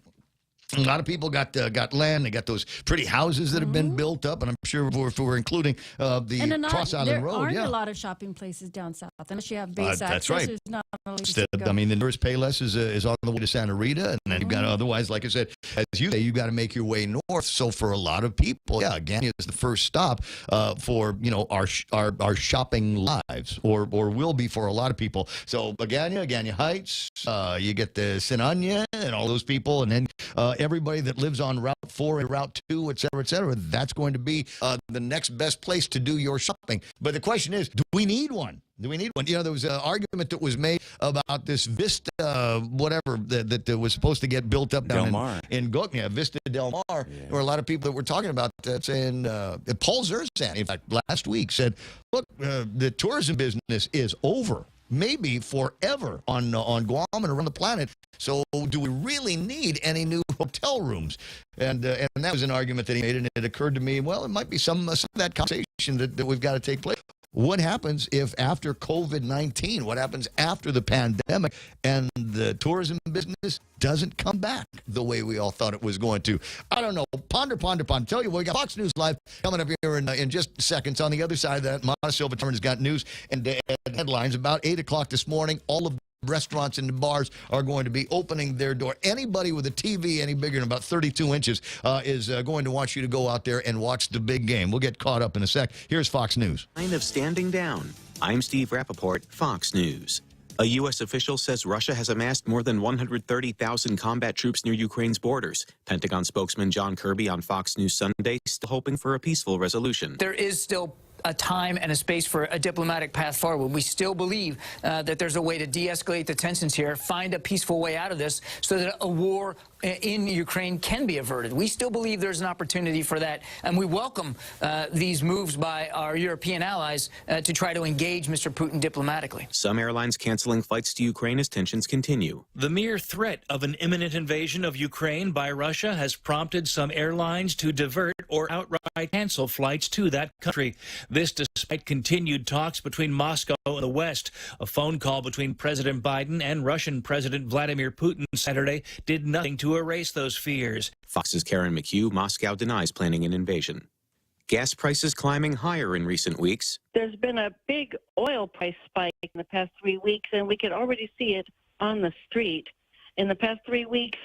A lot of people got land. They got those pretty houses that have been built up, and I'm sure if we're including the Cross Island Road, there aren't a lot of shopping places down south unless you have base access. That's right. There's not a place to go. I mean, the nearest Payless is on the way to Santa Rita, and then you've got otherwise, like I said, as you say, you got to make your way north. So for a lot of people, Agana is the first stop for our shopping lives, or will be for a lot of people. So Agana Heights, you get the Sinanya and all those people, and then everybody that lives on Route 4 and Route 2, et cetera, that's going to be the next best place to do your shopping. But the question is, do we need one? Do we need one? There was an argument that was made about this Vista, whatever, that was supposed to get built up down in Goknia, Vista Del Mar. Yeah. There were a lot of people that were talking about that, saying, Paul Zerzan, in fact, last week said, look, the tourism business is over. Maybe forever on Guam and around the planet. So do we really need any new hotel rooms? And that was an argument that he made, and it occurred to me, well, it might be some of that conversation that we've got to take place. What happens if after COVID-19, what happens after the pandemic, and the tourism business doesn't come back the way we all thought it was going to? I don't know. Ponder. Tell you what, we got Fox News Live coming up here in just seconds. On the other side of that, Mata Silva has got news and headlines. About 8 o'clock this morning, all of restaurants and bars are going to be opening their door. Anybody with a TV any bigger than about 32 inches is going to want you to go out there and watch the big game. We'll get caught up in a sec. Here's Fox News. Kind of standing down. I'm Steve Rappaport, Fox News. A U.S. official says Russia has amassed more than 130,000 combat troops near Ukraine's borders. Pentagon spokesman John Kirby on Fox News Sunday, still hoping for a peaceful resolution. There is still a time and a space for a diplomatic path forward. We still believe that there's a way to de-escalate the tensions here, find a peaceful way out of this so that a war in Ukraine can be averted. We still believe there's an opportunity for that, and we welcome these moves by our European allies to try to engage Mr. Putin diplomatically. Some airlines canceling flights to Ukraine as tensions continue. The mere threat of an imminent invasion of Ukraine by Russia has prompted some airlines to divert or outright cancel flights to that country. This despite continued talks between Moscow and the West. A phone call between President Biden and Russian President Vladimir Putin Saturday did nothing to erase those fears. Fox's Karen McHugh, Moscow denies planning an invasion. Gas prices climbing higher in recent weeks. There's been a big oil price spike in the past 3 weeks, and we can already see it on the street. In the past 3 weeks,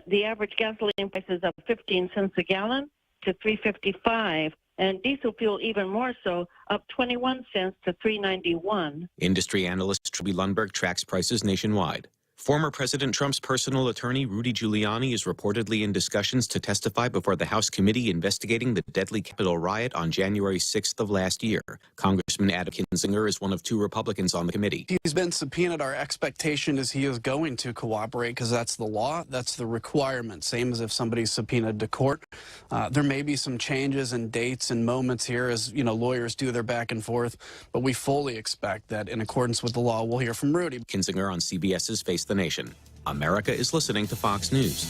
the average gasoline price is up 15 cents a gallon to $3.55. And diesel fuel even more so, up 21 cents to $3.91. Industry analyst Truby Lundberg tracks prices nationwide. Former President Trump's personal attorney, Rudy Giuliani, is reportedly in discussions to testify before the House committee investigating the deadly Capitol riot on January 6th of last year. Congressman Adam Kinzinger is one of 2 Republicans on the committee. He's been subpoenaed. Our expectation is he is going to cooperate because that's the law. That's the requirement. Same as if somebody's subpoenaed to court. There may be some changes in dates and moments here as, lawyers do their back and forth, but we fully expect that in accordance with the law, we'll hear from Rudy. Kinzinger on CBS's Face the Nation. America is listening to Fox News.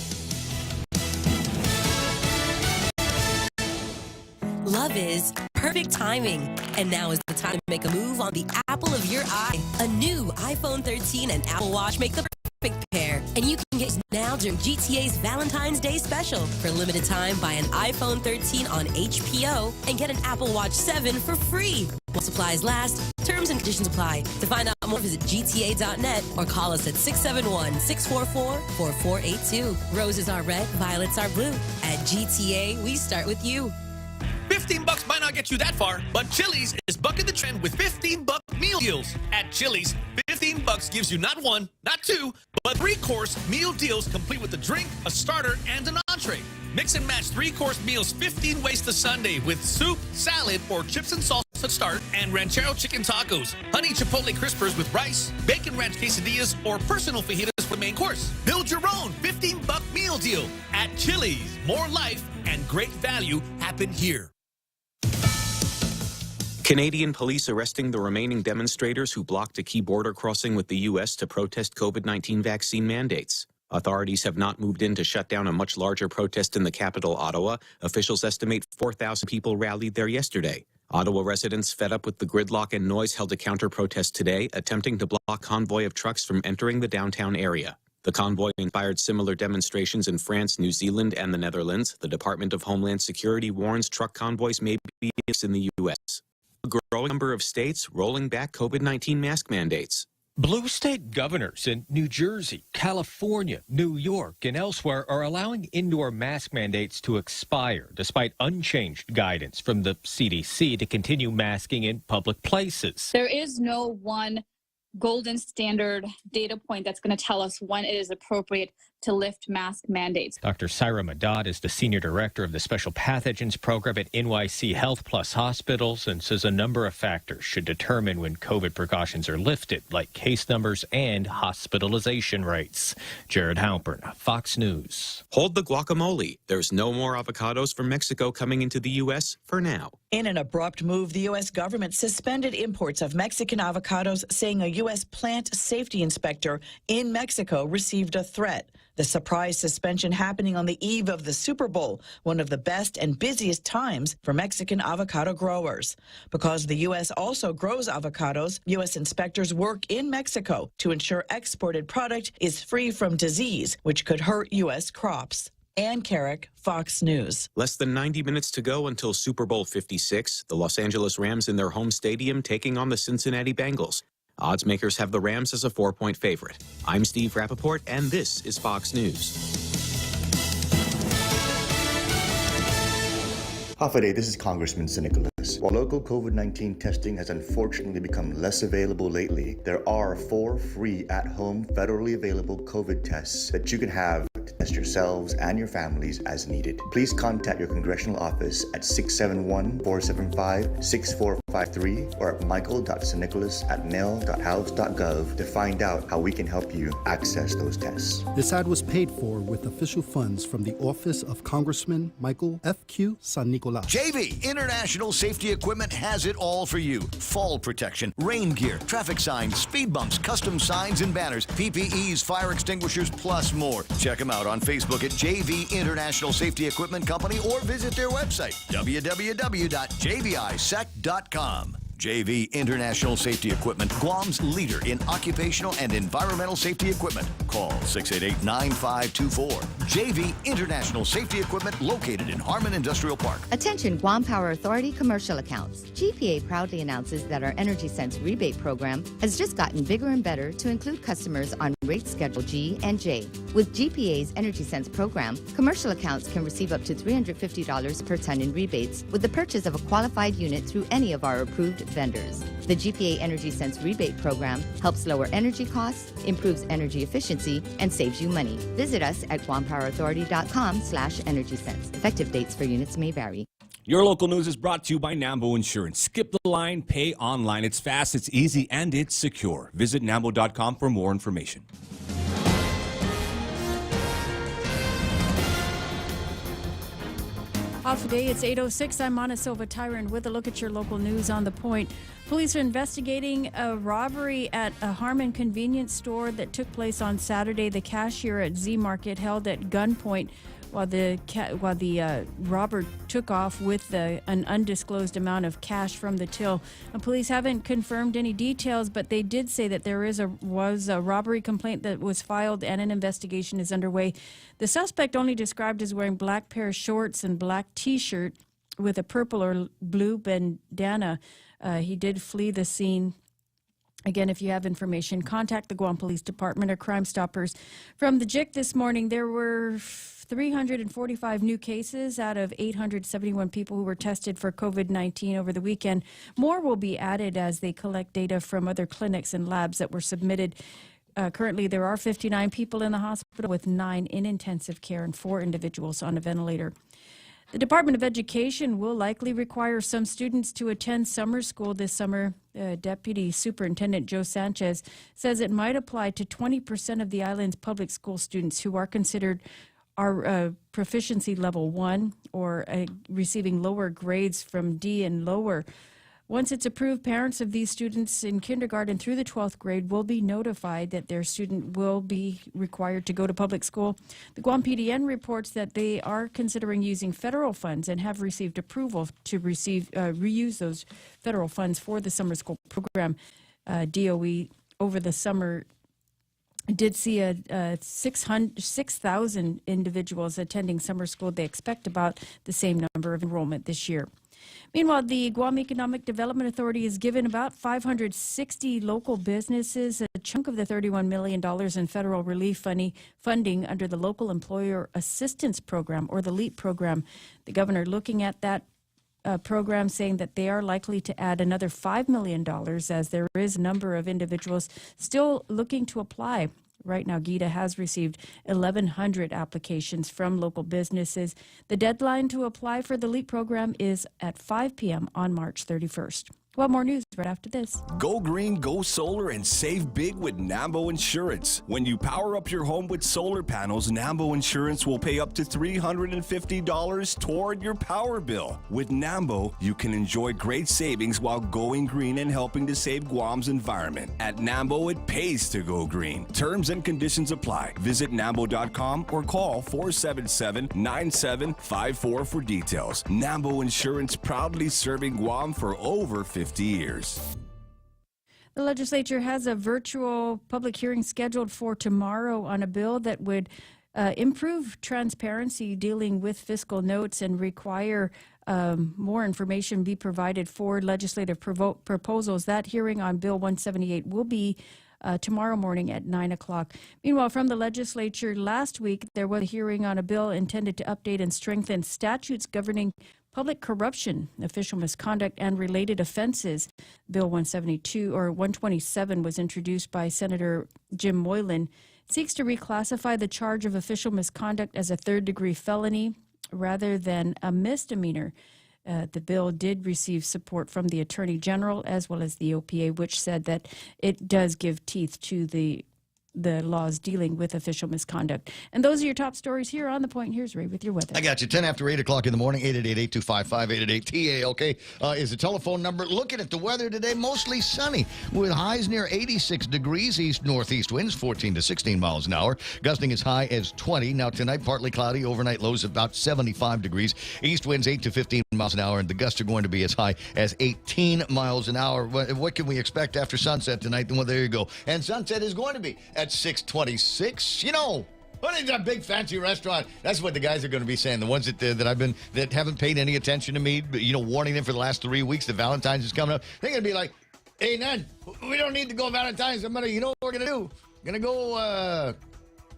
Love is perfect timing. And now is the time to make a move on the apple of your eye. A new iPhone 13 and Apple Watch make the perfect pair. And you can get now during GTA's Valentine's Day special. For a limited time, buy an iPhone 13 on HPO and get an Apple Watch 7 for free. While supplies last, terms and conditions apply. To find out more, visit gta.net or call us at 671-644-4482. Roses are red, violets are blue. At GTA, we start with you. $15 might not get you that far, but Chili's is bucking the trend with $15 meal deals. At Chili's, $15 gives you not 1, not 2, but 3-course meal deals complete with a drink, a starter, and an entree. Mix and match 3-course meals 15 ways to Sunday with soup, salad, or chips and salsa to start, and ranchero chicken tacos, honey chipotle crispers with rice, bacon ranch quesadillas, or personal fajitas for the main course. Build your own $15 meal deal at Chili's. More life and great value happen here. Canadian police arresting the remaining demonstrators who blocked a key border crossing with the U.S. to protest COVID-19 vaccine mandates. Authorities have not moved in to shut down a much larger protest in the capital, Ottawa. Officials estimate 4,000 people rallied there yesterday. Ottawa residents fed up with the gridlock and noise held a counter-protest today, attempting to block a convoy of trucks from entering the downtown area. The convoy inspired similar demonstrations in France, New Zealand, and the Netherlands. The Department of Homeland Security warns truck convoys may be in the U.S. A growing number of states rolling back COVID-19 mask mandates. Blue state governors in New Jersey, California, New York, and elsewhere are allowing indoor mask mandates to expire despite unchanged guidance from the CDC to continue masking in public places. There is no one golden standard data point that's going to tell us when it is appropriate to lift mask mandates. Dr. Syra Madad is the senior director of the Special Pathogens Program at NYC Health Plus Hospitals and says a number of factors should determine when COVID precautions are lifted, like case numbers and hospitalization rates. Jared Halpern, Fox News. Hold the guacamole. There's no more avocados from Mexico coming into the U.S. for now. In an abrupt move, the U.S. government suspended imports of Mexican avocados, saying a U.S. plant safety inspector in Mexico received a threat. The surprise suspension happening on the eve of the Super Bowl, one of the best and busiest times for Mexican avocado growers. Because the U.S. also grows avocados, U.S. inspectors work in Mexico to ensure exported product is free from disease, which could hurt U.S. crops. Ann Carrick, Fox News. Less than 90 minutes to go until Super Bowl 56. The Los Angeles Rams in their home stadium taking on the Cincinnati Bengals. Odds makers have the Rams as a 4-point favorite. I'm Steve Rappaport, and this is Fox News. Half a day, this is Congressman Nicholas. While local COVID-19 testing has unfortunately become less available lately, there are 4 free at-home federally available COVID tests that you can have to test yourselves and your families as needed. Please contact your congressional office at 671-475-6453 or at michael.snicholas@mail.house.gov to find out how we can help you access those tests. This ad was paid for with official funds from the office of Congressman Michael F.Q. San Nicolas. JV International Safety Equipment has it all for you. Fall protection, rain gear, traffic signs, speed bumps, custom signs and banners, PPEs, fire extinguishers, plus more. Check them out on Facebook at JV International Safety Equipment Company or visit their website, www.jvisec.com. JV International Safety Equipment, Guam's leader in occupational and environmental safety equipment. Call 688-9524. JV International Safety Equipment, located in Harmon Industrial Park. Attention Guam Power Authority commercial accounts. GPA proudly announces that our Energy Sense rebate program has just gotten bigger and better to include customers on rate schedule G and J. With GPA's Energy Sense program, commercial accounts can receive up to $350 per ton in rebates with the purchase of a qualified unit through any of our approved vendors. The GPA Energy Sense rebate program helps lower energy costs, improves energy efficiency, and saves you money. Visit us at guampowerauthority.com/energysense. Effective dates for units may vary. Your local news is brought to you by Nambo Insurance. Skip the line, pay online. It's fast, it's easy, and it's secure. Visit nambo.com for more information. Off today, it's 8:06. I'm Mana Silva Tyron with a look at your local news on the point. Police are investigating a robbery at a Harmon convenience store that took place on Saturday. The cashier at Z Market held at gunpoint while the robber took off with an undisclosed amount of cash from the till. And police haven't confirmed any details, but they did say that there was a robbery complaint that was filed and an investigation is underway. The suspect, only described as wearing black pair of shorts and black T-shirt with a purple or blue bandana, he did flee the scene. Again, if you have information, contact the Guam Police Department or Crime Stoppers. From the JIC this morning, there were 345 new cases out of 871 people who were tested for COVID-19 over the weekend. More will be added as they collect data from other clinics and labs that were submitted. Currently, there are 59 people in the hospital with 9 in intensive care and 4 individuals on a ventilator. The Department of Education will likely require some students to attend summer school this summer. Deputy Superintendent Joe Sanchez says it might apply to 20% of the island's public school students who are considered proficiency level 1 or receiving lower grades from D and lower. Once it's approved, parents of these students in kindergarten through the 12th grade will be notified that their student will be required to go to public school. The Guam PDN reports that they are considering using federal funds and have received approval to reuse those federal funds for the summer school program. DOE over the summer did see 6,000 individuals attending summer school. They expect about the same number of enrollment this year. Meanwhile, the Guam Economic Development Authority has given about 560 local businesses a chunk of the $31 million in federal relief funding under the Local Employer Assistance Program, or the LEAP program. The governor looking at that program, saying that they are likely to add another $5 million, as there is a number of individuals still looking to apply. Right now, GIDA has received 1,100 applications from local businesses. The deadline to apply for the LEAP program is at 5 p.m. on March 31st. Well, more news right after this. Go green, go solar, and save big with Nambo Insurance. When you power up your home with solar panels, Nambo Insurance will pay up to $350 toward your power bill. With Nambo, you can enjoy great savings while going green and helping to save Guam's environment. At Nambo, it pays to go green. Terms and conditions apply. Visit Nambo.com or call 477-9754 for details. Nambo Insurance, proudly serving Guam for over 50 years. The legislature has a virtual public hearing scheduled for tomorrow on a bill that would improve transparency dealing with fiscal notes and require more information be provided for legislative proposals. That hearing on Bill 178 will be tomorrow morning at 9 o'clock. Meanwhile, from the legislature last week, there was a hearing on a bill intended to update and strengthen statutes governing public corruption, official misconduct, and related offenses. Bill 172 or 127 was introduced by Senator Jim Moylan. It seeks to reclassify the charge of official misconduct as a third-degree felony rather than a misdemeanor. The bill did receive support from the Attorney General as well as the OPA, which said that it does give teeth to the laws dealing with official misconduct. And those are your top stories here on The Point. Here's Ray with your weather. I got you. 10 after 8 o'clock in the morning, 888-8255-888-TA, is the telephone number. Looking at the weather today, mostly sunny with highs near 86 degrees, east-northeast winds 14 to 16 miles an hour, gusting as high as 20. Now tonight, partly cloudy, overnight lows about 75 degrees, east winds 8 to 15 miles an hour, and the gusts are going to be as high as 18 miles an hour. What can we expect after sunset tonight? Well, there you go. And sunset is going to be at 6:26. You know, what is that big fancy restaurant? That's what the guys are going to be saying. The ones that haven't paid any attention to me, you know, warning them for the last 3 weeks that Valentine's is coming up. They're going to be like, hey, Ned, we don't need to go Valentine's. You know what we're going to do? We're going to go,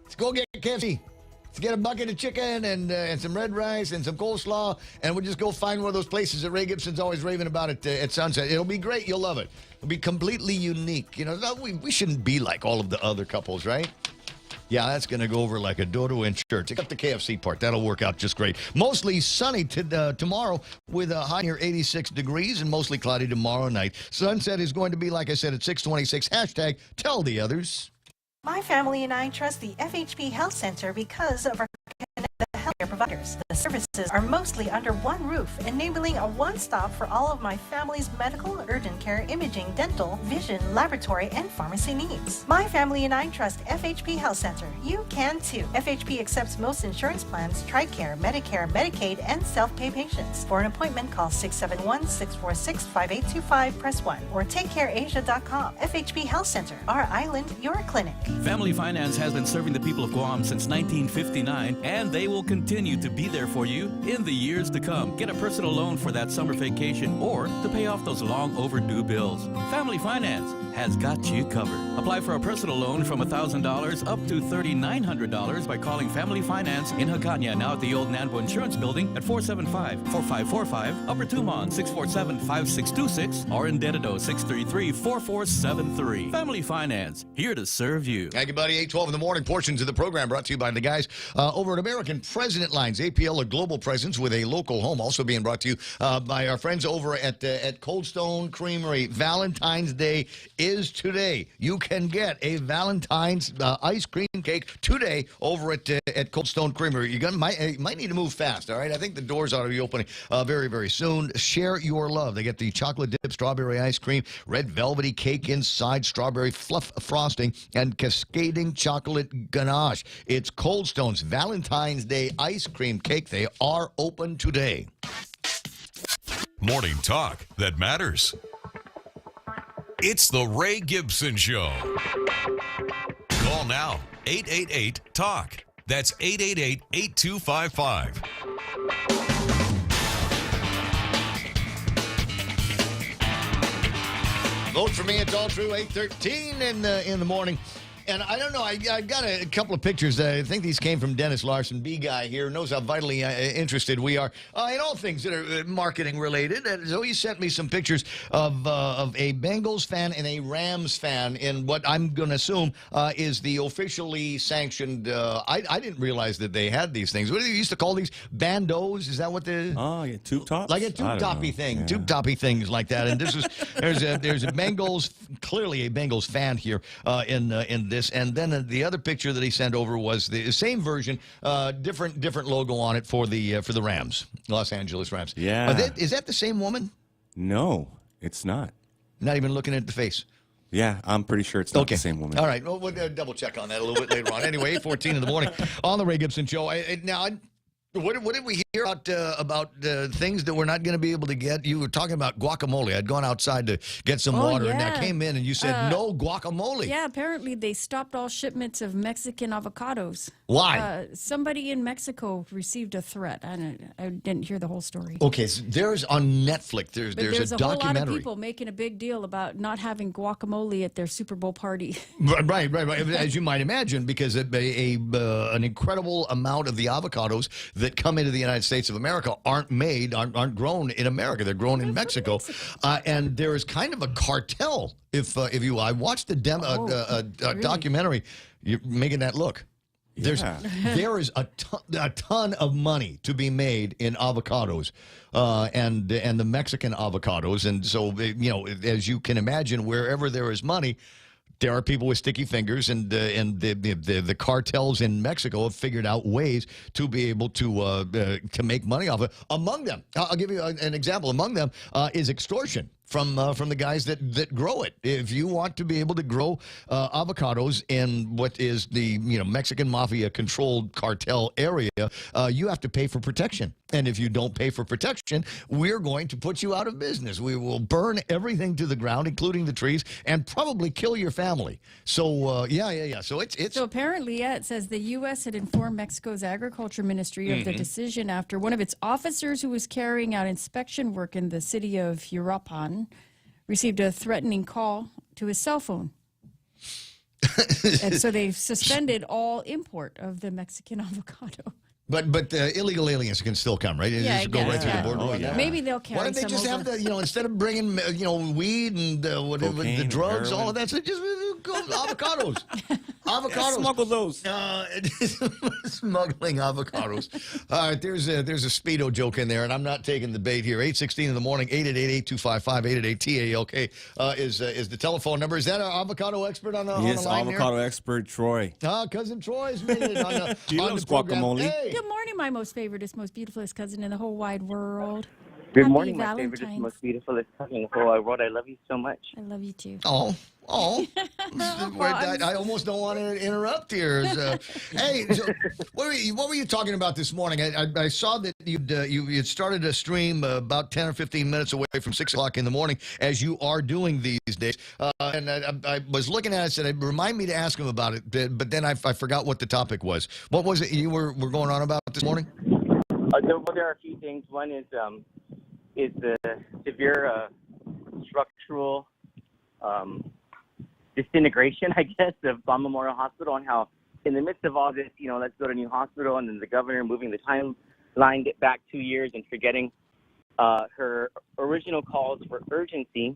let's go get KFC. Let's get a bucket of chicken and some red rice and some coleslaw, and we'll just go find one of those places that Ray Gibson's always raving about at sunset. It'll be great. You'll love it. It'll be completely unique. You know, we shouldn't be like all of the other couples, right? Yeah, that's going to go over like a dodo in church. Except the KFC part. That'll work out just great. Mostly sunny tomorrow with a high near 86 degrees and mostly cloudy tomorrow night. Sunset is going to be, like I said, at 6:26. Hashtag tell the others. My family and I trust the FHP Health Center because of our healthcare providers. The services are mostly under one roof, enabling a one-stop for all of my family's medical, urgent care, imaging, dental, vision, laboratory, and pharmacy needs. My family and I trust FHP Health Center. You can too. FHP accepts most insurance plans, TRICARE, Medicare, Medicaid, and self-pay patients. For an appointment, call 671-646-5825, press 1, or takecareasia.com. FHP Health Center, our island, your clinic. Family Finance has been serving the people of Guam since 1959, and they will continue to be there for you in the years to come. Get a personal loan for that summer vacation or to pay off those long overdue bills. Family Finance has got you covered. Apply for a personal loan from $1,000 up to $3,900 by calling Family Finance in Hagåtña, now at the old Nambo Insurance Building at 475-4545, Upper Tumon 647-5626, or in Dededo 633-4473. Family Finance, here to serve you. Thank you, buddy. 8:12 in the morning. Portions of the program brought to you by the guys over at American President Hotlines. APL, a global presence with a local home. Also being brought to you by our friends over at Cold Stone Creamery. Valentine's Day is today. You can get a Valentine's ice cream cake today over at Cold Stone Creamery. You might need to move fast, all right? I think the doors ought to be opening very, very soon. Share your love. They get the chocolate dip strawberry ice cream, red velvety cake inside, strawberry fluff frosting, and cascading chocolate ganache. It's Cold Stone's Valentine's Day ice cream cake. They are open today. Morning talk that matters. It's the Ray Gibson Show. Call now, 888-TALK. That's 888-8255. Vote for me. It's all true. 8:13 in the morning. And I don't know, I got a couple of pictures. I think these came from Dennis Larson, B-Guy here, knows how vitally interested we are in all things that are marketing related. And so he sent me some pictures of a Bengals fan and a Rams fan in what I'm going to assume is the officially sanctioned, I didn't realize that they had these things. What do they used to call these? Bandos? Is that what the... Oh, yeah, tube tops? Like a tube toppy thing. Yeah. Tube toppy things like that. And this is, there's a Bengals, clearly a Bengals fan here in this. And then the other picture that he sent over was the same version, different logo on it for the Rams, Los Angeles Rams. Yeah. Is that the same woman? No, it's not. Not even looking at the face. Yeah, I'm pretty sure it's not the same woman. All right. Well, we'll double check on that a little bit later on. Anyway, 8:14 in the morning on the Ray Gibson Show. What did we hear about things that we're not going to be able to get? You were talking about guacamole. I'd gone outside to get some water, and I came in, and you said no guacamole. Yeah, apparently they stopped all shipments of Mexican avocados. Why? Somebody in Mexico received a threat. I didn't hear the whole story. Okay, so there's on Netflix. There's a whole documentary. lot of people making a big deal about not having guacamole at their Super Bowl party. Right. As you might imagine, because an incredible amount of the avocados that come into the United States of America aren't grown in America. They're grown in Mexico. And there is kind of a cartel. I watched the documentary. You're making that look. There is a ton of money to be made in avocados, and the Mexican avocados. And so, as you can imagine, wherever there is money, there are people with sticky fingers, and the cartels in Mexico have figured out ways to be able to make money off it. Among them, I'll give you an example. Among them is extortion from the guys that grow it. If you want to be able to grow avocados in what is the Mexican mafia controlled cartel area, you have to pay for protection. And if you don't pay for protection, we're going to put you out of business. We will burn everything to the ground, including the trees, and probably kill your family. So yeah. So So apparently, it says the U.S. had informed Mexico's Agriculture Ministry of the decision after one of its officers who was carrying out inspection work in the city of Uruapan received a threatening call to his cell phone. And so they've suspended all import of the Mexican avocado. But illegal aliens can still come, right? Yeah, just go right through the border. Oh, yeah. Maybe they'll carry. Why don't they just have the instead of bringing weed and the drugs, all of that, so just go avocados. Avocados. Smuggle those. Smuggling avocados. All right, there's a Speedo joke in there, and I'm not taking the bait here. 8:16 in the morning, 888-8255, 888-TALK is the telephone number. Is that our avocado expert on the line? Yes, avocado expert Troy. Cousin Troy's made it on the He loves guacamole. Hey. Good morning, my most favoriteest, most beautifulest cousin in the whole wide world. Good Happy morning, my Valentine's. favorite, most beautiful cousin in the whole wide world. I love you so much. I love you too. Oh. I almost don't want to interrupt here. Hey, so what were you talking about this morning? I saw that you'd started a stream about 10 or 15 minutes away from 6 o'clock in the morning, as you are doing these days. And I was looking at it and said, remind me to ask him about it, but then I forgot what the topic was. What was it you were going on about this morning? There are a few things. One is the severe structural disintegration, I guess, of Guam Memorial Hospital, and how in the midst of all this, let's go to a new hospital, and then the governor moving the timeline back 2 years and forgetting her original calls for urgency.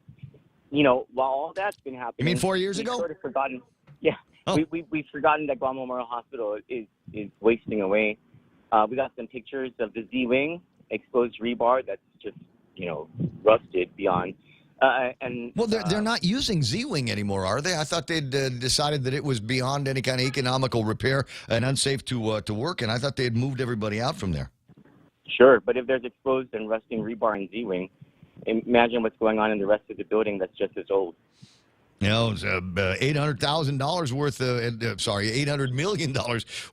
While all that's been happening. You mean 4 years ago? We've sort of forgotten. Yeah. Oh. We've forgotten that Guam Memorial Hospital is wasting away. We got some pictures of the Z-wing, exposed rebar that's just, rusted beyond. Well, they're not using Z-wing anymore, are they? I thought they'd decided that it was beyond any kind of economical repair and unsafe to work, and I thought they had moved everybody out from there. Sure, but if there's exposed and rusting rebar in Z-wing, imagine what's going on in the rest of the building that's just as old. It's $800,000 worth $800 million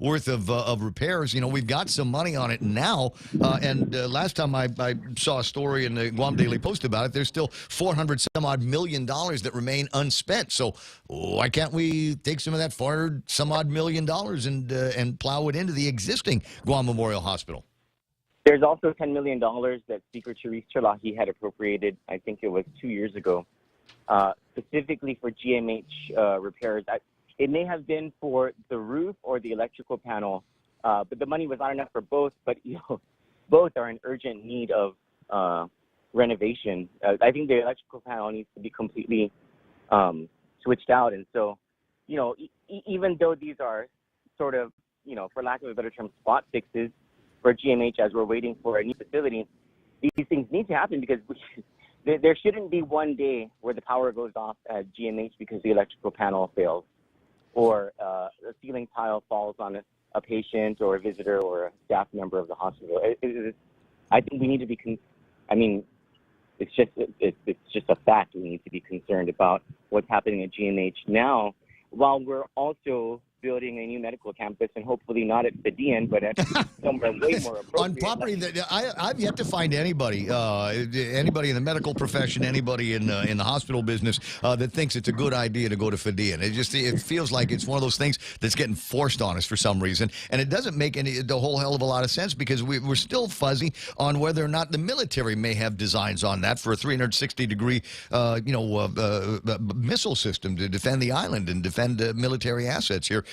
worth of repairs. We've got some money on it now. And last time I saw a story in the Guam Daily Post about it, there's still $400 some odd million that remain unspent. So why can't we take some of that $400 some odd million and plow it into the existing Guam Memorial Hospital? There's also $10 million that Speaker Therese Terlahi had appropriated, I think it was 2 years ago, specifically for GMH repairs. It may have been for the roof or the electrical panel, but the money was not enough for both. But both are in urgent need of renovation. I think the electrical panel needs to be completely switched out. And so, even though these are sort of, for lack of a better term, spot fixes for GMH as we're waiting for a new facility, these things need to happen because there shouldn't be one day where the power goes off at GMH because the electrical panel fails or a ceiling tile falls on a patient or a visitor or a staff member of the hospital. I think we need to be, it's just a fact. We need to be concerned about what's happening at GMH now while we're also building a new medical campus, and hopefully not at Fadian, but at somewhere way more appropriate. On property that I've yet to find anybody in the medical profession, anybody in the hospital business that thinks it's a good idea to go to Fadian. It feels like it's one of those things that's getting forced on us for some reason, and it doesn't make the whole hell of a lot of sense because we're still fuzzy on whether or not the military may have designs on that for a 360-degree missile system to defend the island and defend military assets here.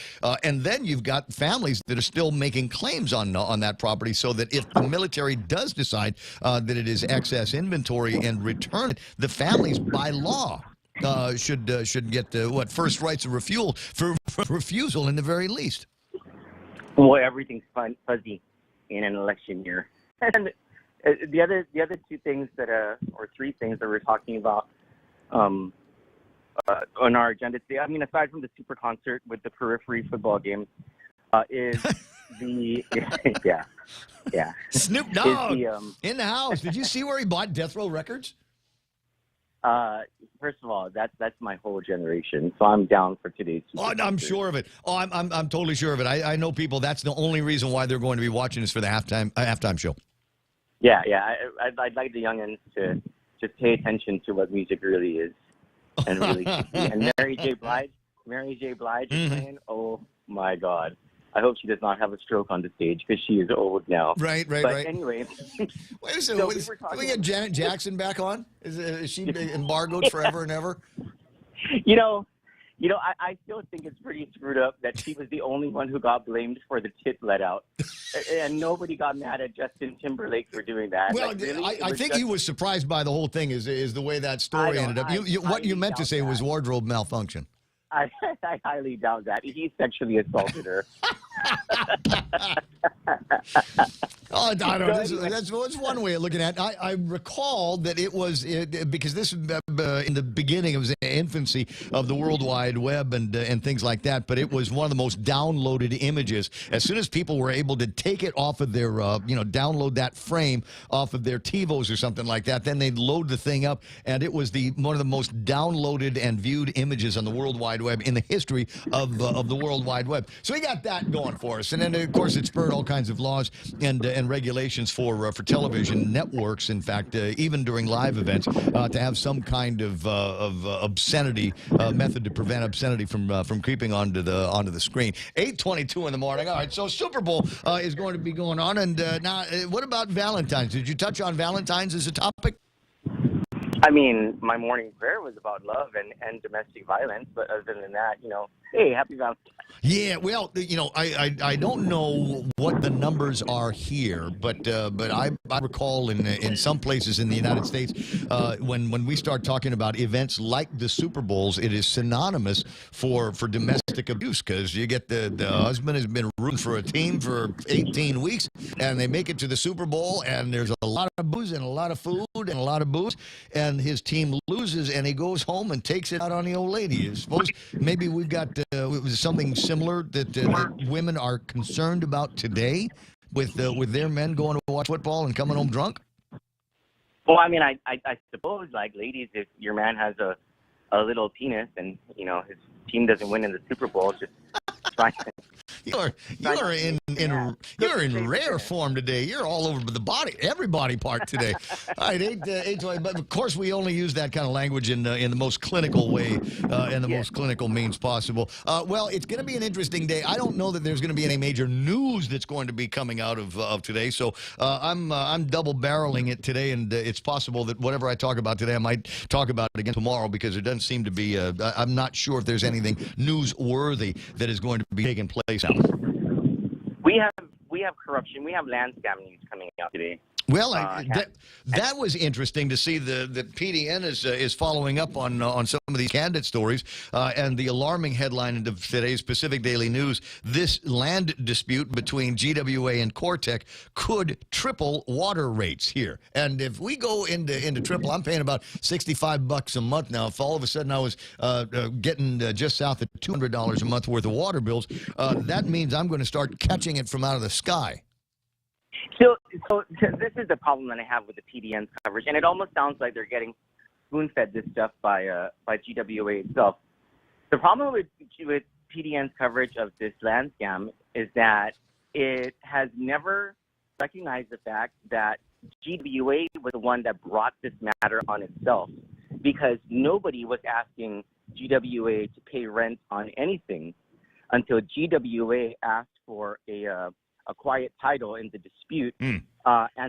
And then you've got families that are still making claims on that property so that if the military does decide that it is excess inventory and return it, the families by law should get first rights of refusal in the very least. Well, everything's fuzzy in an election year. And the other two things or three things that we're talking about on our agenda today, aside from the super concert with the periphery football games, is the Snoop Dogg in the house. Did you see where he bought Death Row Records? First of all, that's my whole generation, so I'm down for today's. I'm sure of it. I'm totally sure of it. I know people. That's the only reason why they're going to be watching this for the halftime show. Yeah. I'd like the youngins to just pay attention to what music really is. And really, and Mary J. Blige is playing. Oh my God! I hope she does not have a stroke on the stage because she is old now. Right. But anyway, wait a second. Can we get Janet Jackson back on? Is she embargoed forever and ever? I still think it's pretty screwed up that she was the only one who got blamed for the tit let out, and nobody got mad at Justin Timberlake for doing that. Well, really? I think he was surprised by the whole thing. Is the way that story ended up. What you meant to say was wardrobe malfunction. I highly doubt that. He sexually assaulted her. I don't know. That's one way of looking at it. I recall that it was because this in the beginning, it was the infancy of the World Wide Web and things like that. But it was one of the most downloaded images. As soon as people were able to take it off of their, download that frame off of their TiVos or something like that, then they'd load the thing up, and it was one of the most downloaded and viewed images on the World Wide Web in the history of the World Wide Web. So we got that going for us, and then of course it spurred all kinds of laws and regulations for television networks. In fact, even during live events, to have some kind of obscenity method to prevent obscenity from creeping onto the screen. 8:22 in the morning. All right, so Super Bowl is going to be going on, and now what about Valentine's? Did you touch on Valentine's as a topic? I mean, my morning prayer was about love and domestic violence, but other than that, hey, happy Valentine. Yeah, well, I don't know what the numbers are here, but I recall in some places in the United States, when we start talking about events like the Super Bowls, it is synonymous for domestic abuse, because you get the husband has been rooting for a team for 18 weeks, and they make it to the Super Bowl, and there's a lot of booze and a lot of food and a lot of booze, and his team loses, and he goes home and takes it out on the old lady. I suppose maybe we've got something similar that women are concerned about today with their men going to watch football and coming home drunk? Well, I mean, I suppose, like, ladies, if your man has a little penis and, his team doesn't win in the Super Bowl, just try to... You're in rare form today. You're all over the body, every body part today. All right, 8:20. But of course, we only use that kind of language in the most clinical way, and the most clinical means possible. Well, it's going to be an interesting day. I don't know that there's going to be any major news that's going to be coming out of today. So I'm double barreling it today, and it's possible that whatever I talk about today, I might talk about it again tomorrow, because there doesn't seem to be. I'm not sure if there's anything newsworthy that is going to be taking place now. We have corruption. We have land scam news coming out today. Well, that was interesting to see the PDN is following up on some of these candidate stories, and the alarming headline in today's Pacific Daily News: this land dispute between GWA and Cortec could triple water rates here. And if we go into triple, I'm paying about $65 a month now. If all of a sudden I was getting just south of $200 a month worth of water bills, that means I'm going to start catching it from out of the sky. So this is the problem that I have with the PDN's coverage, and it almost sounds like they're getting spoon-fed this stuff by GWA itself. The problem with PDN's coverage of this land scam is that it has never recognized the fact that GWA was the one that brought this matter on itself, because nobody was asking GWA to pay rent on anything until GWA asked for a quiet title in the dispute, and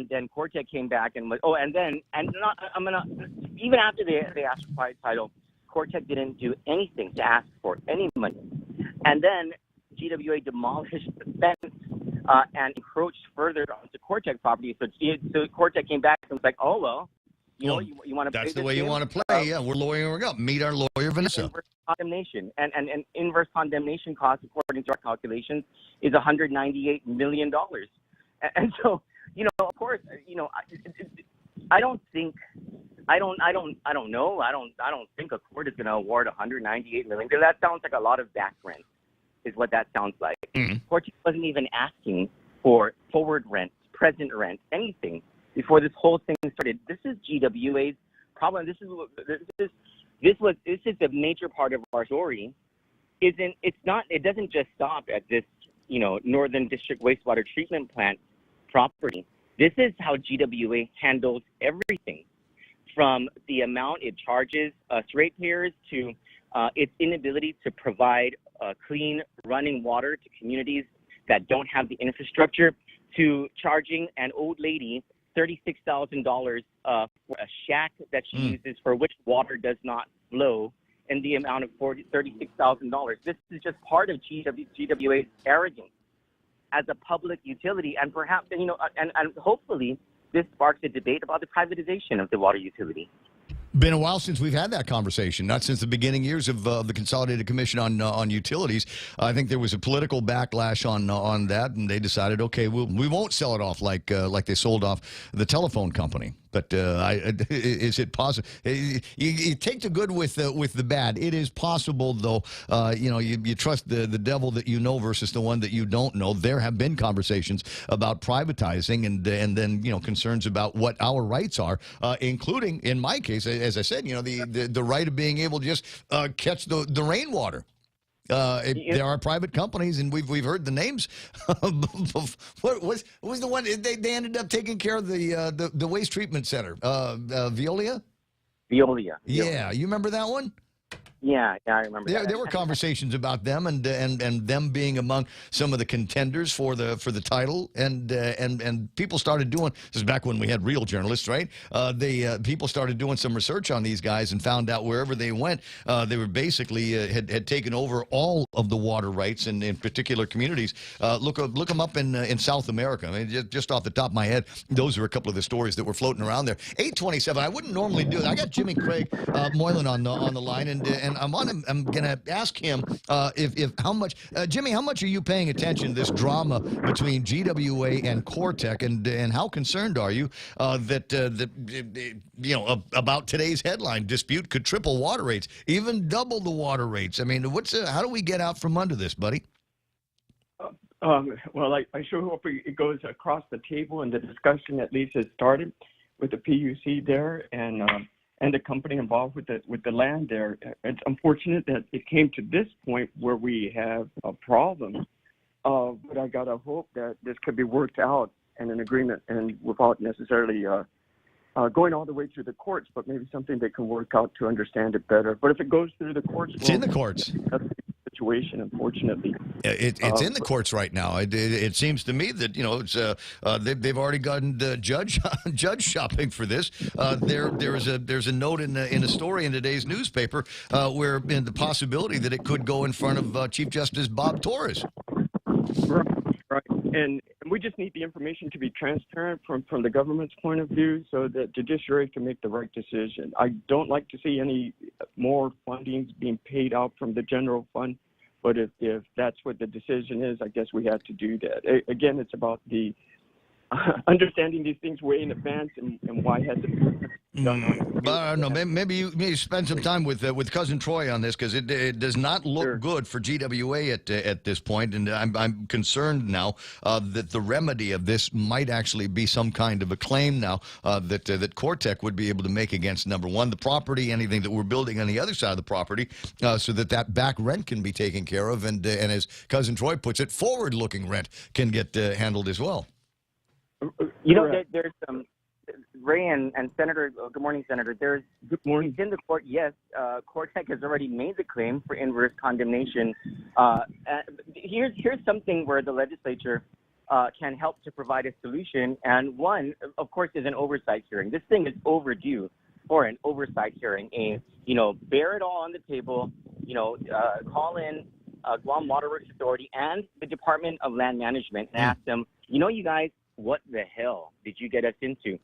then Cortec came back and was even after they asked for quiet title, Cortec didn't do anything to ask for any money, and then GWA demolished the fence and encroached further onto Cortec property. So Cortec came back and was like, oh well, you want to. That's the way you want to play. Yeah, we're lawyering up. Meet our lawyer, Vanessa. Inverse condemnation and inverse condemnation cost, according to our calculations, is $198 million. And so, of course, I don't think a court is going to award $198 million. That sounds like a lot of back rent, is what that sounds like. Court wasn't even asking for forward rent, present rent, anything before this whole thing started. This is GWA's problem. This is the major part of our story. It doesn't just stop at this, Northern District wastewater treatment plant property. This is how GWA handles everything, from the amount it charges us ratepayers to its inability to provide clean running water to communities that don't have the infrastructure, to charging an old lady $36,000 for a shack that she uses, for which water does not flow, in the amount of $36,000. This is just part of GWA's arrogance as a public utility, and perhaps, and hopefully this sparks a debate about the privatization of the water utility. Been a while since we've had that conversation, not since the beginning years of the Consolidated Commission on Utilities. I think there was a political backlash on that, and they decided, okay, we won't sell it off like they sold off the telephone company. But is it possible? You take the good with the bad. It is possible, though. You trust the devil that you know versus the one that you don't know. There have been conversations about privatizing, and then concerns about what our rights are, including, in my case, as I said, the right of being able to just catch the rainwater. There are private companies, and we've heard the names. What was the one they ended up taking care of the waste treatment center? Veolia. Veolia. Yeah, you remember that one? Yeah, I remember that. There were conversations about them and them being among some of the contenders for the title, and people started doing this is back when we had real journalists, right? People started doing some research on these guys and found out wherever they went, they were basically had taken over all of the water rights in particular communities. Look them up in South America. I mean, just off the top of my head, those are a couple of the stories that were floating around there. 8:27. I wouldn't normally do it. I got Jimmy Craig Moylan on the line, and I'm on him. I'm gonna ask him if how much, Jimmy, how much are you paying attention to this drama between GWA and Cortec, and how concerned are you that about today's headline: dispute could triple water rates, even double the water rates. I mean, how do we get out from under this, buddy? Well, I sure hope it goes across the table, and the discussion at least has started with the PUC there and the company involved with the land there. It's unfortunate that it came to this point where we have a problem, but I gotta hope that this could be worked out in an agreement and without necessarily going all the way through the courts, but maybe something they can work out to understand it better. But if it goes through the courts, it's in the courts. That's the situation, unfortunately. It's in the courts right now. It seems to me that they've already gotten judge shopping for this. There's a note in a story in today's newspaper where in the possibility that it could go in front of Chief Justice Bob Torres. Right. And we just need the information to be transparent from the government's point of view so that judiciary can make the right decision. I don't like to see any more funding being paid out from the general fund, but if that's what the decision is, I guess we have to do that. Again, it's about the understanding these things way in advance and why has it been done on. But I don't know. Maybe you spend some time with Cousin Troy on this, because it does not look good for GWA at this point, and I'm concerned now that the remedy of this might actually be some kind of a claim now that Cortec would be able to make against, number one, the property, anything that we're building on the other side of the property, so that back rent can be taken care of, and as Cousin Troy puts it, forward-looking rent can get handled as well. There's some Ray and Senator. Good morning, Senator. Good morning. It's in the court. Yes, Cortec has already made the claim for inverse condemnation. Here's something where the legislature can help to provide a solution, and one, of course, is an oversight hearing. This thing is overdue for an oversight hearing. Bear it all on the table. Call in Guam Water Works Authority and the Department of Land Management and ask them, you guys, what the hell did you get us into?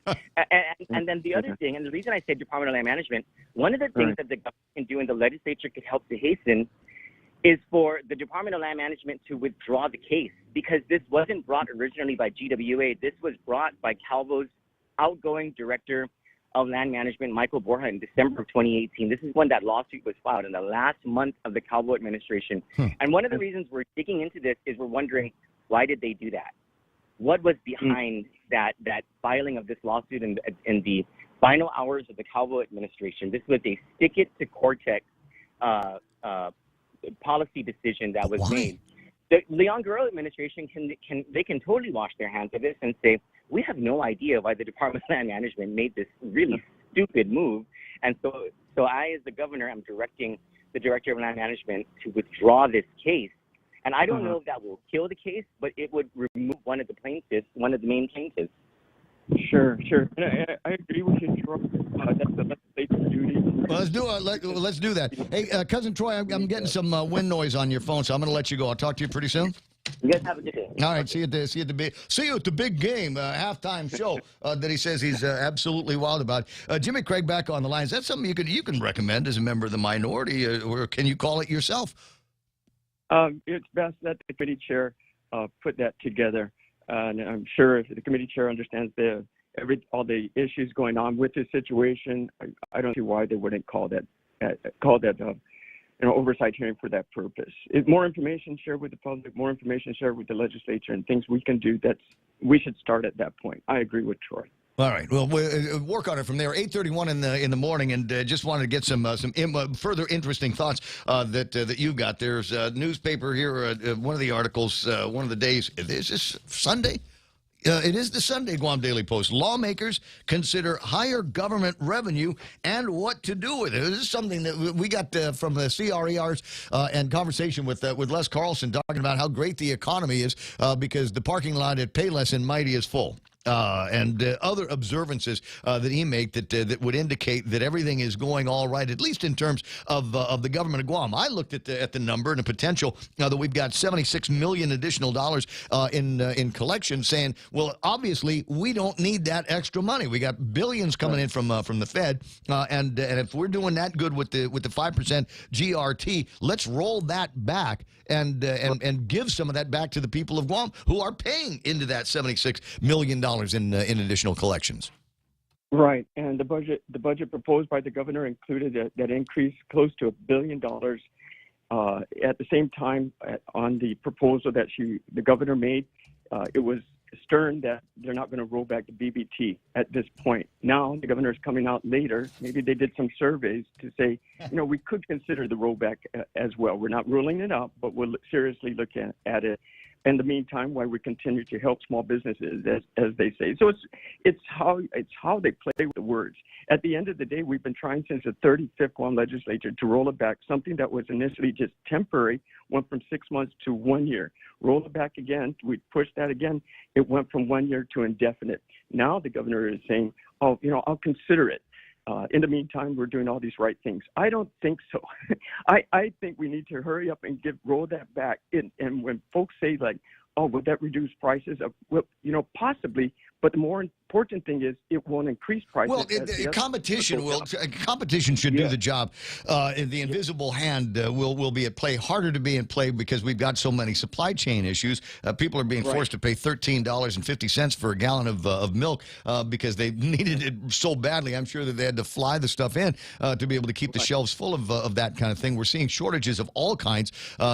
and then the other thing, and the reason I say Department of Land Management, one of the things that the government can do and the legislature could help to hasten is for the Department of Land Management to withdraw the case, because this wasn't brought originally by GWA. This was brought by Calvo's outgoing Director of Land Management, Michael Borja, in December of 2018. This is when that lawsuit was filed, in the last month of the Calvo administration. And one of the reasons we're digging into this is we're wondering, why did they do that? What was behind that filing of this lawsuit in the final hours of the Calvo administration? This was a stick it to Cortec policy decision that was made. The Leon Guerrero administration can totally wash their hands of this and say, we have no idea why the Department of Land Management made this really stupid move. And so I, as the governor, am directing the Director of Land Management to withdraw this case. And I don't know if that will kill the case, but it would remove one of the main plaintiffs. Sure. And I agree with you, Troy. That's the legislature's duty. Well, let's do that. Hey, Cousin Troy, I'm getting some wind noise on your phone, so I'm going to let you go. I'll talk to you pretty soon. You guys have a good day. All right, see you at the big game halftime show that he says he's absolutely wild about. Jimmy Craig back on the line. Is that something you can recommend as a member of the minority, or can you call it yourself? It's best that the committee chair put that together, and I'm sure if the committee chair understands all the issues going on with this situation, I don't see why they wouldn't call that oversight hearing for that purpose. More information shared with the public, more information shared with the legislature, and things we can do. We should start at that point. I agree with Troy. All right. Well, we'll work on it from there. 8:31 in the morning, and just wanted to get some further interesting thoughts that you got. There's a newspaper here. One of the articles, one of the days. Is this Sunday? It is the Sunday Guam Daily Post. Lawmakers consider higher government revenue and what to do with it. This is something that we got from the CRERs and conversation with Les Carlson talking about how great the economy is because the parking lot at Payless and Mighty is full. And other observances that he made that would indicate that everything is going all right, at least in terms of the government of Guam. I looked at the number and the potential that we've got $76 million additional dollars in collection, saying, well, obviously we don't need that extra money. We got billions coming in from the Fed, and if we're doing that good with the 5% GRT, let's roll that back and give some of that back to the people of Guam who are paying into that $76 million in additional collections. Right, and the budget proposed by the governor included that increase close to $1 billion. At the same time, on the proposal that the governor made, it was stern that they're not going to roll back the BBT at this point. Now the governor is coming out later. Maybe they did some surveys to say, we could consider the rollback as well. We're not ruling it out, but we'll seriously look at it. In the meantime, while we continue to help small businesses, as they say. So it's how they play with the words. At the end of the day, we've been trying since the 35th Guam legislature to roll it back. Something that was initially just temporary went from 6 months to 1 year. Roll it back again. We pushed that again. It went from 1 year to indefinite. Now the governor is saying, I'll consider it. In the meantime, we're doing all these right things. I don't think so. I think we need to hurry up and roll that back. And when folks say like, oh, would that reduce prices? Well, possibly. But the more important thing is it won't increase prices. Well, competition should do the job. The invisible hand will be at play, harder to be in play because we've got so many supply chain issues. People are being forced to pay $13.50 for a gallon of milk because they needed it so badly. I'm sure that they had to fly the stuff in to be able to keep the shelves full of that kind of thing. We're seeing shortages of all kinds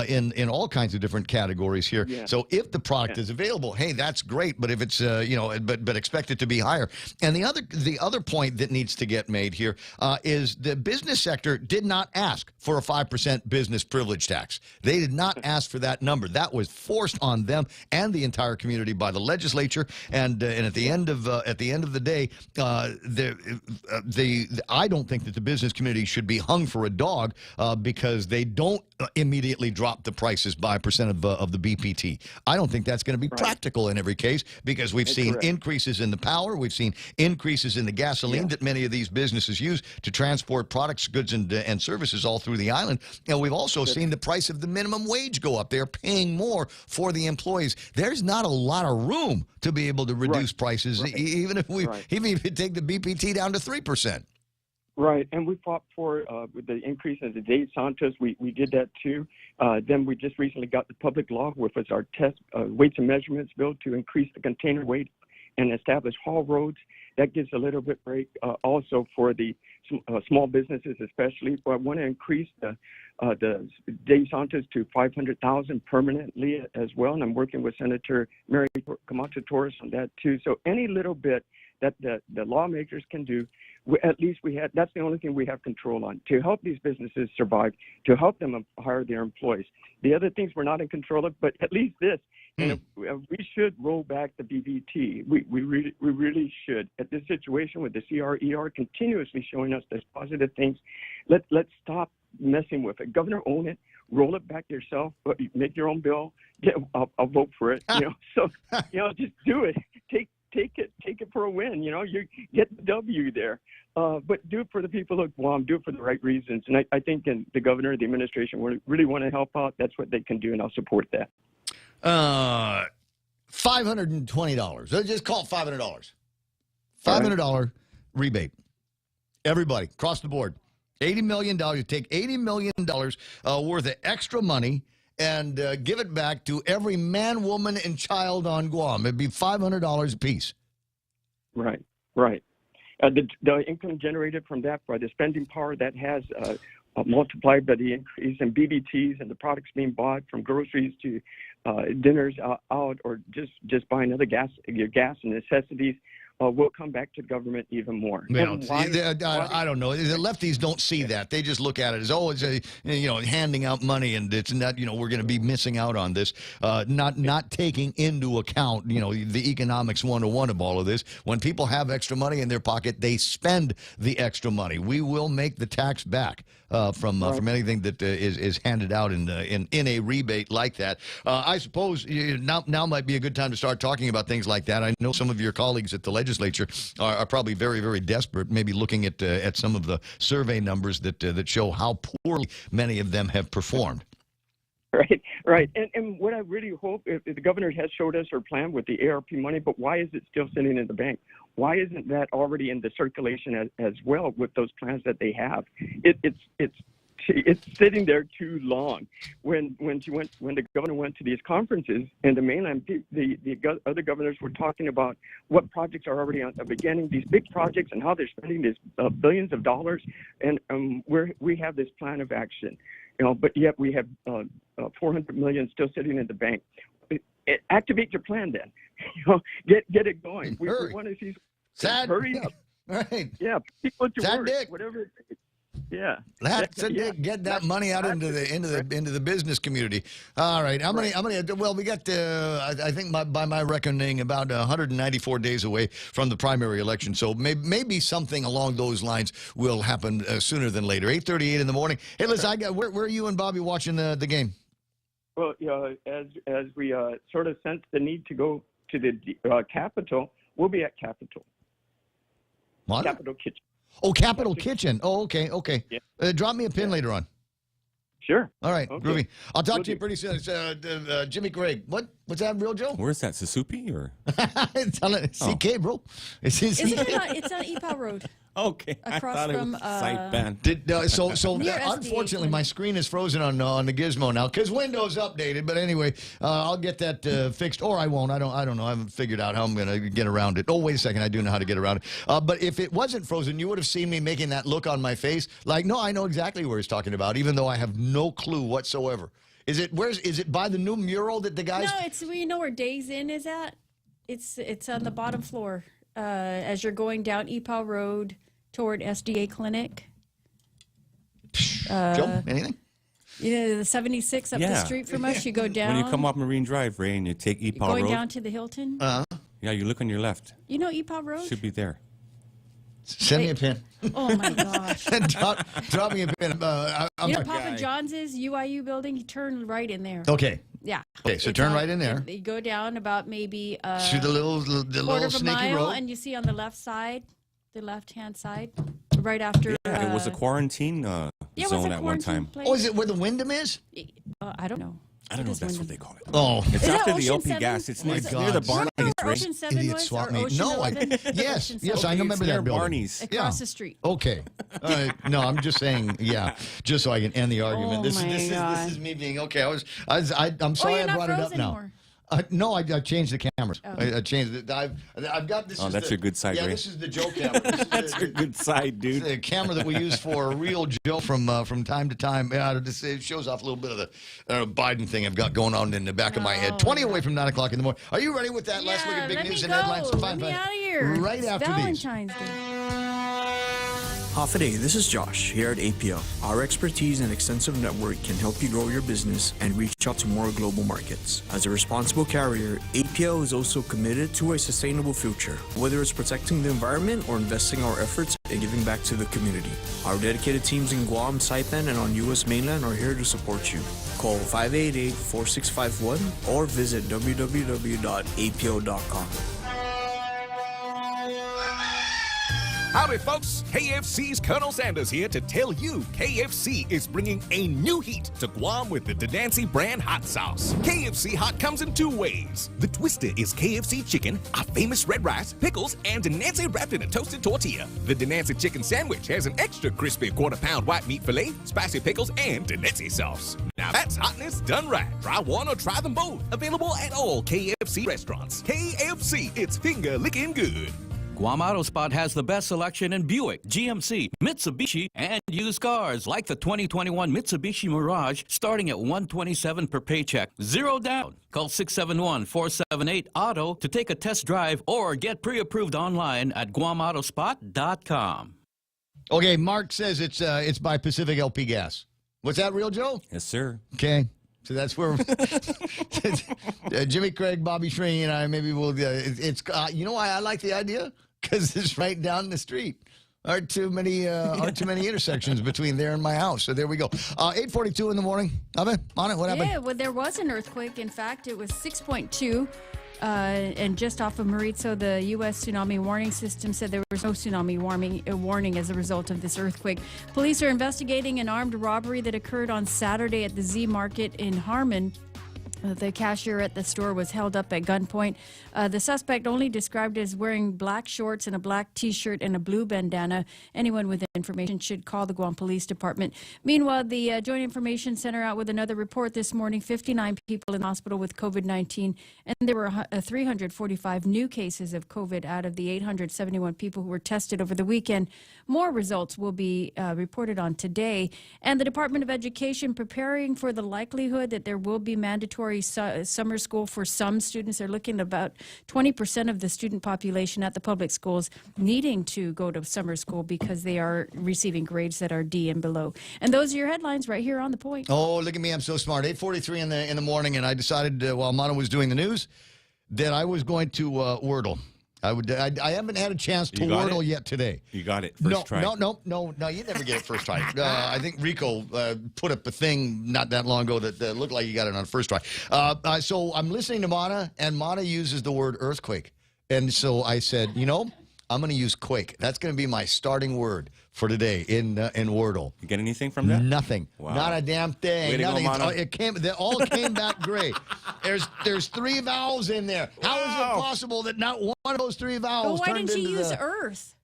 in all kinds of different categories here. Yeah. So if the product is available, hey, that's great. But if it's but expect it to be higher. And the other point that needs to get made here is the business sector did not ask for a 5% business privilege tax. They did not ask for that number. That was forced on them and the entire community by the legislature. And at the end of the day, I don't think that the business community should be hung for a dog because they don't immediately drop the prices by a percent of the BPT. I don't think that's going to be practical in every case because we've seen increases in the power. We've seen increases in the gasoline that many of these businesses use to transport products, goods, and services all through the island. And we've also seen the price of the minimum wage go up. They're paying more for the employees. There's not a lot of room to be able to reduce prices, even if we take the BPT down to 3%. Right, and we fought for the increase in the Dade Santos. We did that too. Then we just recently got the public law, which was our weights and measurements bill to increase the container weight and establish haul roads. That gives a little bit break also for the small businesses, especially. But I want to increase the Dade Santos to $500,000 permanently as well. And I'm working with Senator Mary Camacho Torres on that too. So any little bit that the lawmakers can do, at least that's the only thing we have control on, to help these businesses survive, to help them hire their employees. The other things we're not in control of, but at least this, and we should roll back the BBT. We really should. At this situation with the CRER continuously showing us these positive things, let's stop messing with it. Governor, own it. Roll it back yourself. Make your own bill. I'll vote for it. So just do it. Take it for a win. You get the W there. But do it for the people of Guam. Do it for the right reasons. And I think the governor, the administration, really want to help out. That's what they can do, and I'll support that. $520. Let's just call it $500. $500 rebate. Everybody, across the board. $80 million. You take $80 million worth of extra money and give it back to every man, woman, and child on Guam. It'd be $500 a piece. Right. The income generated from that, by the spending power, that has multiplied by the increase in BBTs and the products being bought, from groceries to dinners out, or just buying your gas and necessities. will come back to government even more. And I don't know. The lefties don't see that. They just look at it as, oh, it's handing out money, and it's not, we're going to be missing out on this. Not taking into account, the economics 101 of all of this. When people have extra money in their pocket, they spend the extra money. We will make the tax back from anything that is handed out in a rebate like that. I suppose now might be a good time to start talking about things like that. I know some of your colleagues at the legislature are probably very, very desperate, maybe looking at some of the survey numbers that show how poorly many of them have performed. Right. And what I really hope, if the governor has showed us her plan with the ARP money, but why is it still sitting in the bank? Why isn't that already in the circulation as well with those plans that they have? It's sitting there too long. When the governor went to these conferences in the mainland, the other governors were talking about what projects are already on the beginning, these big projects, and how they're spending these billions of dollars, and we have this plan of action, but yet we have $400 million still sitting in the bank. Activate your plan, then. Get it going. We want to see. Hurry up. Right. Yeah. People to Sad work. dick. Whatever it is. Yeah. Get that money out into the business community. All right. Well, we got I think by my reckoning about 194 days away from the primary election. So maybe something along those lines will happen sooner than later. 8:38 in the morning. Hey, listen, where are you and Bobby watching the game? Well, as we sort of sense the need to go to the Capitol, we'll be at Capitol. What? Capitol Kitchen. Oh, Capitol Kitchen. Oh, okay. Yeah. Drop me a pin later on. Sure. All right, okay. Groovy. I'll talk to you pretty soon. It's Jimmy Craig. What's that, real Joe? Where's that, Susupi or? It's on CK, bro. It's on EPAL Road. Okay. Across I thought from, it was site ban. Unfortunately, my screen is frozen on the Gizmo now because Windows updated. But anyway, I'll get that fixed, or I won't. I don't know. I haven't figured out how I'm going to get around it. Oh, wait a second. I do know how to get around it. But if it wasn't frozen, you would have seen me making that look on my face. Like, no, I know exactly where he's talking about, even though I have no clue whatsoever. Is it by the new mural that the guys? No, we know where Days Inn is at. It's on the bottom floor as you're going down EPAL Road toward SDA Clinic. Joe, anything? The 76 up the street from us. You go down. When you come off Marine Drive, Ray, and you take EPAL Road. Going down to the Hilton. Yeah, you look on your left. You know EPAL Road? Should be there. Send me a pin. Oh, my gosh. drop me a pin. Papa John's is UIU building? You turn right in there. Okay. Yeah. Okay, so turn right in there. You go down about maybe through the little quarter of a snaky mile, road. and you see on the left side, the left-hand side, right after. Yeah, it was a quarantine zone at one time. Oh, is it where the Wyndham is? I don't know. I don't know if that's what they call it. Oh, it's after the LP gas. It's near the Barney's. Ocean 7 Idiot was, swap or meet. Ocean No, 11? yes, I remember that building. Barney's. Across the street. Okay. No, I'm just saying, just so I can end the argument. Oh, this is me being okay. I'm sorry I brought it up now. Anymore. No, I changed the cameras. Oh. I changed it. I've got this. Oh, that's your good side, Yeah, Ray. this is the Joe camera. That's your good side, dude. The camera that we use for real Joe from time to time. It shows off a little bit of the Biden thing I've got going on in the back of my head. 20 away from 9 o'clock in the morning. Are you ready with that last look at big news and headlines? Let me out of here. Right after these. Valentine's Day. Hafa, this is Josh here at APO. Our expertise and extensive network can help you grow your business and reach out to more global markets. As a responsible carrier, APO is also committed to a sustainable future, whether it's protecting the environment or investing our efforts in giving back to the community. Our dedicated teams in Guam, Saipan, and on U.S. mainland are here to support you. Call 588-4651 or visit www.apo.com. Howdy, folks. KFC's Colonel Sanders here to tell you KFC is bringing a new heat to Guam with the Denancy brand hot sauce. KFC hot comes in two ways. The twister is KFC chicken, our famous red rice, pickles, and Denancy wrapped in a toasted tortilla. The Denancy chicken sandwich has an extra crispy quarter-pound white meat fillet, spicy pickles, and Denancy sauce. Now that's hotness done right. Try one or try them both. Available at all KFC restaurants. KFC, it's finger-licking good. Guam Auto Spot has the best selection in Buick, GMC, Mitsubishi, and used cars like the 2021 Mitsubishi Mirage starting at $127 per paycheck. Zero down. Call 671-478-AUTO to take a test drive or get pre-approved online at guamautospot.com. Okay, Mark says it's by Pacific LP Gas. Was that real, Joe? Yes, sir. Okay. So that's where Jimmy Craig, Bobby Shring, and I maybe will. You know why I like the idea? Because it's right down the street. Aren't too many intersections between there and my house. So there we go. 8:42 in the morning. Ave, on it. What happened? Yeah, well, there was an earthquake. In fact, it was 6.2. And just off of Mauricio, the U.S. tsunami warning system said there was no tsunami warning as a result of this earthquake. Police are investigating an armed robbery that occurred on Saturday at the Z Market in Harmon. The cashier at the store was held up at gunpoint. The suspect only described as wearing black shorts and a black T-shirt and a blue bandana. Anyone with information should call the Guam Police Department. Meanwhile, the Joint Information Center out with another report this morning, 59 people in hospital with COVID-19, and there were 345 new cases of COVID out of the 871 people who were tested over the weekend. More results will be reported on today. And the Department of Education preparing for the likelihood that there will be mandatory summer school for some students. They're looking at about 20% of the student population at the public schools needing to go to summer school because they are receiving grades that are D and below. And those are your headlines right here on The Point. Oh, look at me. I'm so smart. 8:43 in the morning, and I decided while Mono was doing the news that I was going to Wordle. I haven't had a chance to Wordle yet today. You got it first try. No. You never get it first try. I think Rico put up a thing not that long ago that looked like you got it on first try. So I'm listening to Mana, and Mana uses the word earthquake. And so I said, I'm going to use quake. That's going to be my starting word for today in Wordle. You get anything from that? Nothing. Wow. Not a damn thing. Way to go, Mana. They all came back great. There's 3 vowels in there. How is it possible that not one of those 3 vowels But why turned didn't you into use Earth?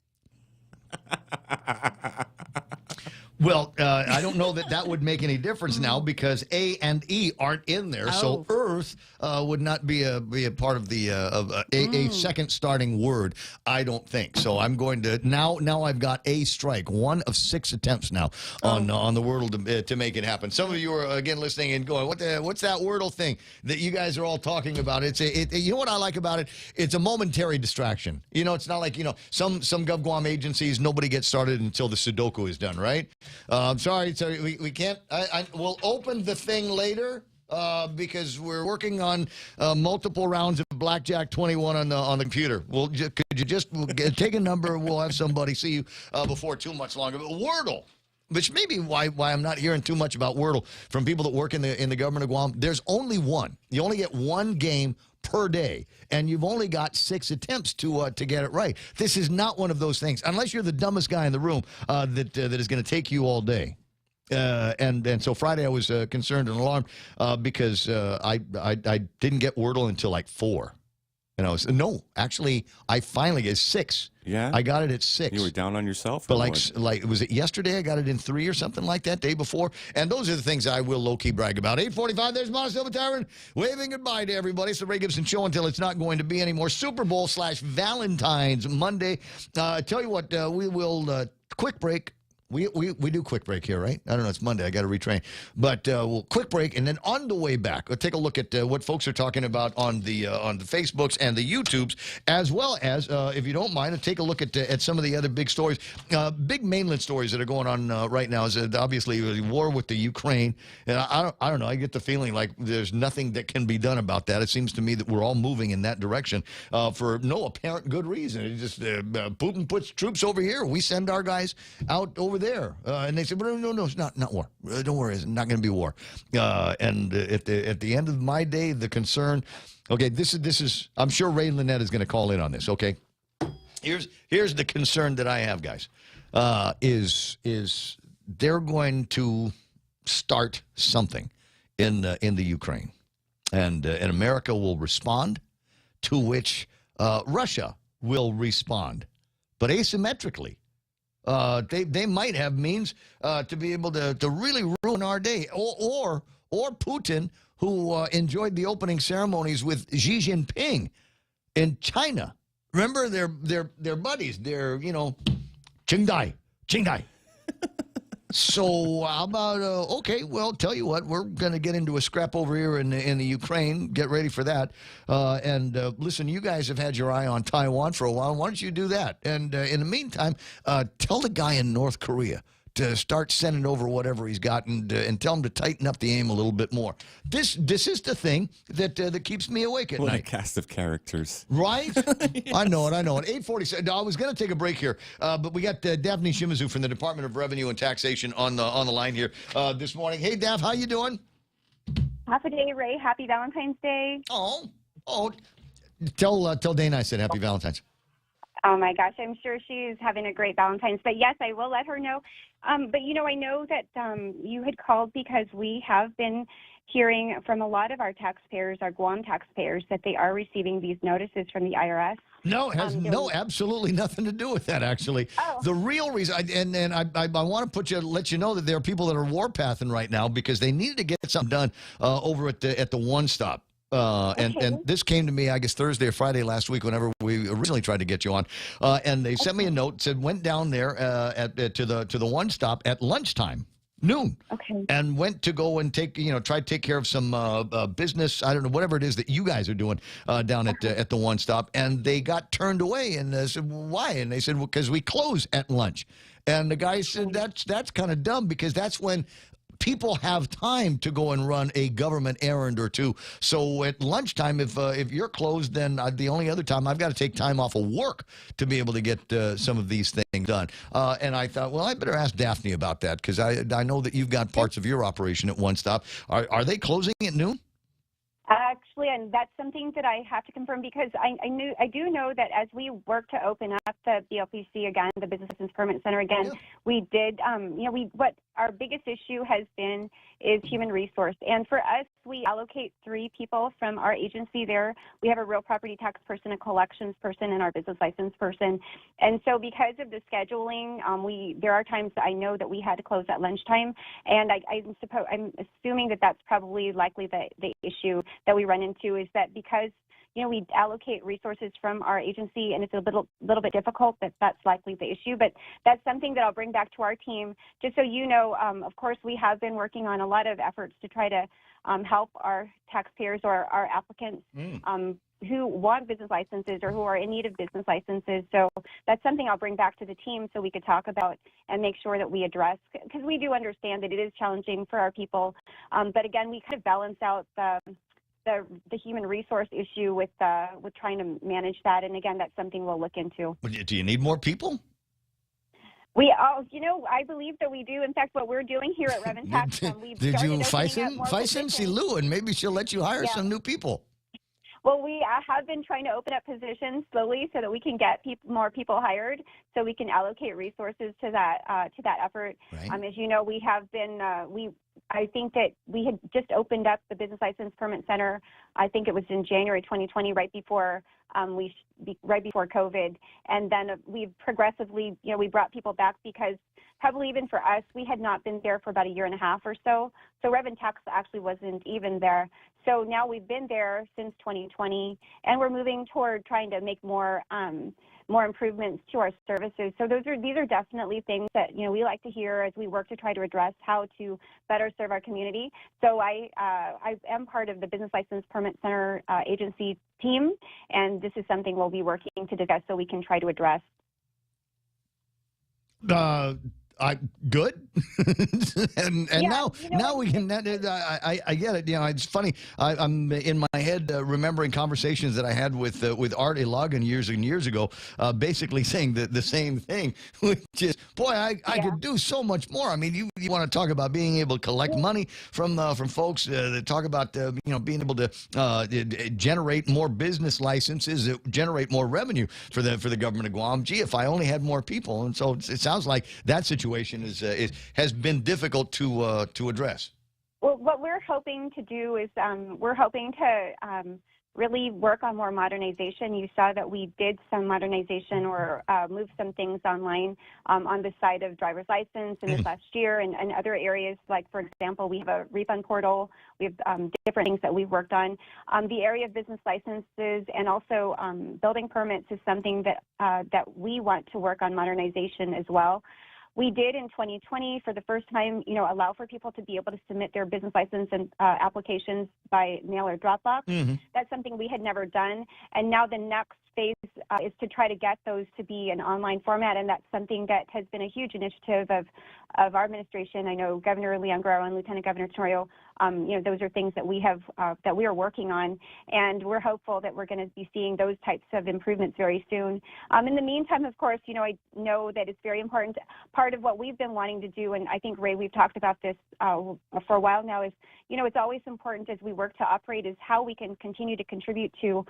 Well, I don't know that would make any difference now because A and E aren't in there, so Earth would not be a part of the a second starting word. I don't think so. I'm going to now. I've got a strike, 1 of 6 attempts now on the Wordle to make it happen. Some of you are again listening and going, "What's that Wordle thing that you guys are all talking about?" You know what I like about it? It's a momentary distraction. It's not like some GovGuam agencies. Nobody gets started until the Sudoku is done, right? I'm sorry, we can't. We'll open the thing later because we're working on multiple rounds of Blackjack 21 on the computer. Could you just take a number? We'll have somebody see you before too much longer. But Wordle, which may be why I'm not hearing too much about Wordle from people that work in the government of Guam. There's only one. You only get one game per day, and you've only got 6 attempts to get it right. This is not one of those things, unless you're the dumbest guy in the room that is going to take you all day. And so Friday I was concerned and alarmed because I didn't get Wordle until like 4. And I finally get 6. Yeah, I got it at 6. You were down on yourself, but like was it yesterday? I got it in 3 or something like that. Day before, and those are the things I will low key brag about. 8:45. There's Mono Silva Tavern waving goodbye to everybody. It's the Ray Gibson Show until it's not going to be anymore. Super Bowl / Valentine's Monday. Tell you what, we will quick break. We do quick break here, right? I don't know. It's Monday. I got to retrain. But we'll quick break, and then on the way back, we'll take a look at what folks are talking about on the Facebooks and the YouTubes, as well as, if you don't mind, take a look at some of the other big stories, big mainland stories that are going on right now. Is obviously the war with the Ukraine, and I don't know. I get the feeling like there's nothing that can be done about that. It seems to me that we're all moving in that direction for no apparent good reason. It's just Putin puts troops over here. We send our guys out over there, and they said, "Well, no, it's not war. Don't worry, it's not going to be war." And at the end of my day, the concern. Okay, this is. I'm sure Ray Lynette is going to call in on this. Okay, here's the concern that I have, guys. Is they're going to start something in the Ukraine, and America will respond, to which Russia will respond, but asymmetrically. They might have means to be able to really ruin our day. Or Putin, who enjoyed the opening ceremonies with Xi Jinping in China Remember, they're buddies. They're, Qingdai. So how about, okay, well, tell you what, we're going to get into a scrap over here in the Ukraine. Get ready for that. And listen, you guys have had your eye on Taiwan for a while. Why don't you do that? And in the meantime, tell the guy in North Korea to start sending over whatever he's got and tell him to tighten up the aim a little bit more. This is the thing that keeps me awake at What night. a cast of characters. Right? Yes. I know it. 8:47. I was going to take a break here, but we got Daphne Shimizu from the Department of Revenue and Taxation on the line here this morning. Hey, Daph, how you doing? Half a day, Ray. Happy Valentine's Day. Oh. Tell Dana I said happy Valentine's. Oh my gosh, I'm sure she's having a great Valentine's. But yes, I will let her know. But I know that you had called because we have been hearing from a lot of our taxpayers, our Guam taxpayers, that they are receiving these notices from the IRS. No, it has absolutely nothing to do with that, actually. Oh. The real reason, I want to let you know that there are people that are warpathing right now because they needed to get something done over at the One Stop. And this came to me, I guess, Thursday or Friday last week whenever we originally tried to get you on. And they sent me a note, said went down there to the One Stop at lunchtime, noon. Okay. And went to go and try to take care of some business, I don't know, whatever it is that you guys are doing down at the One Stop. And they got turned away and said, well, why? And they said, well, because we close at lunch. And the guy said, that's kind of dumb because that's when people have time to go and run a government errand or two. So at lunchtime, if you're closed, then the only other time I've got to take time off of work to be able to get some of these things done. And I thought, well, I better ask Daphne about that because I know that you've got parts of your operation at One Stop. Are they closing at noon? Actually, and that's something that I have to confirm because I do know that as we work to open up the BLPC again, the Business License Permit Center again, we did, what our biggest issue has been is human resource. And for us, we allocate 3 people from our agency there. We have a real property tax person, a collections person, and our business license person. And so because of the scheduling, there are times that I know that we had to close at lunchtime. And I'm assuming that that's probably likely the issue that we run into is that because we allocate resources from our agency, and it's a little bit difficult. That's likely the issue, but that's something that I'll bring back to our team. Just so you know, of course, we have been working on a lot of efforts to try to help our taxpayers or our applicants who want business licenses or who are in need of business licenses. So that's something I'll bring back to the team so we could talk about and make sure that we address, because we do understand that it is challenging for our people. But again, we kind of balance out the human resource issue with trying to manage that, and again, that's something we'll look into. Do you need more people? I believe that we do. In fact, what we're doing here at Rev and Tax, did you Faisen see Lou, and maybe she'll let you hire some new people? Well, we have been trying to open up positions slowly so that we can get more people hired, so we can allocate resources to that effort. Right. As you know, we have been I think that we had just opened up the Business License Permit Center. I think it was in January 2020, right before COVID, and then we've progressively, we brought people back because probably even for us, we had not been there for about 1.5 years or so. So Rev and Tax actually wasn't even there. So now we've been there since 2020, and we're moving toward trying to make more improvements to our services. So these are definitely things that we like to hear as we work to try to address how to better serve our community. So I am part of the Business License Permit Center agency team, and this is something we'll be working to discuss so we can try to address. Good. and now we can. I get it. It's funny. I'm in my head remembering conversations that I had with Art Ilagan years and years ago, basically saying the same thing, which is, boy, I could do so much more. I mean, you want to talk about being able to collect money from folks, that talk about being able to generate more business licenses, generate more revenue for the government of Guam. Gee, if I only had more people. And so it sounds like that situation has been difficult to address. Well, what we're hoping to do is we're hoping to really work on more modernization. You saw that we did some modernization or moved some things online on the side of driver's license in this last year and other areas. Like, for example, we have a refund portal. We have different things that we've worked on. The area of business licenses and also building permits is something that we want to work on modernization as well. We did in 2020, for the first time, allow for people to be able to submit their business license and applications by mail or Dropbox. That's something we had never done. And now the next phase is to try to get those to be an online format, and that's something that has been a huge initiative of our administration. I know Governor Leon Guerrero and Lieutenant Governor Tenorio, those are things that we have that we are working on, and we're hopeful that we're going to be seeing those types of improvements very soon. In the meantime, of course, I know that it's very important. Part of what we've been wanting to do, and I think, Ray, we've talked about this for a while now, is it's always important as we work to operate is how we can continue to contribute to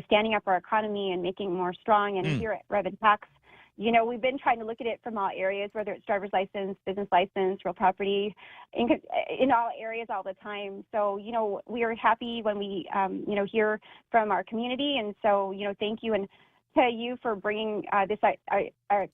standing up our economy and making it more strong. And here at Rev and Tax, we've been trying to look at it from all areas, whether it's driver's license, business license, real property, in all areas all the time. So, we are happy when we, hear from our community. And so, thank you. And to you for bringing this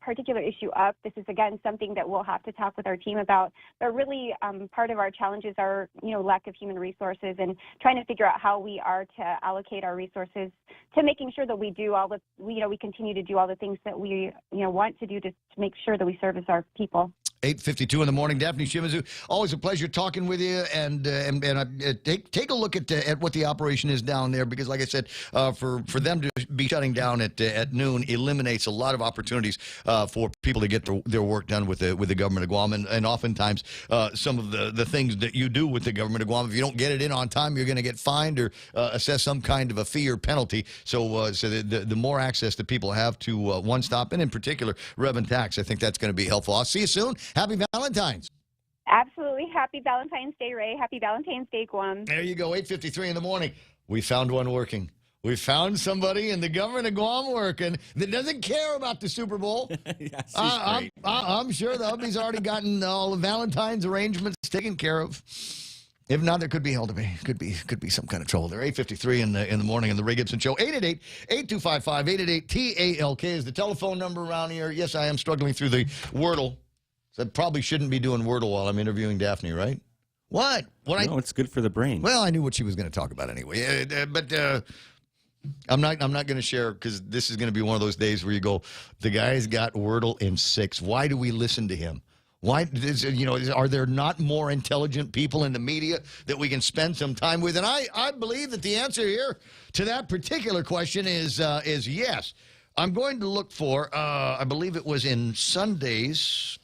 particular issue up. This is, again, something that we'll have to talk with our team about. But really, part of our challenges are, lack of human resources and trying to figure out how we are to allocate our resources to making sure that we do all the, we continue to do all the things that we, want to do to make sure that we service our people. 8:52 in the morning. Daphne Shimizu, always a pleasure talking with you. And take a look at what the operation is down there, because, like I said, for them to be shutting down at noon eliminates a lot of opportunities for people to get their work done with the government of Guam. And oftentimes, some of the things that you do with the government of Guam, if you don't get it in on time, you're going to get fined or assess some kind of a fee or penalty. So the more access that people have to One Stop, and in particular Rev and Tax, I think that's going to be helpful. I'll see you soon. Happy Valentine's. Absolutely. Happy Valentine's Day, Ray. Happy Valentine's Day, Guam. There you go. 8:53 in the morning. We found one working. We found somebody in the government of Guam working that doesn't care about the Super Bowl. Yes, I'm sure the hubby's already gotten all the Valentine's arrangements taken care of. If not, there could be held to be. Could be some kind of trouble there. 8:53 in the morning in the Ray Gibson Show. 888-8255. 888-TALK is the telephone number around here. Yes, I am struggling through the Wordle. So I probably shouldn't be doing Wordle while I'm interviewing Daphne, right? What? No, it's good for the brain. Well, I knew what she was going to talk about anyway. But I'm not going to share, because this is going to be one of those days where you go, the guy's got Wordle in 6. Why do we listen to him? Why, are there not more intelligent people in the media that we can spend some time with? And I believe that the answer here to that particular question is yes. I'm going to look for, I believe it was in Sunday's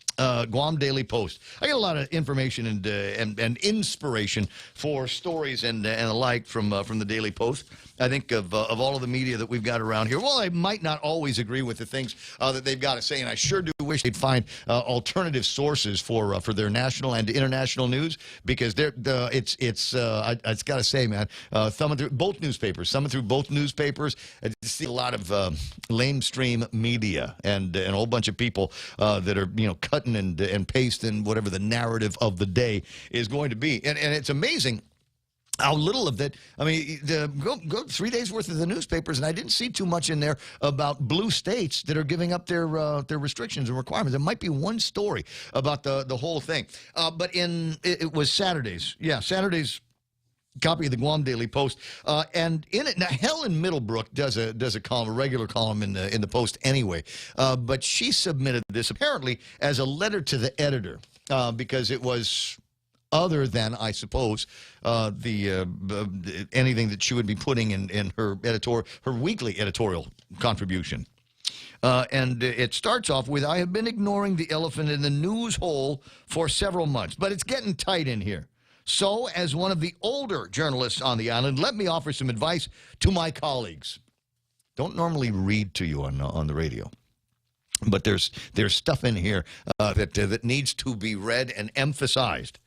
Guam Daily Post. I get a lot of information and inspiration for stories and the like from the Daily Post. I think of all of the media that we've got around here. Well, I might not always agree with the things that they've got to say, and I sure do wish they'd find alternative sources for their national and international news, because it's got to say, man, thumbing through both newspapers, I see a lot of lamestream media and a whole bunch of people that are cutting and pasting whatever the narrative of the day is going to be, and it's amazing how little of that. I mean, go 3 days worth of the newspapers, and I didn't see too much in there about blue states that are giving up their restrictions and requirements. There might be one story about the whole thing, but it was Saturday's. Yeah, Saturday's copy of the Guam Daily Post, and in it now, Helen Middlebrook does a column, a regular column in the Post anyway, but she submitted this apparently as a letter to the editor, because it was, other than, I suppose, anything that she would be putting in her weekly editorial contribution. And it starts off with, I have been ignoring the elephant in the news hole for several months, but it's getting tight in here. So, as one of the older journalists on the island, let me offer some advice to my colleagues. Don't normally read to you on the radio, but there's stuff in here that needs to be read and emphasized.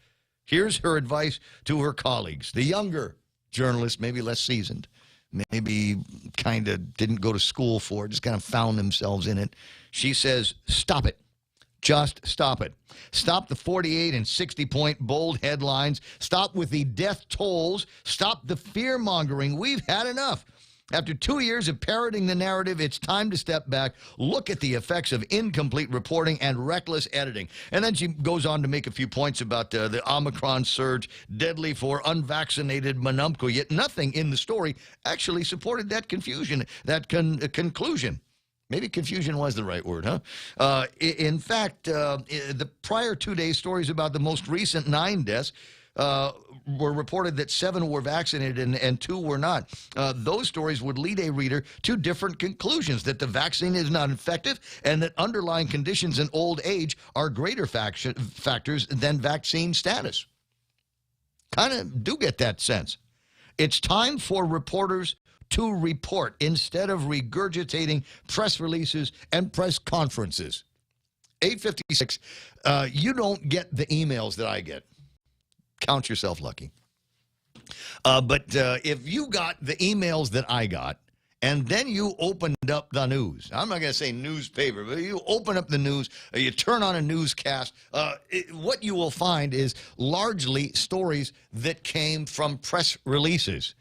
Here's her advice to her colleagues, the younger journalists, maybe less seasoned, maybe kind of didn't go to school for it, just kind of found themselves in it. She says, stop it. Just stop it. Stop the 48 and 60-point bold headlines. Stop with the death tolls. Stop the fear-mongering. We've had enough. After 2 years of parroting the narrative, it's time to step back, look at the effects of incomplete reporting and reckless editing. And then she goes on to make a few points about the Omicron surge, deadly for unvaccinated manumco, yet nothing in the story actually supported that confusion, that conclusion. Maybe confusion was the right word, huh? In fact, the prior 2 days' stories about the most recent 9 deaths were reported that 7 were vaccinated and 2 were not. Those stories would lead a reader to different conclusions, that the vaccine is not effective and that underlying conditions in old age are greater factors than vaccine status. Kind of do get that sense. It's time for reporters to report instead of regurgitating press releases and press conferences. 8:56, you don't get the emails that I get. Count yourself lucky. But if you got the emails that I got, and then you opened up the news, I'm not going to say newspaper, but you open up the news, you turn on a newscast, what you will find is largely stories that came from press releases.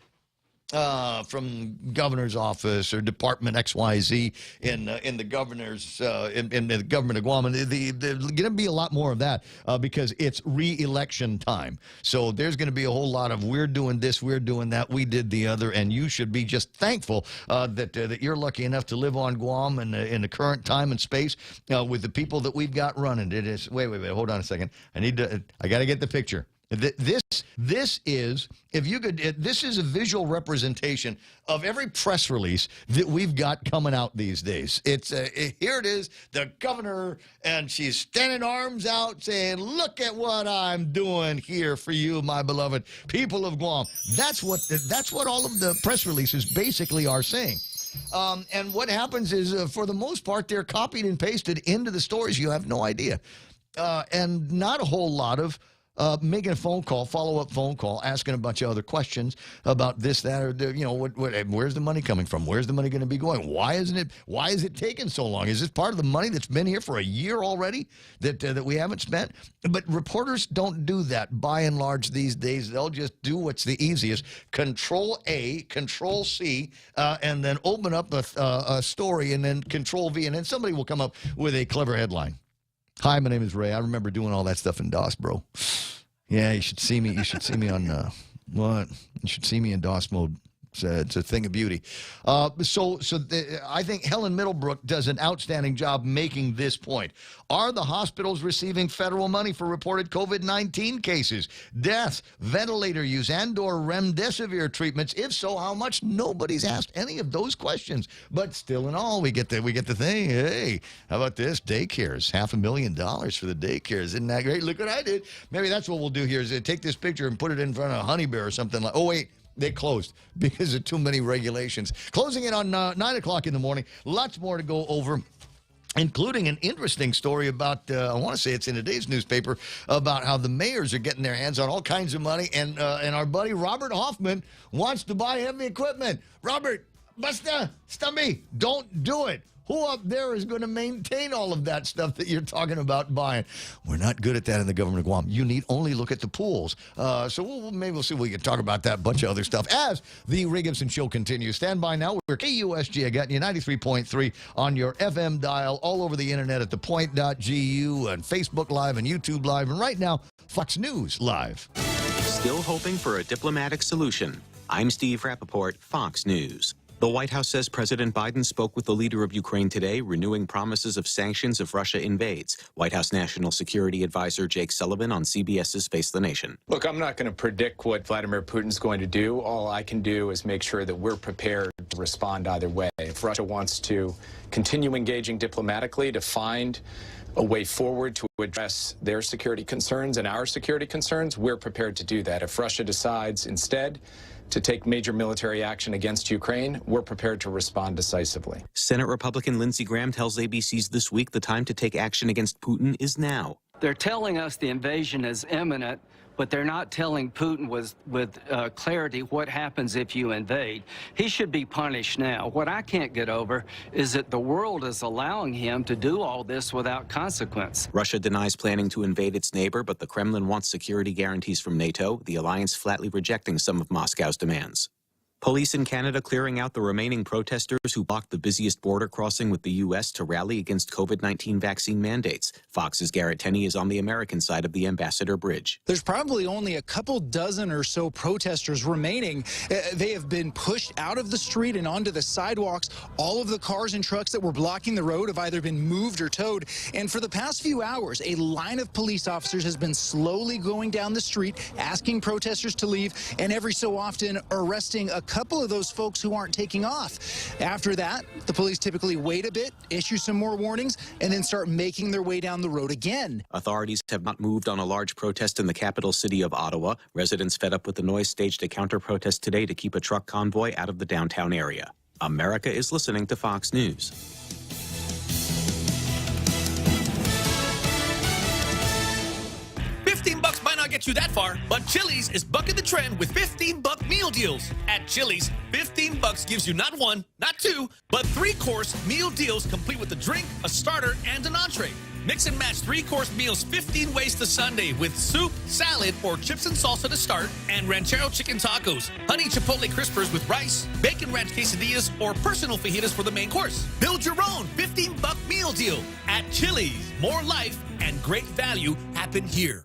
From governor's office or Department XYZ in the governor's in the government of Guam, and there's going to be a lot more of that because it's re-election time. So there's going to be a whole lot of we're doing this, we're doing that, we did the other, and you should be just thankful that you're lucky enough to live on Guam in the current time and space with the people that we've got running. It is wait, hold on a second. I got to get the picture. This is, if you could, this is a visual representation of every press release that we've got coming out these days. It's here it is, the governor, and she's standing arms out saying, "Look at what I'm doing here for you, my beloved people of Guam." That's what all of the press releases basically are saying. And what happens is, for the most part, they're copied and pasted into the stories. You have no idea, and not a whole lot of. Making a phone call, follow-up phone call, asking a bunch of other questions about this, that, or where's the money coming from? Where's the money going to be going? Why is it taking so long? Is this part of the money that's been here for a year already that we haven't spent? But reporters don't do that by and large these days. They'll just do what's the easiest: Control A, Control C, and then open up a story, and then Control V, and then somebody will come up with a clever headline. Hi, my name is Ray. I remember doing all that stuff in DOS, bro. Yeah, you should see me. You should see me on what? You should see me in DOS mode. It's a thing of beauty. I think Helen Middlebrook does an outstanding job making this point. Are the hospitals receiving federal money for reported COVID-19 cases, deaths, ventilator use, and/or remdesivir treatments? If so, how much? Nobody's asked any of those questions. But still, in all, we get the thing. Hey, how about this? Daycares, $500,000 for the daycares. Isn't that great? Look what I did. Maybe that's what we'll do here: is take this picture and put it in front of a Honey Bear or something like. Oh wait. They closed because of too many regulations. Closing in on 9 o'clock in the morning. Lots more to go over, including an interesting story about, I want to say it's in today's newspaper, about how the mayors are getting their hands on all kinds of money, and our buddy Robert Hoffman wants to buy heavy equipment. Robert, basta, stummy, don't do it. Who up there is going to maintain all of that stuff that you're talking about buying? We're not good at that in the government of Guam. You need only look at the pools. So maybe we'll see if we can talk about that bunch of other stuff as the Ray Gibson Show continues. Stand by now. We're KUSG. I got you 93.3 on your FM dial, all over the internet at thepoint.gu and Facebook Live and YouTube Live. And right now, Fox News Live. Still hoping for a diplomatic solution. I'm Steve Rappaport, Fox News. The White House says President Biden spoke with the leader of Ukraine today, renewing promises of sanctions if Russia invades. White House National Security Advisor Jake Sullivan on CBS's Face the Nation. Look, I'm not going to predict what Vladimir Putin's going to do. All I can do is make sure that we're prepared to respond either way. If Russia wants to continue engaging diplomatically to find a way forward to address their security concerns and our security concerns, we're prepared to do that. If Russia decides instead to take major military action against Ukraine, we're prepared to respond decisively. Senate Republican Lindsey Graham tells ABC's This Week the time to take action against Putin is now. They're telling us the invasion is imminent, but they're not telling Putin with clarity what happens if you invade. He should be punished now. What I can't get over is that the world is allowing him to do all this without consequence. Russia denies planning to invade its neighbor, but the Kremlin wants security guarantees from NATO, the alliance flatly rejecting some of Moscow's demands. Police in Canada clearing out the remaining protesters who blocked the busiest border crossing with the U.S. to rally against COVID-19 vaccine mandates. Fox's Garrett Tenney is on the American side of the Ambassador Bridge. There's probably only a couple dozen or so protesters remaining. They have been pushed out of the street and onto the sidewalks. All of the cars and trucks that were blocking the road have either been moved or towed. And for the past few hours, a line of police officers has been slowly going down the street, asking protesters to leave, and every so often arresting a couple of those folks who aren't taking off. After that, the police typically wait a bit, issue some more warnings, and then start making their way down the road again. Authorities have not moved on a large protest in the capital city of Ottawa. Residents fed up with the noise staged a counter-protest today to keep a truck convoy out of the downtown area. America is listening to Fox News. $15 might not get you that far, but Chili's is bucking the trend with $15 meal deals. At Chili's, $15 gives you not one, not two, but three-course meal deals complete with a drink, a starter, and an entree. Mix and match three-course meals 15 ways to Sunday with soup, salad, or chips and salsa to start, and ranchero chicken tacos, honey chipotle crispers with rice, bacon ranch quesadillas, or personal fajitas for the main course. Build your own $15 meal deal at Chili's. More life and great value happen here.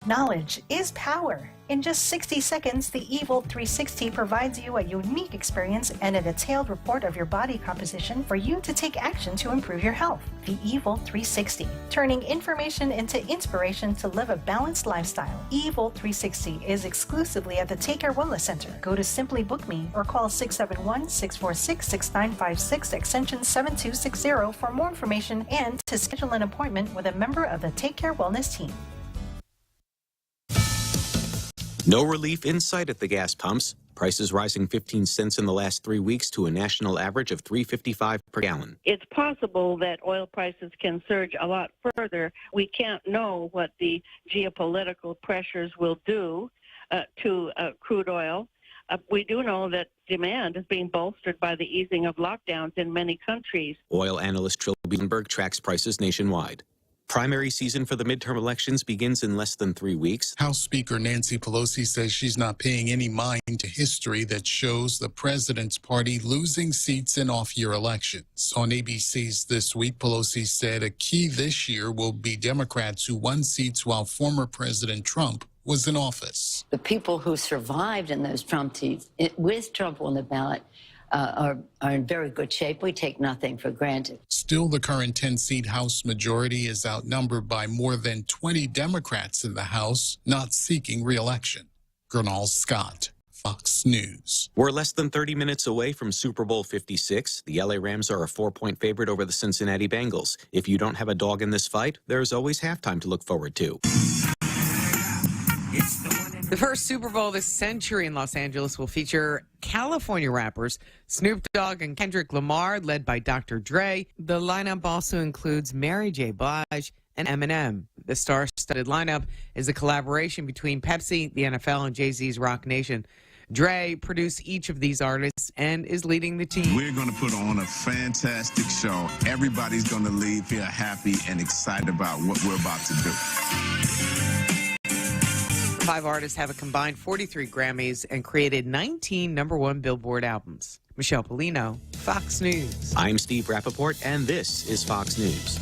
Knowledge is power. In just 60 seconds, the Evil 360 provides you a unique experience and a detailed report of your body composition for you to take action to improve your health. The Evil 360, turning information into inspiration to live a balanced lifestyle. Evil 360 is exclusively at the Take Care Wellness Center. Go to Simply Book Me or call 671-646-6956 extension 7260 for more information and to schedule an appointment with a member of the Take Care Wellness team. No relief in sight at the gas pumps. Prices rising 15 cents in the last 3 weeks to a national average of $3.55 per gallon. It's possible that oil prices can surge a lot further. We can't know what the geopolitical pressures will do to crude oil. We do know that demand is being bolstered by the easing of lockdowns in many countries. Oil analyst Trill Bloomberg tracks prices nationwide. Primary season for the midterm elections begins in less than 3 weeks. House Speaker Nancy Pelosi says she's not paying any mind to history that shows the president's party losing seats in off-year elections. On ABC's This Week, Pelosi said a key this year will be Democrats who won seats while former President Trump was in office. The people who survived in those Trump seats with Trump on the ballot are in very good shape. We take nothing for granted. Still, the current 10-seat House majority is outnumbered by more than 20 Democrats in the House not seeking re-election. Gernal Scott, Fox News. We're less than 30 minutes away from Super Bowl 56. The LA Rams are a 4-point favorite over the Cincinnati Bengals. If you don't have a dog in this fight, there's always halftime to look forward to. The first Super Bowl this century in Los Angeles will feature California rappers Snoop Dogg and Kendrick Lamar, led by Dr. Dre. The lineup also includes Mary J. Blige and Eminem. The star-studded lineup is a collaboration between Pepsi, the NFL, and Jay-Z's Rock Nation. Dre produced each of these artists and is leading the team. We're going to put on a fantastic show. Everybody's going to leave here happy and excited about what we're about to do. 5 artists have a combined 43 Grammys and created 19 #1 Billboard albums. Michelle Polino, Fox News. I'm Steve Rappaport, and this is Fox News.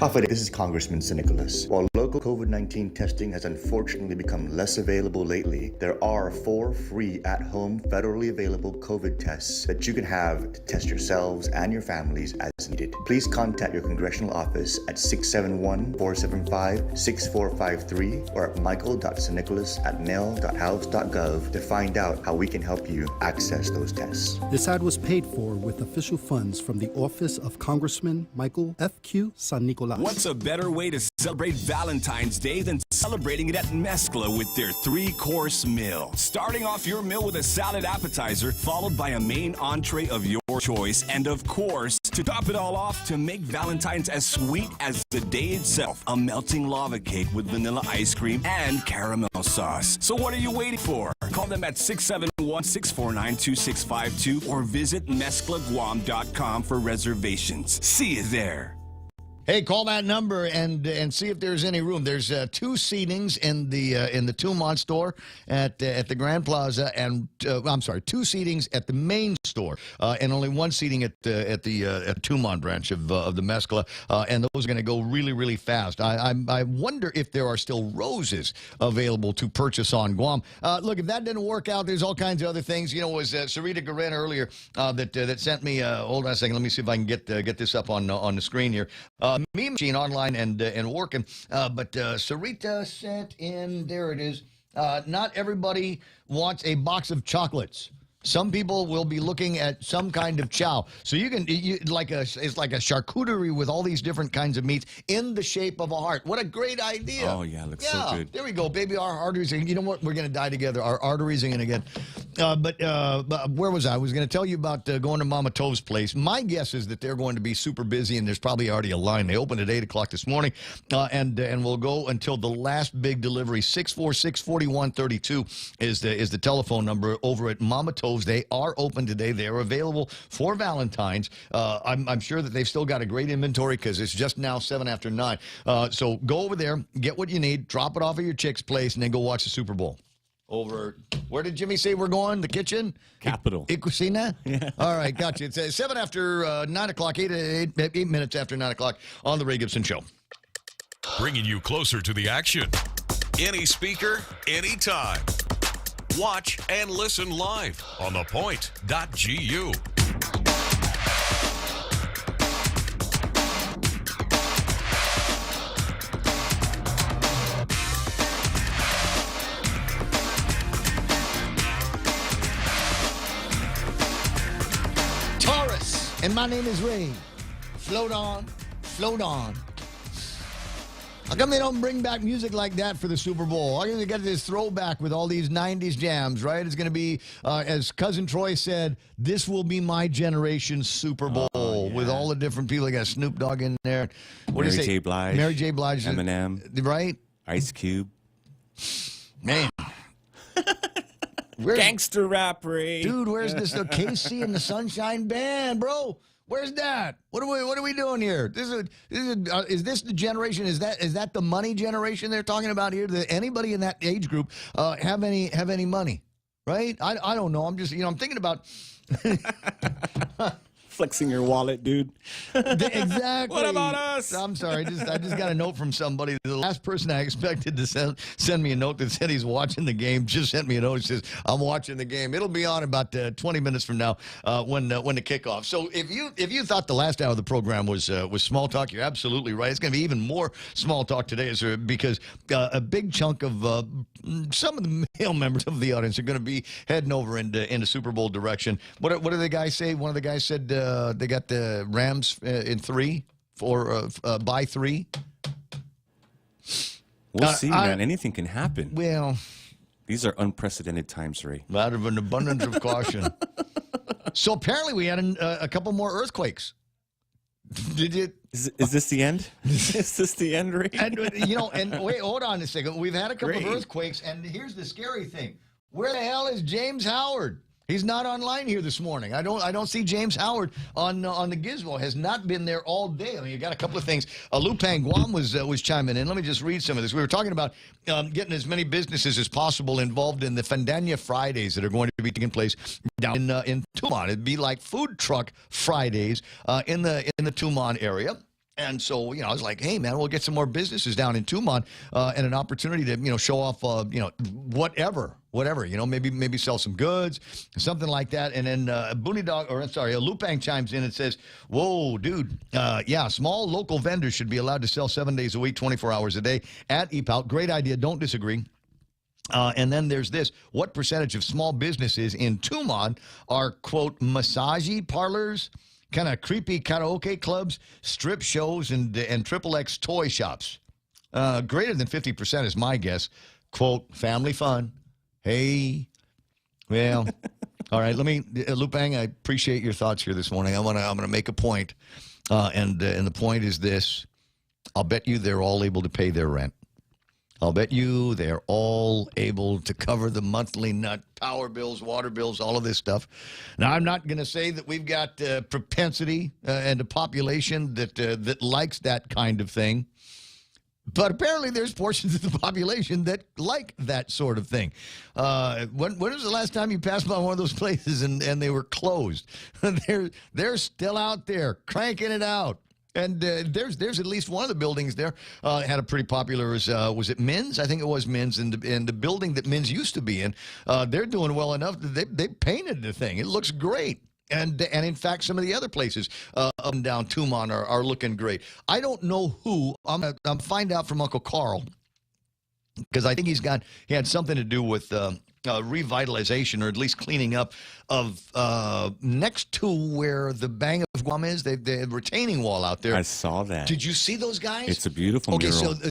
Hafide, this is Congressman Nicholas. While local COVID-19 testing has unfortunately become less available lately, there are 4 free at-home federally available COVID tests that you can have to test yourselves and your families as needed. Please contact your congressional office at 671-475-6453 or at michael.snicholas@mail.house.gov to find out how we can help you access those tests. This ad was paid for with official funds from the office of Congressman Michael F.Q. San Nicolas. What's a better way to celebrate Valentine's Day than celebrating it at Mezcla with their 3-course meal? Starting off your meal with a salad appetizer, followed by a main entree of your choice, and of course, to top it all off, to make Valentine's as sweet as the day itself, a melting lava cake with vanilla ice cream and caramel sauce. So what are you waiting for? Call them at 671-649-2652 or visit mezclaguam.com for reservations. See you there. Hey, call that number and see if there's any room. There's 2 seatings in the Tumon store at the Grand Plaza, and 2 seatings at the main store, and only 1 seating at the Tumon branch of the Mezcla, and those are going to go really, really fast. I wonder if there are still roses available to purchase on Guam. Look, if that didn't work out, there's all kinds of other things. You know, it was Sarita Guerrero earlier that sent me. Hold on a second. Let me see if I can get this up on the screen here. Meme machine online and working, but Sarita sent in, there it is, not everybody wants a box of chocolates. Some people will be looking at some kind of chow. So it's like a charcuterie with all these different kinds of meats in the shape of a heart. What a great idea. Oh, yeah, looks so good. There we go, baby. Our arteries are, you know what? We're going to die together. Our arteries are going to get. But where was I? I was going to tell you about going to Mama Tove's place. My guess is that they're going to be super busy, and there's probably already a line. They opened at 8 o'clock this morning, and we'll go until the last big delivery. 646-4132 is the telephone number over at Mama Tove's. They are open today. They're available for Valentine's. I'm sure that they've still got a great inventory because it's just now 7 after 9. So go over there, get what you need, drop it off at your chick's place, and then go watch the Super Bowl. Over, where did Jimmy say we're going? The kitchen? Capitol. Ikucina? Yeah. All right, gotcha. It's 7 after 9 o'clock, 8 minutes after 9 o'clock on The Ray Gibson Show. Bringing you closer to the action. Any speaker, anytime. Watch and listen live on thepoint.gu. Taurus, and my name is Ray. Float on, float on. How come they don't bring back music like that for the Super Bowl? How come they got this throwback with all these 90s jams, right? It's going to be, as Cousin Troy said, this will be my generation's Super Bowl with all the different people. They got Snoop Dogg in there. What Mary J. Blige. Mary J. Blige. Eminem. Right? Ice Cube. Man. Gangster rap, Ray. Dude, where's this KC and the Sunshine Band, bro? Where's that? What are we doing here? Is this the generation? Is that the money generation they're talking about here? Does anybody in that age group have any money? Right? I don't know. I'm just I'm thinking about flexing your wallet, dude. Exactly. What about us? I'm sorry. I just got a note from somebody. The last person I expected to send me a note that said he's watching the game just sent me a note that says, I'm watching the game. It'll be on about 20 minutes from now when the kickoff. So if you thought the last hour of the program was small talk, you're absolutely right. It's going to be even more small talk today because a big chunk of some of the male members of the audience are going to be heading over into Super Bowl direction. What did the guy say? One of the guys said they got the Rams in 3 by 3. We'll see, man. Anything can happen. Well, these are unprecedented times, Ray. Out of an abundance of caution. So apparently we had a couple more earthquakes. Did you? Is this the end? Is this the end, Ray? And wait, hold on a second. We've had a couple of earthquakes, and here's the scary thing: where the hell is James Howard? He's not online here this morning. I don't see James Howard on the Gizmo. Has not been there all day. I mean, you got a couple of things. Lupang Guam was chiming in. Let me just read some of this. We were talking about getting as many businesses as possible involved in the Fandania Fridays that are going to be taking place down in Tumon. It'd be like food truck Fridays in the Tumon area. And so, I was like, hey, man, we'll get some more businesses down in Tumon and an opportunity to, show off, whatever, maybe sell some goods, something like that. And then Lupang chimes in and says, whoa, dude, small local vendors should be allowed to sell 7 days a week, 24 hours a day at EPOUT. Great idea. Don't disagree. And then there's this. What percentage of small businesses in Tumon are, quote, massage parlors, kind of creepy karaoke clubs, strip shows, and XXX toy shops? Greater than 50% is my guess. Quote, family fun. Hey, well, all right. Let me, Lupang, I appreciate your thoughts here this morning. I'm gonna make a point, and the point is this: I'll bet you they're all able to pay their rent. I'll bet you they're all able to cover the monthly power bills, water bills, all of this stuff. Now, I'm not going to say that we've got propensity and a population that likes that kind of thing. But apparently there's portions of the population that like that sort of thing. When was the last time you passed by one of those places and they were closed? They're still out there cranking it out. And there's at least one of the buildings there had a pretty popular, was it Men's? I think it was Men's. And the building that Men's used to be in, they're doing well enough that they painted the thing. It looks great. And in fact, some of the other places up and down Tumon are looking great. I don't know who. I'm going to find out from Uncle Carl, because I think he had something to do with revitalization, or at least cleaning up of next to where the Bang of Guam is. They have a retaining wall out there. I saw that. Did you see those guys? It's a beautiful mural. They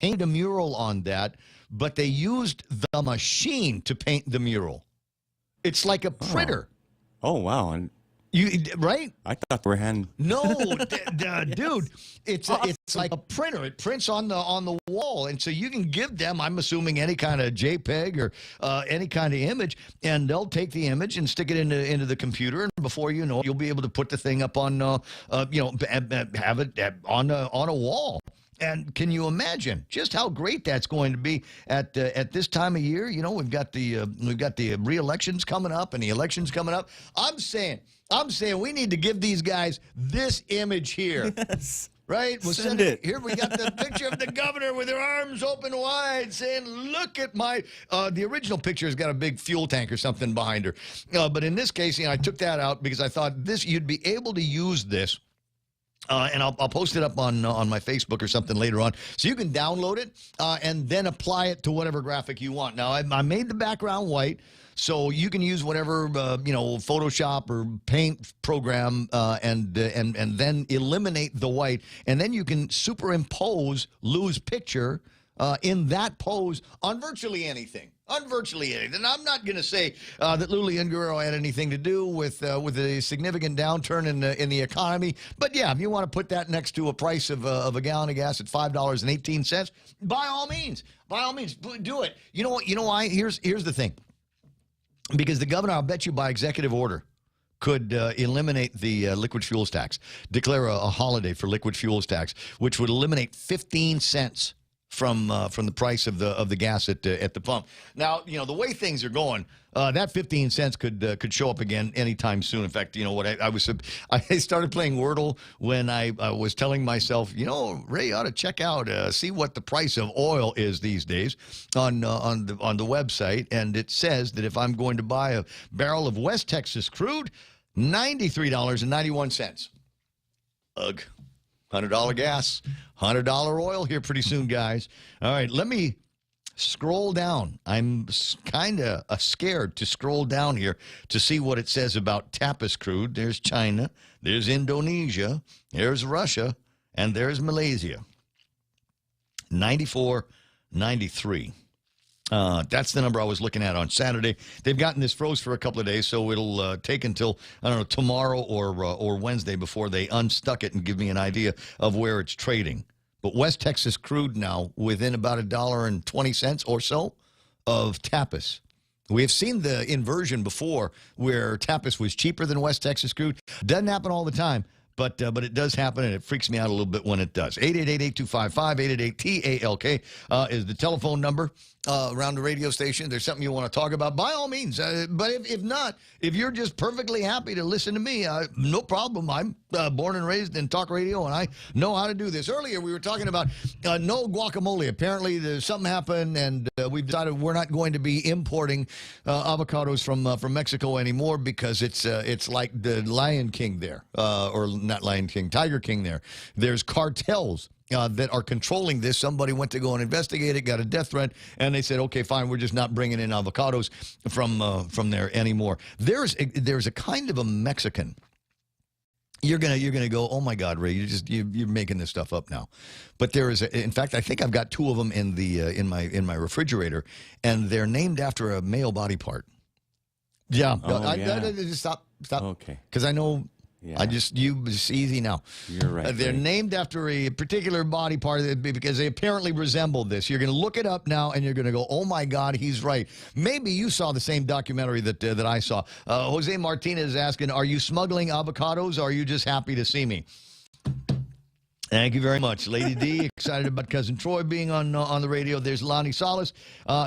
painted a mural on that, but they used the machine to paint the mural. It's like a printer. Oh wow. And right? I thought they were hand. No, dude, it's like a printer. It prints on the wall, and so you can give them, I'm assuming, any kind of JPEG or any kind of image, and they'll take the image and stick it into the computer, and before you know it, you'll be able to put the thing up on have it on a wall. And can you imagine just how great that's going to be at this time of year? We've got the re-elections coming up and the elections coming up. I'm saying we need to give these guys this image here. Yes. Right? We'll send it. Here we got the picture of the governor with her arms open wide saying, look at my... the original picture has got a big fuel tank or something behind her. But in this case, I took that out because I thought you'd be able to use this. And I'll post it up on my Facebook or something later on, so you can download it and then apply it to whatever graphic you want. Now, I made the background white, so you can use whatever Photoshop or Paint program and then eliminate the white, and then you can superimpose Lou's picture in that pose on virtually anything. And I'm not going to say that Lou Leonguero had anything to do with a significant downturn in the economy. But yeah, if you want to put that next to a price of a gallon of gas at $5.18, by all means, do it. You know what? You know why? Here's the thing. Because the governor, I'll bet you by executive order, could eliminate the liquid fuels tax, declare a holiday for liquid fuels tax, which would eliminate 15 cents from the price of the gas at the pump. Now, the way things are going, that 15 cents could show up again anytime soon. In fact, I started playing Wordle when I was telling myself, Ray ought to check out, see what the price of oil is these days on the website, and it says that if I'm going to buy a barrel of West Texas crude, $93.91. Ugh. $100 gas, $100 oil here pretty soon, guys. All right, let me scroll down. I'm kind of scared to scroll down here to see what it says about Tapas crude. There's China, there's Indonesia, there's Russia, and there's Malaysia. 94.93. That's the number I was looking at on Saturday. They've gotten this froze for a couple of days, so it'll take until, I don't know, tomorrow or Wednesday before they unstuck it and give me an idea of where it's trading. But West Texas crude now within about $1.20 or so of Tapas. We have seen the inversion before where Tapas was cheaper than West Texas crude. Doesn't happen all the time, But it does happen, and it freaks me out a little bit when it does. 888-8255-888-TALK is the telephone number around the radio station. There's something you want to talk about, by all means. But if not, if you're just perfectly happy to listen to me, no problem. I'm born and raised in talk radio, and I know how to do this. Earlier, we were talking about no guacamole. Apparently, something happened, and we've decided we're not going to be importing avocados from Mexico anymore because it's like the Lion King there, or not Lion King, Tiger King there. There's cartels that are controlling this. Somebody went to go and investigate it, got a death threat, and they said, okay, fine, we're just not bringing in avocados from there anymore. There's a kind of a Mexican. You're gonna go, oh my God, Ray, you're making this stuff up now. But there is in fact, I think I've got two of them in my refrigerator, and they're named after a male body part. Yeah, stop. Okay, because I know. Yeah. It's easy now. You're right. They're named after a particular body part because they apparently resemble this. You're going to look it up now, and you're going to go, oh, my God, he's right. Maybe you saw the same documentary that I saw. Jose Martinez is asking, are you smuggling avocados, or are you just happy to see me? Thank you very much. Lady D, excited about Cousin Troy being on the radio. There's Lonnie Salas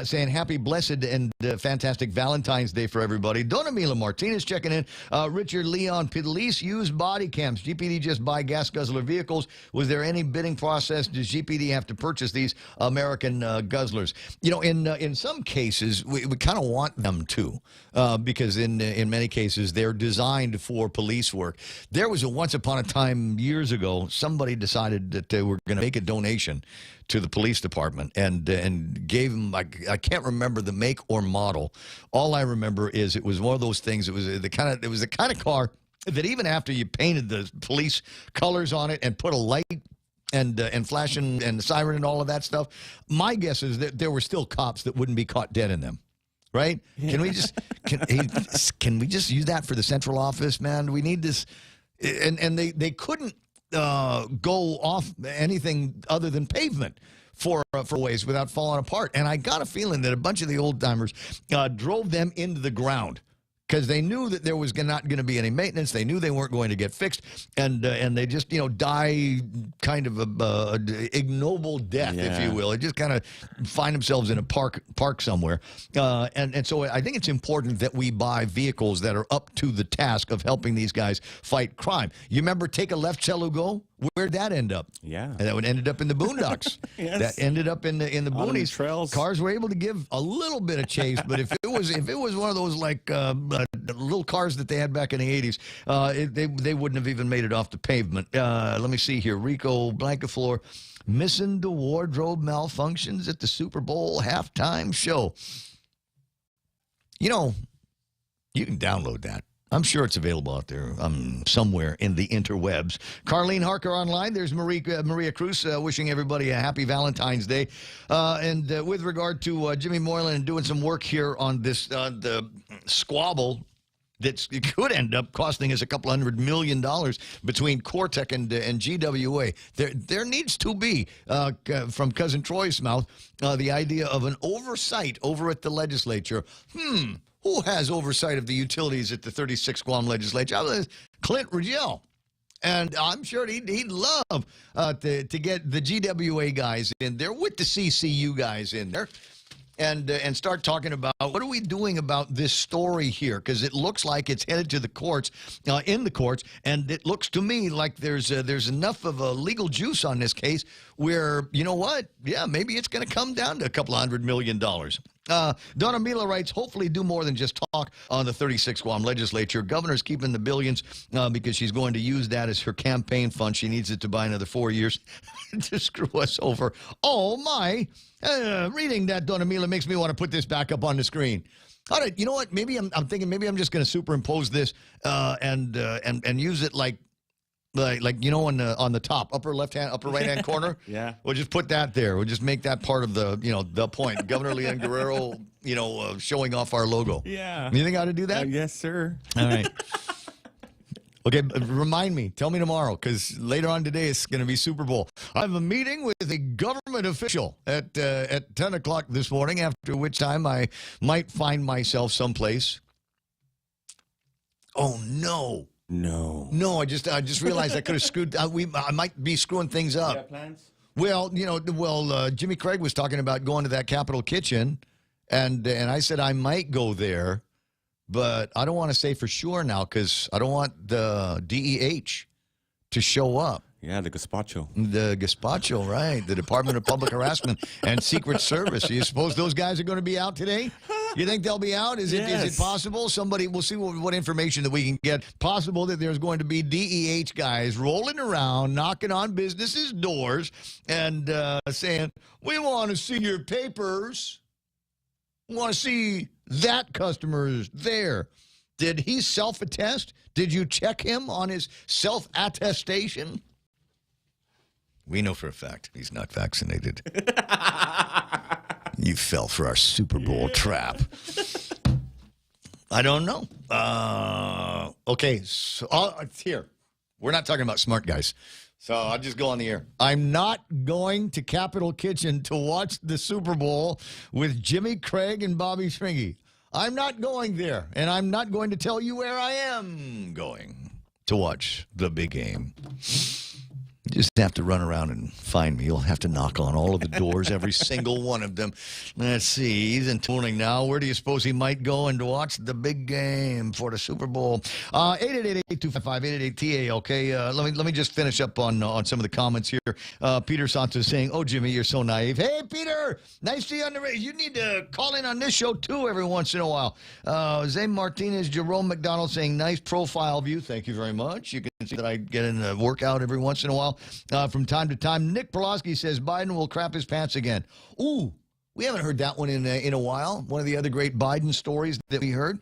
saying happy, blessed, and fantastic Valentine's Day for everybody. Donna Mila Martinez checking in. Richard Leon, police use body cams. GPD just buy gas guzzler vehicles. Was there any bidding process? Does GPD have to purchase these American guzzlers? You know, in some cases, we kind of want them to because in many cases, they're designed for police work. There was a once upon a time years ago, somebody decided that they were going to make a donation to the police department and gave them, I can't remember the make or model. All I remember is it was one of those things. It was the kind of car that even after you painted the police colors on it and put a light and flashing and siren and all of that stuff, my guess is that there were still cops that wouldn't be caught dead in them. Right? Can we just can we just use that for the central office, man? We need this, and they couldn't go off anything other than pavement for ways without falling apart. And I got a feeling that a bunch of the old timers drove them into the ground because they knew that there was not going to be any maintenance. They knew they weren't going to get fixed, and they just die kind of a ignoble death, if you will. They just kind of find themselves in a park somewhere, and so I think it's important that we buy vehicles that are up to the task of helping these guys fight crime. You remember Take a Left, Shall We Go? Where'd that end up? Yeah, and that ended up in the boondocks. Yes. That ended up in the boonies. Trails. Cars were able to give a little bit of chase, but if it was one of those like little cars that they had back in the 80s, they wouldn't have even made it off the pavement. Let me see here. Rico Blancaflor, missing the wardrobe malfunctions at the Super Bowl halftime show. You know, you can download that. I'm sure it's available out there somewhere in the interwebs. Carlene Harker online. There's Maria Cruz wishing everybody a happy Valentine's Day. And with regard to Jimmy Moylan and doing some work here on this the squabble that could end up costing us $200 million between Cortec and GWA. There needs to be, from Cousin Troy's mouth, the idea of an oversight over at the legislature. Who has oversight of the utilities at the 36th Guam legislature? Clint Rigel. And I'm sure he'd love to get the GWA guys in there with the CCU guys in there and start talking about what are we doing about this story here? Because it looks like it's headed to the courts, in the courts, and it looks to me like there's enough of a legal juice on this case where, you know what? Yeah, maybe it's going to come down to $200 million. Donna Mila writes, hopefully do more than just talk on the 36th Guam legislature. Governor's keeping the billions because she's going to use that as her campaign fund. She needs it to buy another 4 years to screw us over. Oh, my. Reading that, Donna Mila, makes me want to put this back up on the screen. All right, you know what? Maybe I'm thinking maybe I'm just going to superimpose this and use it like you know on the top upper right hand corner. Yeah, we'll just put that there. We'll just make that part of the the point. Governor Leon Guerrero showing off our logo. Yeah, you think I ought to do that? Yes, sir. All right. Okay, remind me. Tell me tomorrow, because later on today it's going to be Super Bowl. I have a meeting with a government official at 10 o'clock this morning, after which time I might find myself someplace. Oh, no. No. No, I just realized I could have screwed. I might be screwing things up. Yeah, plans? Well, Jimmy Craig was talking about going to that Capitol Kitchen, and I said I might go there, but I don't want to say for sure now because I don't want the DEH to show up. Yeah, the gazpacho. The gazpacho, right? The Department of Public Harassment and Secret Service. You suppose those guys are going to be out today? You think they'll be out? Is it possible? We'll see what information that we can get. Possible that there's going to be DEH guys rolling around, knocking on businesses' doors, and saying, "We want to see your papers. We want to see that customer's there. Did he self-attest? Did you check him on his self-attestation?" We know for a fact he's not vaccinated. You fell for our Super Bowl trap. I don't know. Okay, so here. We're not talking about smart guys. So I'll just go on the air. I'm not going to Capitol Kitchen to watch the Super Bowl with Jimmy Craig and Bobby Stringy. I'm not going there, and I'm not going to tell you where I am going to watch the big game. You just have to run around and find me. You'll have to knock on all of the doors, every single one of them. Let's see. He's in tuning now. Where do you suppose he might go and watch the big game for the Super Bowl? 888-255-888-TA. Okay, let me just finish up on some of the comments here. Peter Santos saying, "Oh, Jimmy, you're so naive." Hey, Peter, nice to see you on the radio. You need to call in on this show, too, every once in a while. Zay Martinez, Jerome McDonald saying, "Nice profile view." Thank you very much. You can see that I get in a workout every once in a while. From time to time. Nick Pulaski says Biden will crap his pants again. Ooh, we haven't heard that one in a while. One of the other great Biden stories that we heard.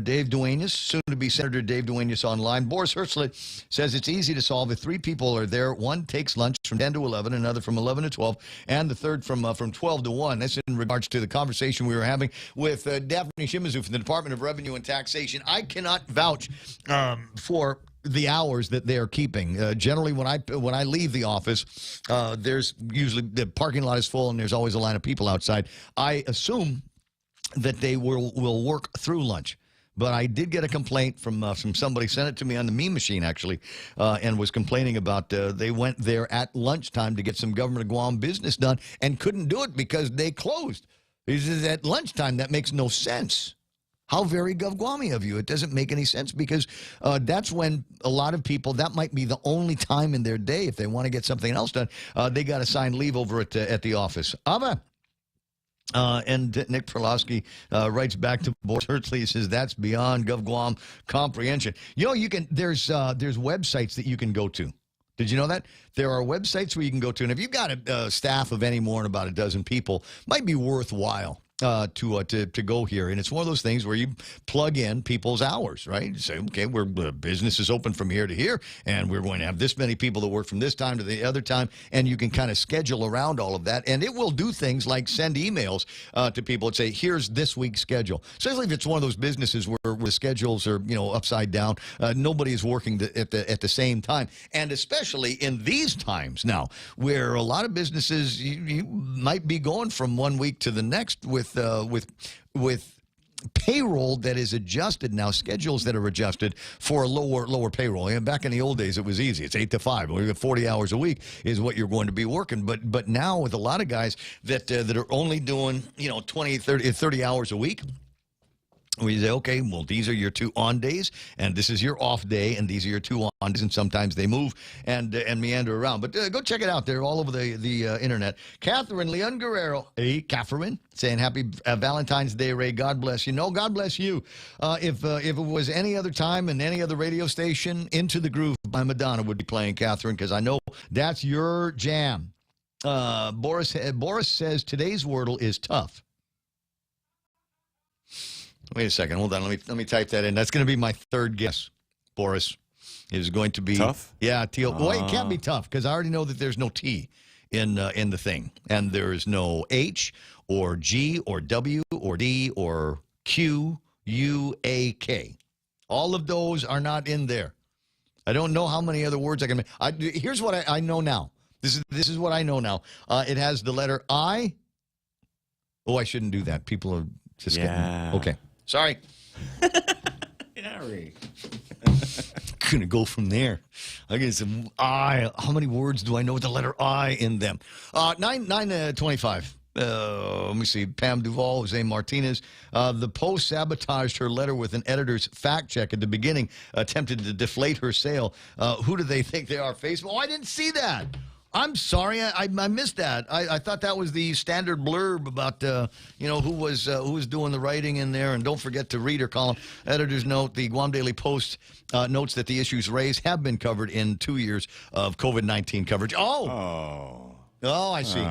Dave Duenas, soon to be Senator Dave Duenas online. Boris Hertzlet says it's easy to solve if three people are there. One takes lunch from 10 to 11, another from 11 to 12, and the third from 12 to 1. That's in regards to the conversation we were having with Daphne Shimazu from the Department of Revenue and Taxation. I cannot vouch for the hours that they are keeping. Generally, when I leave the office, there's usually the parking lot is full and there's always a line of people outside. I assume that they will work through lunch. But I did get a complaint from somebody, sent it to me on the meme machine, actually, and was complaining about they went there at lunchtime to get some Government of Guam business done and couldn't do it because they closed. He says, at lunchtime, that makes no sense. How very GovGuami of you. It doesn't make any sense because that's when a lot of people, that might be the only time in their day, if they want to get something else done, they got to sign leave over at the office. Ava. And Nick Perlowski writes back to Boris Hertzley. He says that's beyond GovGuam comprehension. You know, there's websites that you can go to. Did you know that? There are websites where you can go to, and if you've got a staff of any more than about a dozen people, might be worthwhile to go here. And it's one of those things where you plug in people's hours, right? You say, okay, business is open from here to here, and we're going to have this many people that work from this time to the other time, and you can kind of schedule around all of that. And it will do things like send emails to people and say, here's this week's schedule. Especially if it's one of those businesses where the schedules are, upside down. Nobody is working at the same time. And especially in these times now, where a lot of businesses, you might be going from one week to the next with payroll that is adjusted now, schedules that are adjusted for a lower payroll. And back in the old days, it was easy. It's 8 to 5. 40 hours a week is what you're going to be working. But now with a lot of guys that are only doing 20, 30 hours a week, we say, okay, well, these are your 2 on days, and this is your off day, and these are your 2 on days, and sometimes they move and meander around. But go check it out. They're all over the internet. Catherine Leon Guerrero, hey, Catherine, saying happy Valentine's Day, Ray. God bless you. No, God bless you. If it was any other time and any other radio station, Into the Groove by Madonna would be playing, Catherine, because I know that's your jam. Boris says today's Wordle is tough. Wait a second. Hold on. Let me type that in. That's going to be my third guess, Boris. It is going to be tough. Yeah, T. Well, it can't be tough because I already know that there's no T in the thing, and there is no H or G or W or D or Q, U, A, K. All of those are not in there. I don't know how many other words I can make. Here's what I know now. This is what I know now. It has the letter I. Oh, I shouldn't do that. People are just getting okay. Sorry. Yeah, Sorry. Gonna go from there. I get some I. How many words do I know with the letter I in them? 9:25. Let me see. Pam Duvall, Jose Martinez. The Post sabotaged her letter with an editor's fact check at the beginning, attempted to deflate her sale. Who do they think they are? Facebook? Oh, I didn't see that. I'm sorry, I missed that. I thought that was the standard blurb about who was doing the writing in there. And don't forget to read her column. Editor's note: the Guam Daily Post notes that the issues raised have been covered in 2 years of COVID-19 coverage. Oh, I see.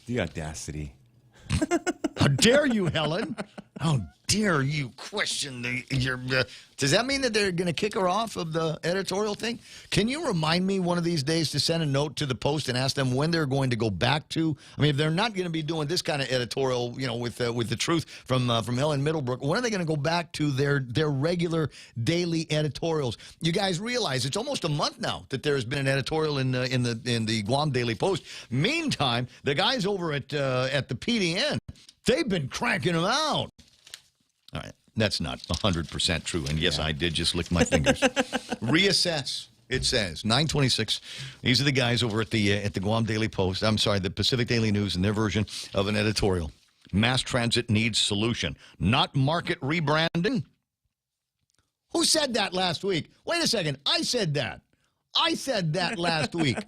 The audacity! How dare you, Helen? How dare you question your... does that mean that they're going to kick her off of the editorial thing? Can you remind me one of these days to send a note to the Post and ask them when they're going to go back to... I mean, if they're not going to be doing this kind of editorial, with the truth from Helen Middlebrook, when are they going to go back to their regular daily editorials? You guys realize it's almost a month now that there has been an editorial in the Guam Daily Post. Meantime, the guys over at the PDN, they've been cranking them out. All right, that's not 100% true. And yes, I did just lick my fingers. Reassess. It says 9:26. These are the guys over at the Guam Daily Post. I'm sorry, the Pacific Daily News and their version of an editorial. Mass transit needs solution, not market rebranding. Who said that last week? Wait a second. I said that. I said that last week.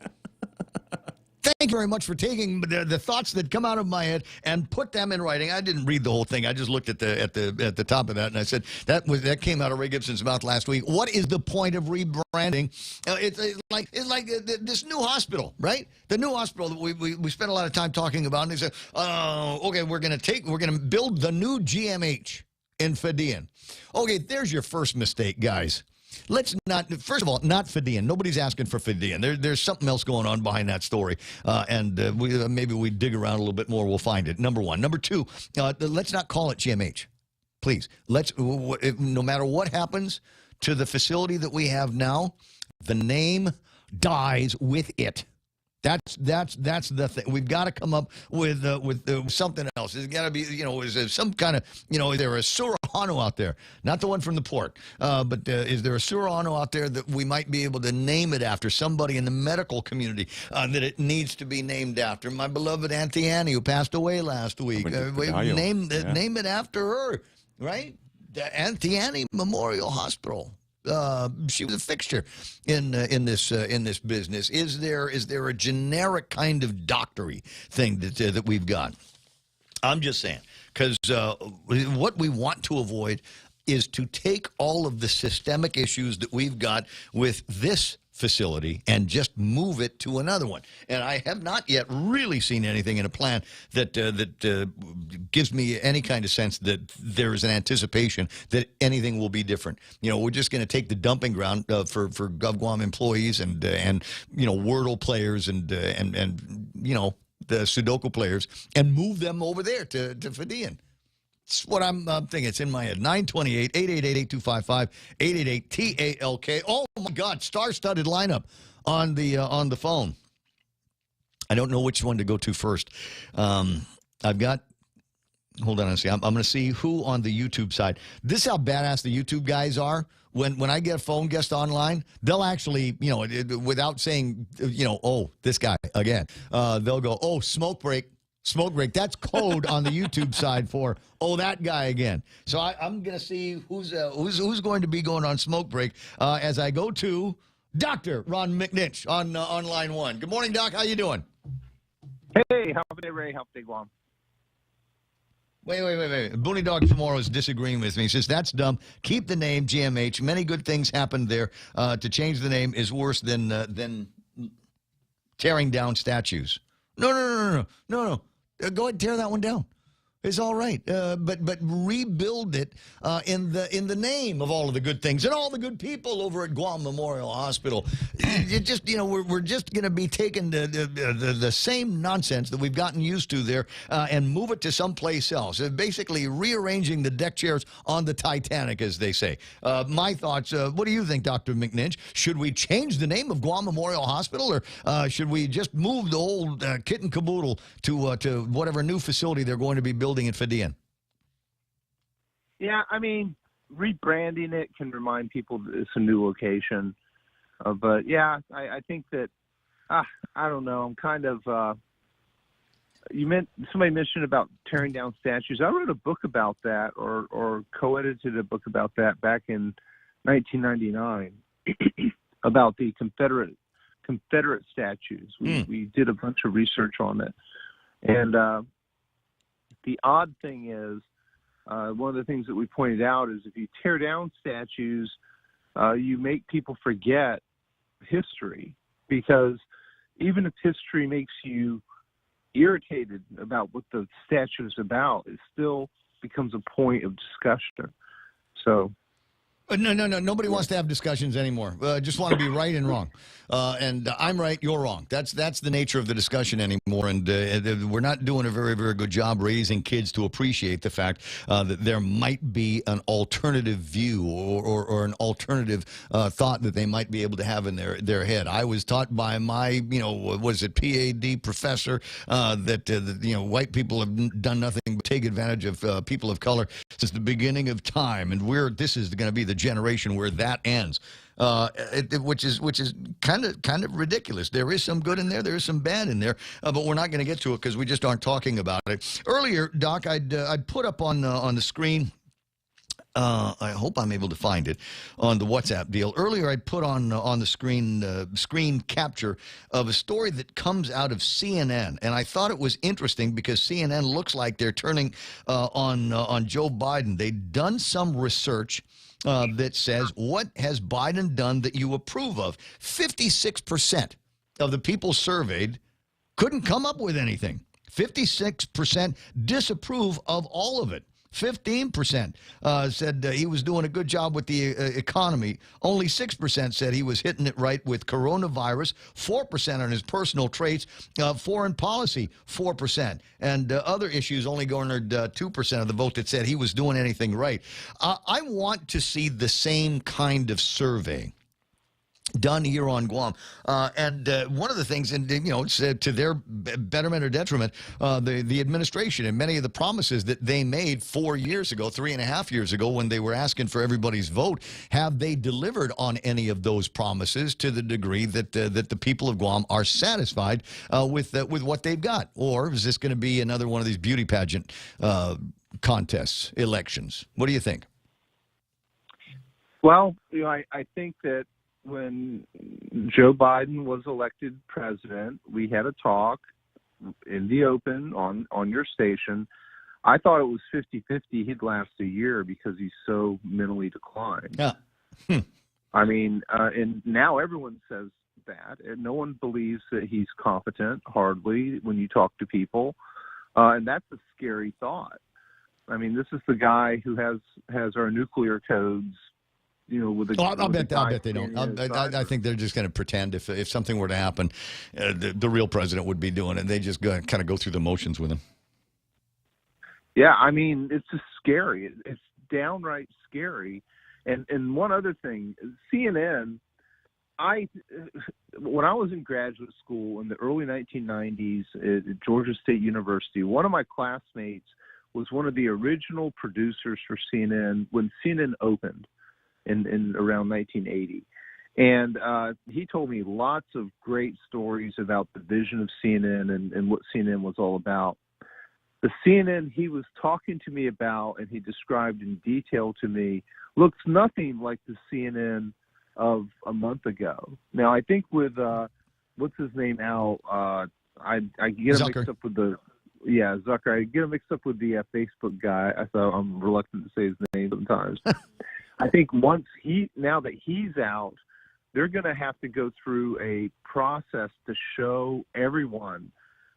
Thank you very much for taking the thoughts that come out of my head and put them in writing. I didn't read the whole thing. I just looked at the top of that, and I said that came out of Ray Gibson's mouth last week. What is the point of rebranding? It's like this new hospital, right? The new hospital that we spent a lot of time talking about. And they said, okay, we're going to build the new GMH in Fadian. Okay, there's your first mistake, guys. Let's not, first of all, not Fadian. Nobody's asking for Fadian. There's something else going on behind that story. Maybe we dig around a little bit more, we'll find it. Number one. Number two, let's not call it GMH. Please. No matter what happens to the facility that we have now, the name dies with it. That's the thing. We've got to come up with something else. There's got to be, is there some kind of, is there a Surahano out there? Not the one from the port, but is there a Surahano out there that we might be able to name it after somebody in the medical community that it needs to be named after? My beloved Auntie Annie, who passed away last week. Name it after her, right? The Auntie Annie Memorial Hospital. She was a fixture in this business. Is there a generic kind of doctory thing that we've got? I'm just saying, because what we want to avoid is to take all of the systemic issues that we've got with this facility and just move it to another one. And I have not yet really seen anything in a plan that gives me any kind of sense that there is an anticipation that anything will be different. We're just going to take the dumping ground for GovGuam employees and Wordle players and the Sudoku players and move them over there to Fadian. That's what I'm thinking. It's in my head. 928-888-8255, 888-TALK. Oh, my God, star-studded lineup on the phone. I don't know which one to go to first. I've got... Hold on a second. I'm going to see who on the YouTube side. This is how badass the YouTube guys are. When I get a phone guest online, they'll actually, without saying, oh, this guy again, they'll go, oh, smoke break. Smoke break. That's code on the YouTube side for, oh, that guy again. So I'm going to see who's going to be going on smoke break as I go to Dr. Ron McNitch on line one. Good morning, Doc. How you doing? Hey, happy day, Ray. Happy day, Guam. Wait. Booney Dog tomorrow is disagreeing with me. He says, that's dumb. Keep the name GMH. Many good things happened there. To change the name is worse than tearing down statues. No. Go ahead and tear that one down. It's all right, but rebuild it in the name of all of the good things and all the good people over at Guam Memorial Hospital. It just we're just going to be taking the same nonsense that we've gotten used to there and move it to someplace else. Basically rearranging the deck chairs on the Titanic, as they say. My thoughts. What do you think, Dr. McNinch? Should we change the name of Guam Memorial Hospital, or should we just move the old kit and caboodle to whatever new facility they're going to be building in Fadian? Yeah, I mean, rebranding it can remind people that it's a new location. But yeah, I think that I don't know. I'm kind of somebody mentioned about tearing down statues. I wrote a book about that, or co-edited a book about that back in 1999 about the Confederate statues. We did a bunch of research on it, and the odd thing is, one of the things that we pointed out is if you tear down statues, you make people forget history, because even if history makes you irritated about what the statue is about, it still becomes a point of discussion. So No. Nobody wants to have discussions anymore. Just want to be right and wrong. And I'm right, you're wrong. That's the nature of the discussion anymore. And we're not doing a very, very good job raising kids to appreciate the fact that there might be an alternative view or an alternative thought that they might be able to have in their head. I was taught by my, PhD professor that white people have done nothing but take advantage of people of color since the beginning of time. And this is going to be the generation where that ends, which is kind of ridiculous. There is some good in there, there is some bad in there, but we're not going to get to it because we just aren't talking about it. Earlier, Doc, I'd put up on the screen. I hope I'm able to find it on the WhatsApp deal. Earlier, I put on the screen capture of a story that comes out of CNN, and I thought it was interesting because CNN looks like they're turning on Joe Biden. They'd done some research that says, what has Biden done that you approve of? 56% of the people surveyed couldn't come up with anything. 56% disapprove of all of it. 15% said he was doing a good job with the economy. Only 6% said he was hitting it right with coronavirus. 4% on his personal traits. Foreign policy, 4%. And other issues only garnered 2% of the vote that said he was doing anything right. I want to see the same kind of survey done here on Guam. And one of the things, and it's to their betterment or detriment, the administration and many of the promises that they made 4 years ago, 3.5 years ago, when they were asking for everybody's vote, have they delivered on any of those promises to the degree that the people of Guam are satisfied with what they've got? Or is this going to be another one of these beauty pageant contests, elections? What do you think? Well, I think that when Joe Biden was elected president, we had a talk in the open on your station. I thought it was 50-50 he'd last a year because he's so mentally declined. Yeah. I mean, and now everyone says that, and no one believes that he's competent, hardly, when you talk to people. And that's a scary thought. I mean, this is the guy who has our nuclear codes, with a, I'll bet they don't. I think they're just going to pretend if something were to happen, the real president would be doing it. They just kind of go through the motions with him. Yeah, I mean, it's just scary. It's downright scary. And one other thing, CNN, when I was in graduate school in the early 1990s at Georgia State University, one of my classmates was one of the original producers for CNN when CNN opened in around 1980. And he told me lots of great stories about the vision of CNN and what CNN was all about. The CNN he was talking to me about and he described in detail to me looks nothing like the CNN of a month ago. Now, I think with, what's his name now? I get him mixed up with Zucker. I get him mixed up with the Facebook guy. So I'm reluctant to say his name sometimes. I think now that he's out, they're going to have to go through a process to show everyone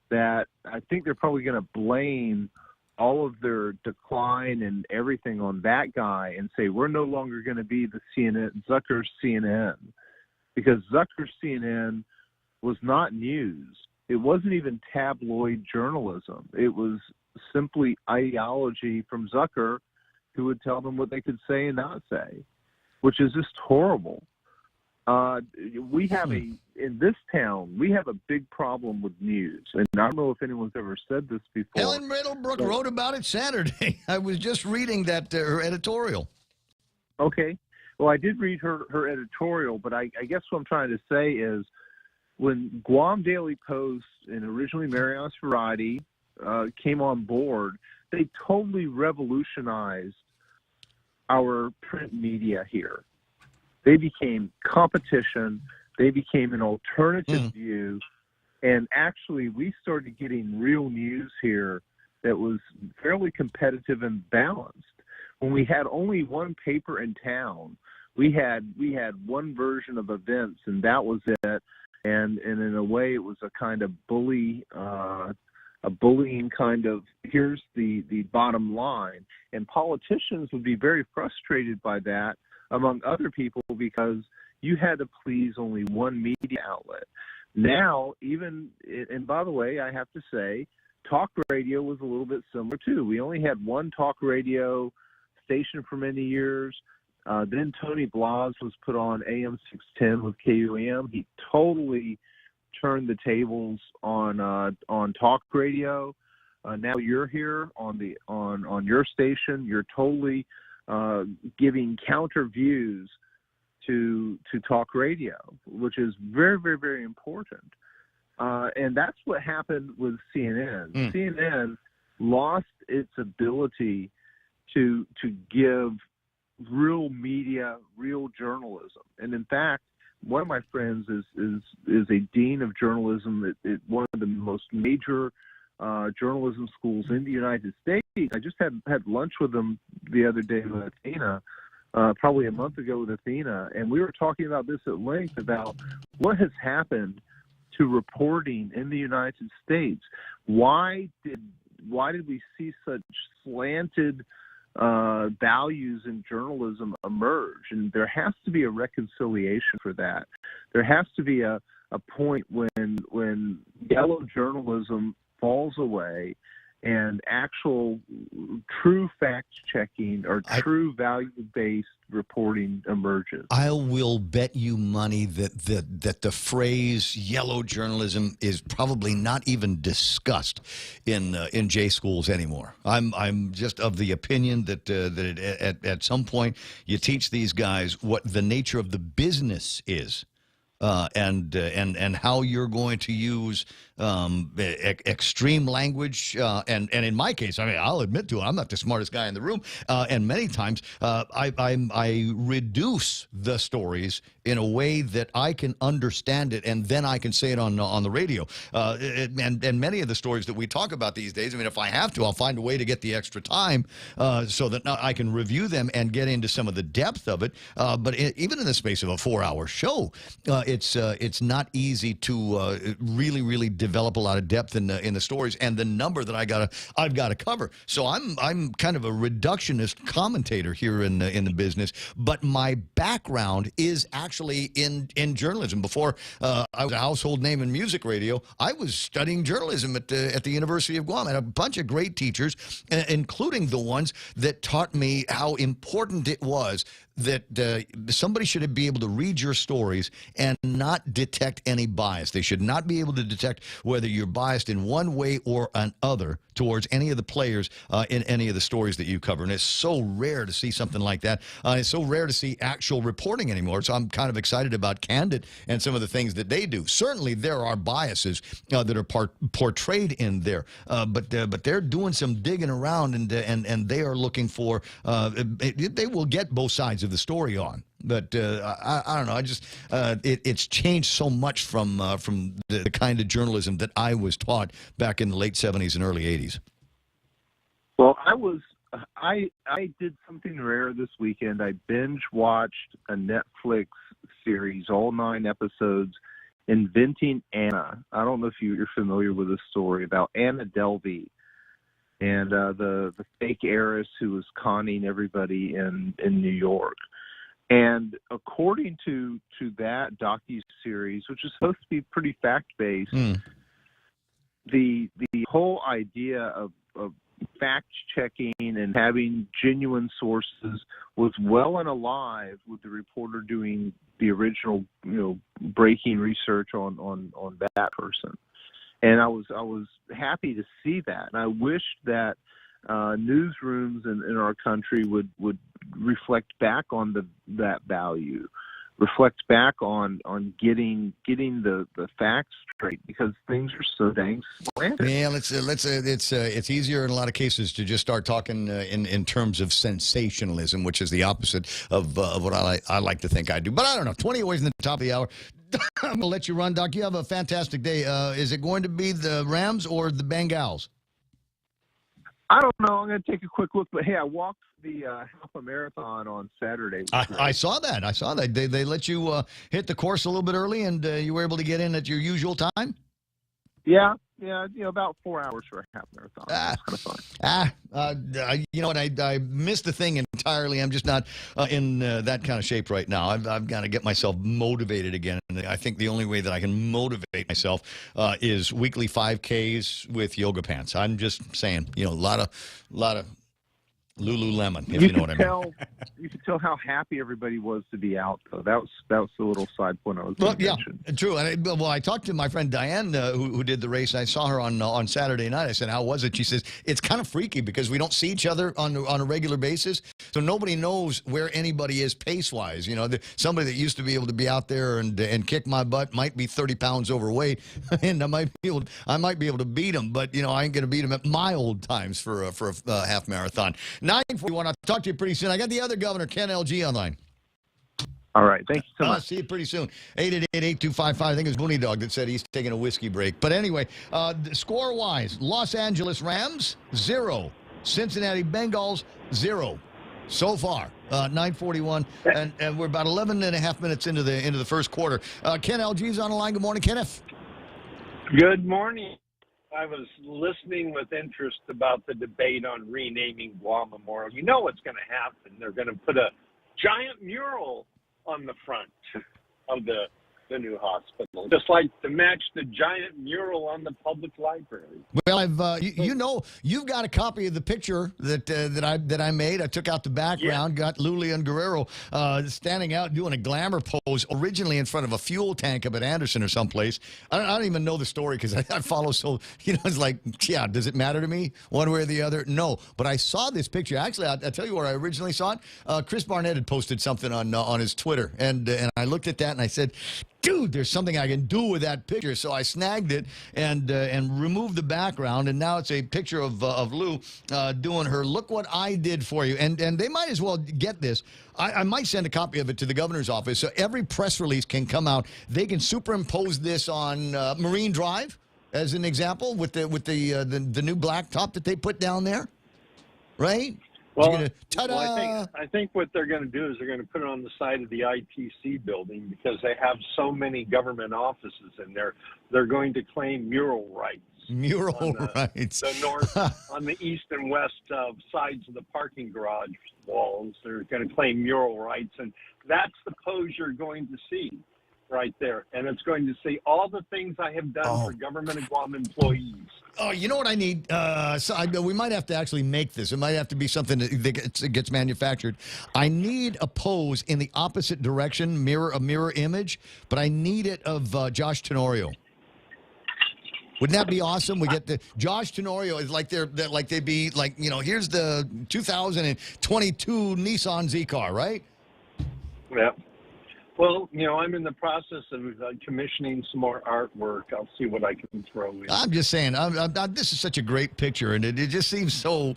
that I think they're probably going to blame all of their decline and everything on that guy and say, we're no longer going to be the Zucker's CNN, because Zucker's CNN was not news. It wasn't even tabloid journalism. It was simply ideology from Zucker, who would tell them what they could say and not say, which is just horrible. We have in this town, we have a big problem with news. And I don't know if anyone's ever said this before. Helen Middlebrook wrote about it Saturday. I was just reading that her editorial. Okay. Well, I did read her editorial, but I guess what I'm trying to say is when Guam Daily Post and originally Marion's Variety came on board, they totally revolutionized our print media here. They became competition. They became an alternative view. And actually, we started getting real news here that was fairly competitive and balanced. When we had only one paper in town, we had one version of events, and that was it. And in a way, it was a kind of bullying kind of, here's the bottom line. And politicians would be very frustrated by that, among other people, because you had to please only one media outlet. Now, and by the way, I have to say, talk radio was a little bit similar too. We only had one talk radio station for many years. Then Tony Blas was put on AM 610 with KUAM. He totally turned the tables on talk radio. Now you're here on your station. You're totally giving counter views to talk radio, which is very, very, very important. And that's what happened with CNN. CNN lost its ability to give real media, real journalism. And in fact, one of my friends is a dean of journalism at one of the most major journalism schools in the United States. I just had lunch with him the other day with Athena, probably a month ago with Athena, and we were talking about this at length about what has happened to reporting in the United States. Why did we see such slanted values in journalism emerge? And there has to be a reconciliation for that. There has to be a point when yellow journalism falls away and actual true fact-checking or true value-based reporting emerges. I will bet you money that the phrase yellow journalism is probably not even discussed in J schools anymore. I'm just of the opinion that at some point you teach these guys what the nature of the business is. And how you're going to use extreme language, and in my case, I mean, I'll admit to it, I'm not the smartest guy in the room, and many times I reduce the stories in a way that I can understand it, and then I can say it on the radio. And many of the stories that we talk about these days, I mean, if I have to, I'll find a way to get the extra time so that I can review them and get into some of the depth of it. But even in the space of a 4-hour show, it's not easy to really develop a lot of depth in the stories and the number that I've got to cover. So I'm kind of a reductionist commentator here in the business, but my background is actually in journalism. Before I was a household name in music radio, I was studying journalism at the University of Guam. I had a bunch of great teachers, including the ones that taught me how important it was that somebody should be able to read your stories and not detect any bias. They should not be able to detect whether you're biased in one way or another towards any of the players in any of the stories that you cover. And it's so rare to see something like that. It's so rare to see actual reporting anymore. So I'm kind of excited about Candid and some of the things that they do. Certainly there are biases that are portrayed in there, but they're doing some digging around, and they are looking for, they will get both sides of the story on. But I don't know. I just it's changed so much from the kind of journalism that I was taught back in the late 70s and early 80s. Well, I did something rare this weekend. I binge watched a Netflix series, all 9 episodes, Inventing Anna. I don't know if you're familiar with this story about Anna Delvey and the fake heiress who was conning everybody in New York. And according to that docuseries, which is supposed to be pretty fact-based, the whole idea of fact-checking and having genuine sources was well and alive with the reporter doing the original, breaking research on that person. And I was happy to see that. And I wished that newsrooms in our country would reflect back on that value, reflect back on getting the facts straight, because things are so dang slanted. Yeah, it's easier in a lot of cases to just start talking in terms of sensationalism, which is the opposite of what I like to think I do. But I don't know. 20 away from the top of the hour. I'm going to let you run, Doc. You have a fantastic day. Is it going to be the Rams or the Bengals? I don't know. I'm going to take a quick look. But, hey, I walked the half a marathon on Saturday. I saw that. I saw that. They let you hit the course a little bit early, and you were able to get in at your usual time? Yeah, about 4 hours for a half marathon. It's kind of fun. You know what? I missed the thing entirely. I'm just not in that kind of shape right now. I've got to get myself motivated again. And I think the only way that I can motivate myself is weekly 5Ks with yoga pants. I'm just saying, a lot of Lululemon, if you know what I mean. You could tell how happy everybody was to be out, though. That was the little side point I was going to mention. True. And I talked to my friend Diane, who did the race. I saw her on Saturday night. I said, "How was it?" She says, "It's kind of freaky because we don't see each other on a regular basis, so nobody knows where anybody is pace-wise. Somebody that used to be able to be out there and kick my butt might be 30 pounds overweight, and I might be able to beat him, but I ain't going to beat him at my old times for a half marathon." 9:41. I'll talk to you pretty soon. I got the other governor, Ken LG, online. All right. Thank you so much. I'll see you pretty soon. 888-8255. I think it was Booney Dog that said he's taking a whiskey break. But anyway, score-wise, Los Angeles Rams, 0. Cincinnati Bengals, 0. So far, 9:41, and we're about 11 and a half minutes into the first quarter. Ken LG's on the line. Good morning, Kenneth. Good morning. I was listening with interest about the debate on renaming Guam Memorial. You know what's going to happen. They're going to put a giant mural on the front of the new hospital, just like to match the giant mural on the public library. Well, you've got a copy of the picture that I made. I took out the background, got Luli and Guerrero standing out doing a glamour pose, originally in front of a fuel tank up at Anderson or someplace. I don't even know the story because I follow so it's like, does it matter to me one way or the other? No, but I saw this picture. Actually, I'll tell you where I originally saw it. Chris Barnett had posted something on his Twitter, and I looked at that and I said, dude, there's something I can do with that picture. So I snagged it and removed the background, and now it's a picture of Lou doing her "Look What I Did For You." And they might as well get this. I might send a copy of it to the governor's office, so every press release can come out. They can superimpose this on Marine Drive, as an example, with the new blacktop that they put down there, right? Well, I think what they're going to do is they're going to put it on the side of the ITC building because they have so many government offices in there. They're going to claim mural rights. Rights. The north, on the east and west sides of the parking garage walls, they're going to claim mural rights, and that's the pose you're going to see right there. And it's going to see all the things I have done for government of Guam employees. Oh, you know what I need? We might have to actually make this. It might have to be something that gets manufactured. I need a pose in the opposite direction, a mirror image, but I need it of Josh Tenorio. Wouldn't that be awesome? We get the Josh Tenorio is like they'd be like, here's the 2022 Nissan Z car, right? Yeah. Well, I'm in the process of commissioning some more artwork. I'll see what I can throw in. I'm just saying, this is such a great picture, and it just seems so...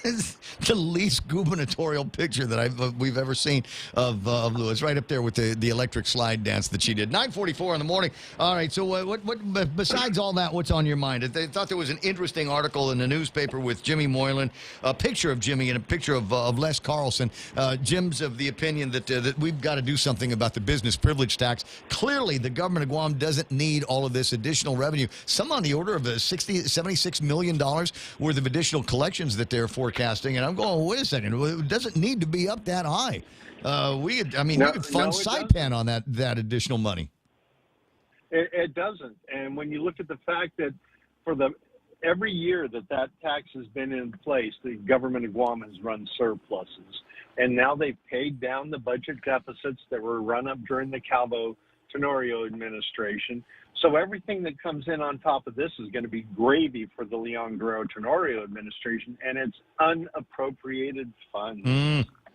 It's the least gubernatorial picture that we've ever seen of Lou. It's right up there with the electric slide dance that she did. 9:44 in the morning. All right, so what besides all that, what's on your mind? I thought there was an interesting article in the newspaper with Jimmy Moylan, a picture of Jimmy and a picture of Les Carlson. Jim's of the opinion that we've got to do something about the business privilege tax. Clearly, the government of Guam doesn't need all of this additional revenue. Some on the order of $76 million worth of additional collections that they're forecasting, and I'm going, wait a second, it doesn't need to be up that high. We could fund Saipan on that additional money. It doesn't, and when you look at the fact that every year that tax has been in place, the government of Guam has run surpluses, and now they've paid down the budget deficits that were run up during the Calvo Tenorio administration. So everything that comes in on top of this is going to be gravy for the Leon Guerrero Tenorio administration, and it's unappropriated funds.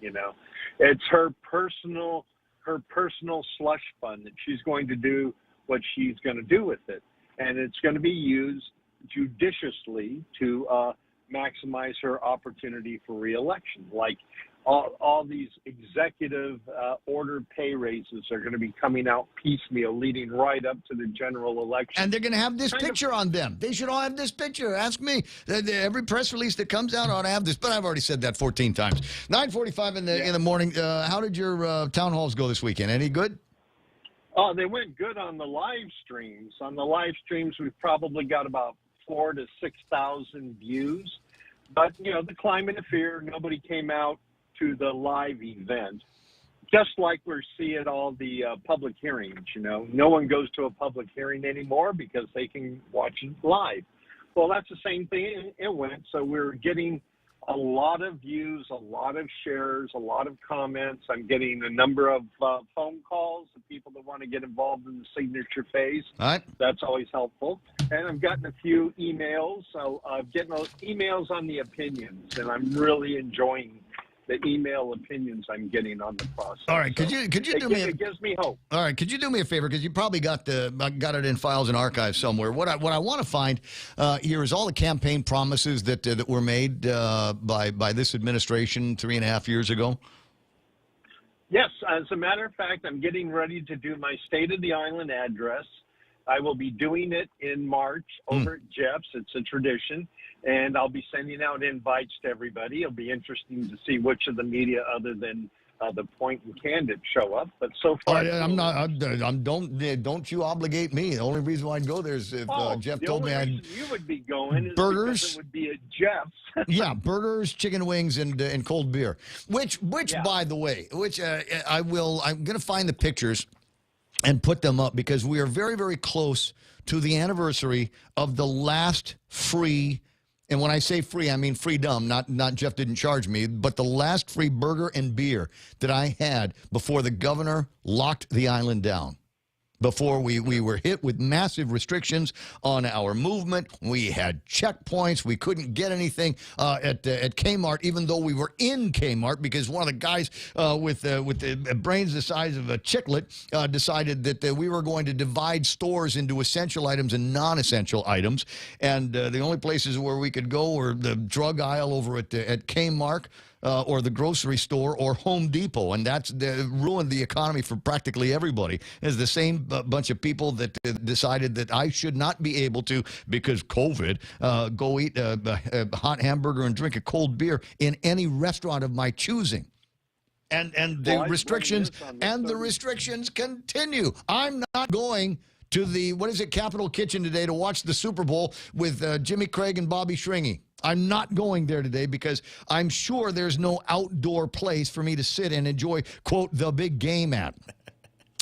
You know, it's her personal slush fund that she's going to do what she's going to do with it, and it's going to be used judiciously to maximize her opportunity for reelection. Like all these executive order pay raises are going to be coming out piecemeal, leading right up to the general election. And they're going to have this picture on them. They should all have this picture. Ask me. Every press release that comes out ought to have this. But I've already said that 14 times. 9:45 in the morning. How did your town halls go this weekend? Any good? Oh, they went good on the live streams. On the live streams, we've probably got about 4,000 to 6,000 views. But, you know, the climate of fear, nobody came out to the live event, just like we're seeing all the public hearings. You know, no one goes to a public hearing anymore because they can watch it live. Well, that's the same thing it went. So we're getting a lot of views, a lot of shares, a lot of comments. I'm getting a number of phone calls of people that want to get involved in the signature phase. All right. That's always helpful. And I've gotten a few emails. So I'm getting those emails on the opinions, and I'm really enjoying the email opinions I'm getting on the process. All right, could you do me? It gives me hope. All right, could you do me a favor? Because you probably got it in files and archives somewhere. What I want to find here is all the campaign promises that were made by this administration 3.5 years ago. Yes, as a matter of fact, I'm getting ready to do my State of the Island address. I will be doing it in March over at Jeff's. It's a tradition. And I'll be sending out invites to everybody. It'll be interesting to see which of the media other than the Point and Candid show up. But so far, don't you obligate me. The only reason why I'd go there is if Jeff told me you would be going is burgers. Because it would be at Jeff's. Yeah, burgers, chicken wings, and cold beer. Which by the way, I'm going to find the pictures and put them up because we are very, very close to the anniversary of the last free. And when I say free, I mean freedom, not Jeff didn't charge me, but the last free burger and beer that I had before the governor locked the island down. Before we were hit with massive restrictions on our movement. We had checkpoints. We couldn't get anything at Kmart, even though we were in Kmart, because one of the guys with the brains the size of a chiclet decided that we were going to divide stores into essential items and non-essential items. And the only places where we could go were the drug aisle over at Kmart, or the grocery store or Home Depot, and that's ruined the economy for practically everybody. It's the same bunch of people that decided that I should not be able to, because COVID, go eat a hot hamburger and drink a cold beer in any restaurant of my choosing. And the restrictions continue. I'm not going to the Capitol Kitchen today to watch the Super Bowl with Jimmy Craig and Bobby Shringy. I'm not going there today because I'm sure there's no outdoor place for me to sit and enjoy, quote, the big game at.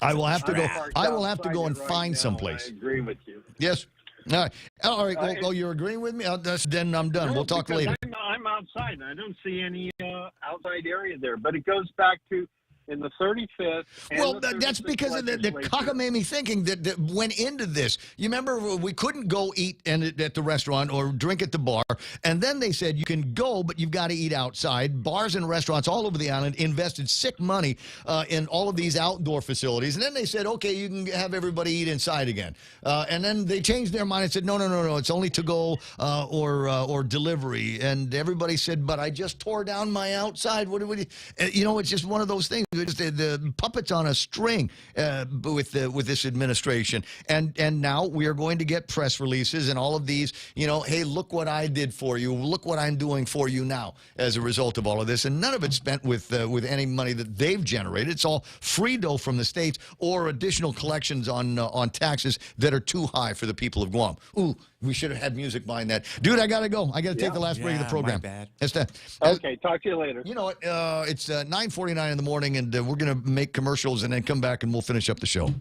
I will have to go. I will have to go and find someplace. I agree with you. Yes. All right. Well, you're agreeing with me? Then I'm done. We'll talk later. I'm outside, and I don't see any outside area there. But it goes back to in the 35th. Well, that's because of the cockamamie thinking that went into this. You remember we couldn't go eat at the restaurant or drink at the bar, and then they said you can go, but you've got to eat outside. Bars and restaurants all over the island invested sick money in all of these outdoor facilities, and then they said, okay, you can have everybody eat inside again. And then they changed their mind and said, no, it's only to go or delivery. And everybody said, but I just tore down my outside. What do it's just one of those things. The puppets on a string with this administration, and now we are going to get press releases and all of these. Hey, look what I did for you. Look what I'm doing for you now as a result of all of this, and none of it's spent with any money that they've generated. It's all free dough from the states or additional collections on taxes that are too high for the people of Guam. Ooh, we should have had music behind that, dude. I gotta go. I gotta take the last break of the program. My bad. Okay, talk to you later. You know what? It's 9:49 in the morning, and we're going to make commercials and then come back and we'll finish up the show.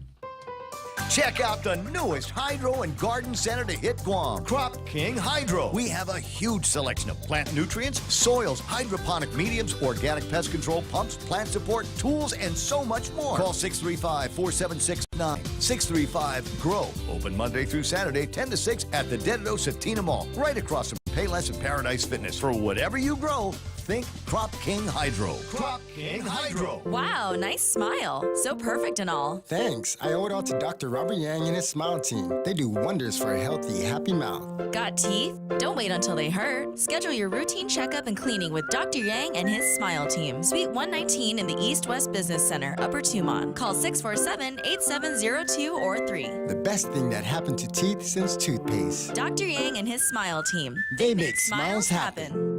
Check out the newest hydro and garden center to hit Guam, Crop King Hydro. We have a huge selection of plant nutrients, soils, hydroponic mediums, organic pest control pumps, plant support, tools, and so much more. Call 635-4769. 635-GROW. Open Monday through Saturday, 10 to 6 at the Dededo Satina Mall, right across from Payless and Paradise Fitness. For whatever you grow, think Crop King Hydro. Crop King Hydro. Wow, nice smile. So perfect and all. Thanks. I owe it all to Dr. Robert Yang and his smile team. They do wonders for a healthy, happy mouth. Got teeth? Don't wait until they hurt. Schedule your routine checkup and cleaning with Dr. Yang and his smile team. Suite 119 in the East West Business Center, Upper Tumon. Call 647-8702 or 3. The best thing that happened to teeth since toothpaste. Dr. Yang and his smile team. They make smiles happen.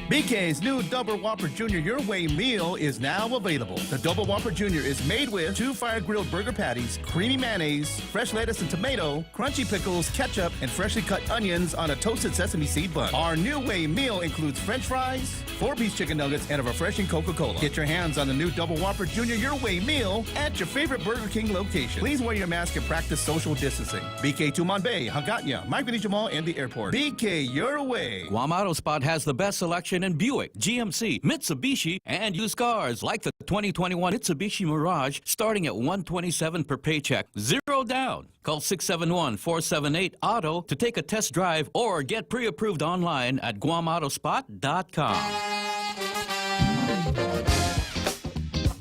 BK's new Double Whopper Jr. Your Way meal is now available. The Double Whopper Jr. is made with 2 fire-grilled burger patties, creamy mayonnaise, fresh lettuce and tomato, crunchy pickles, ketchup, and freshly cut onions on a toasted sesame seed bun. Our New Way meal includes french fries, 4-piece chicken nuggets, and a refreshing Coca-Cola. Get your hands on the new Double Whopper Jr. Your Way meal at your favorite Burger King location. Please wear your mask and practice social distancing. BK Tumon Bay, Hagåtña, Mike Benito Mall, and the airport. BK Your Way. Guam Auto Spot has the best selection in Buick, GMC, Mitsubishi, and used cars like the 2021 Mitsubishi Mirage starting at $127 per paycheck. 0 down. Call 671-478-AUTO to take a test drive or get pre-approved online at GuamAutospot.com.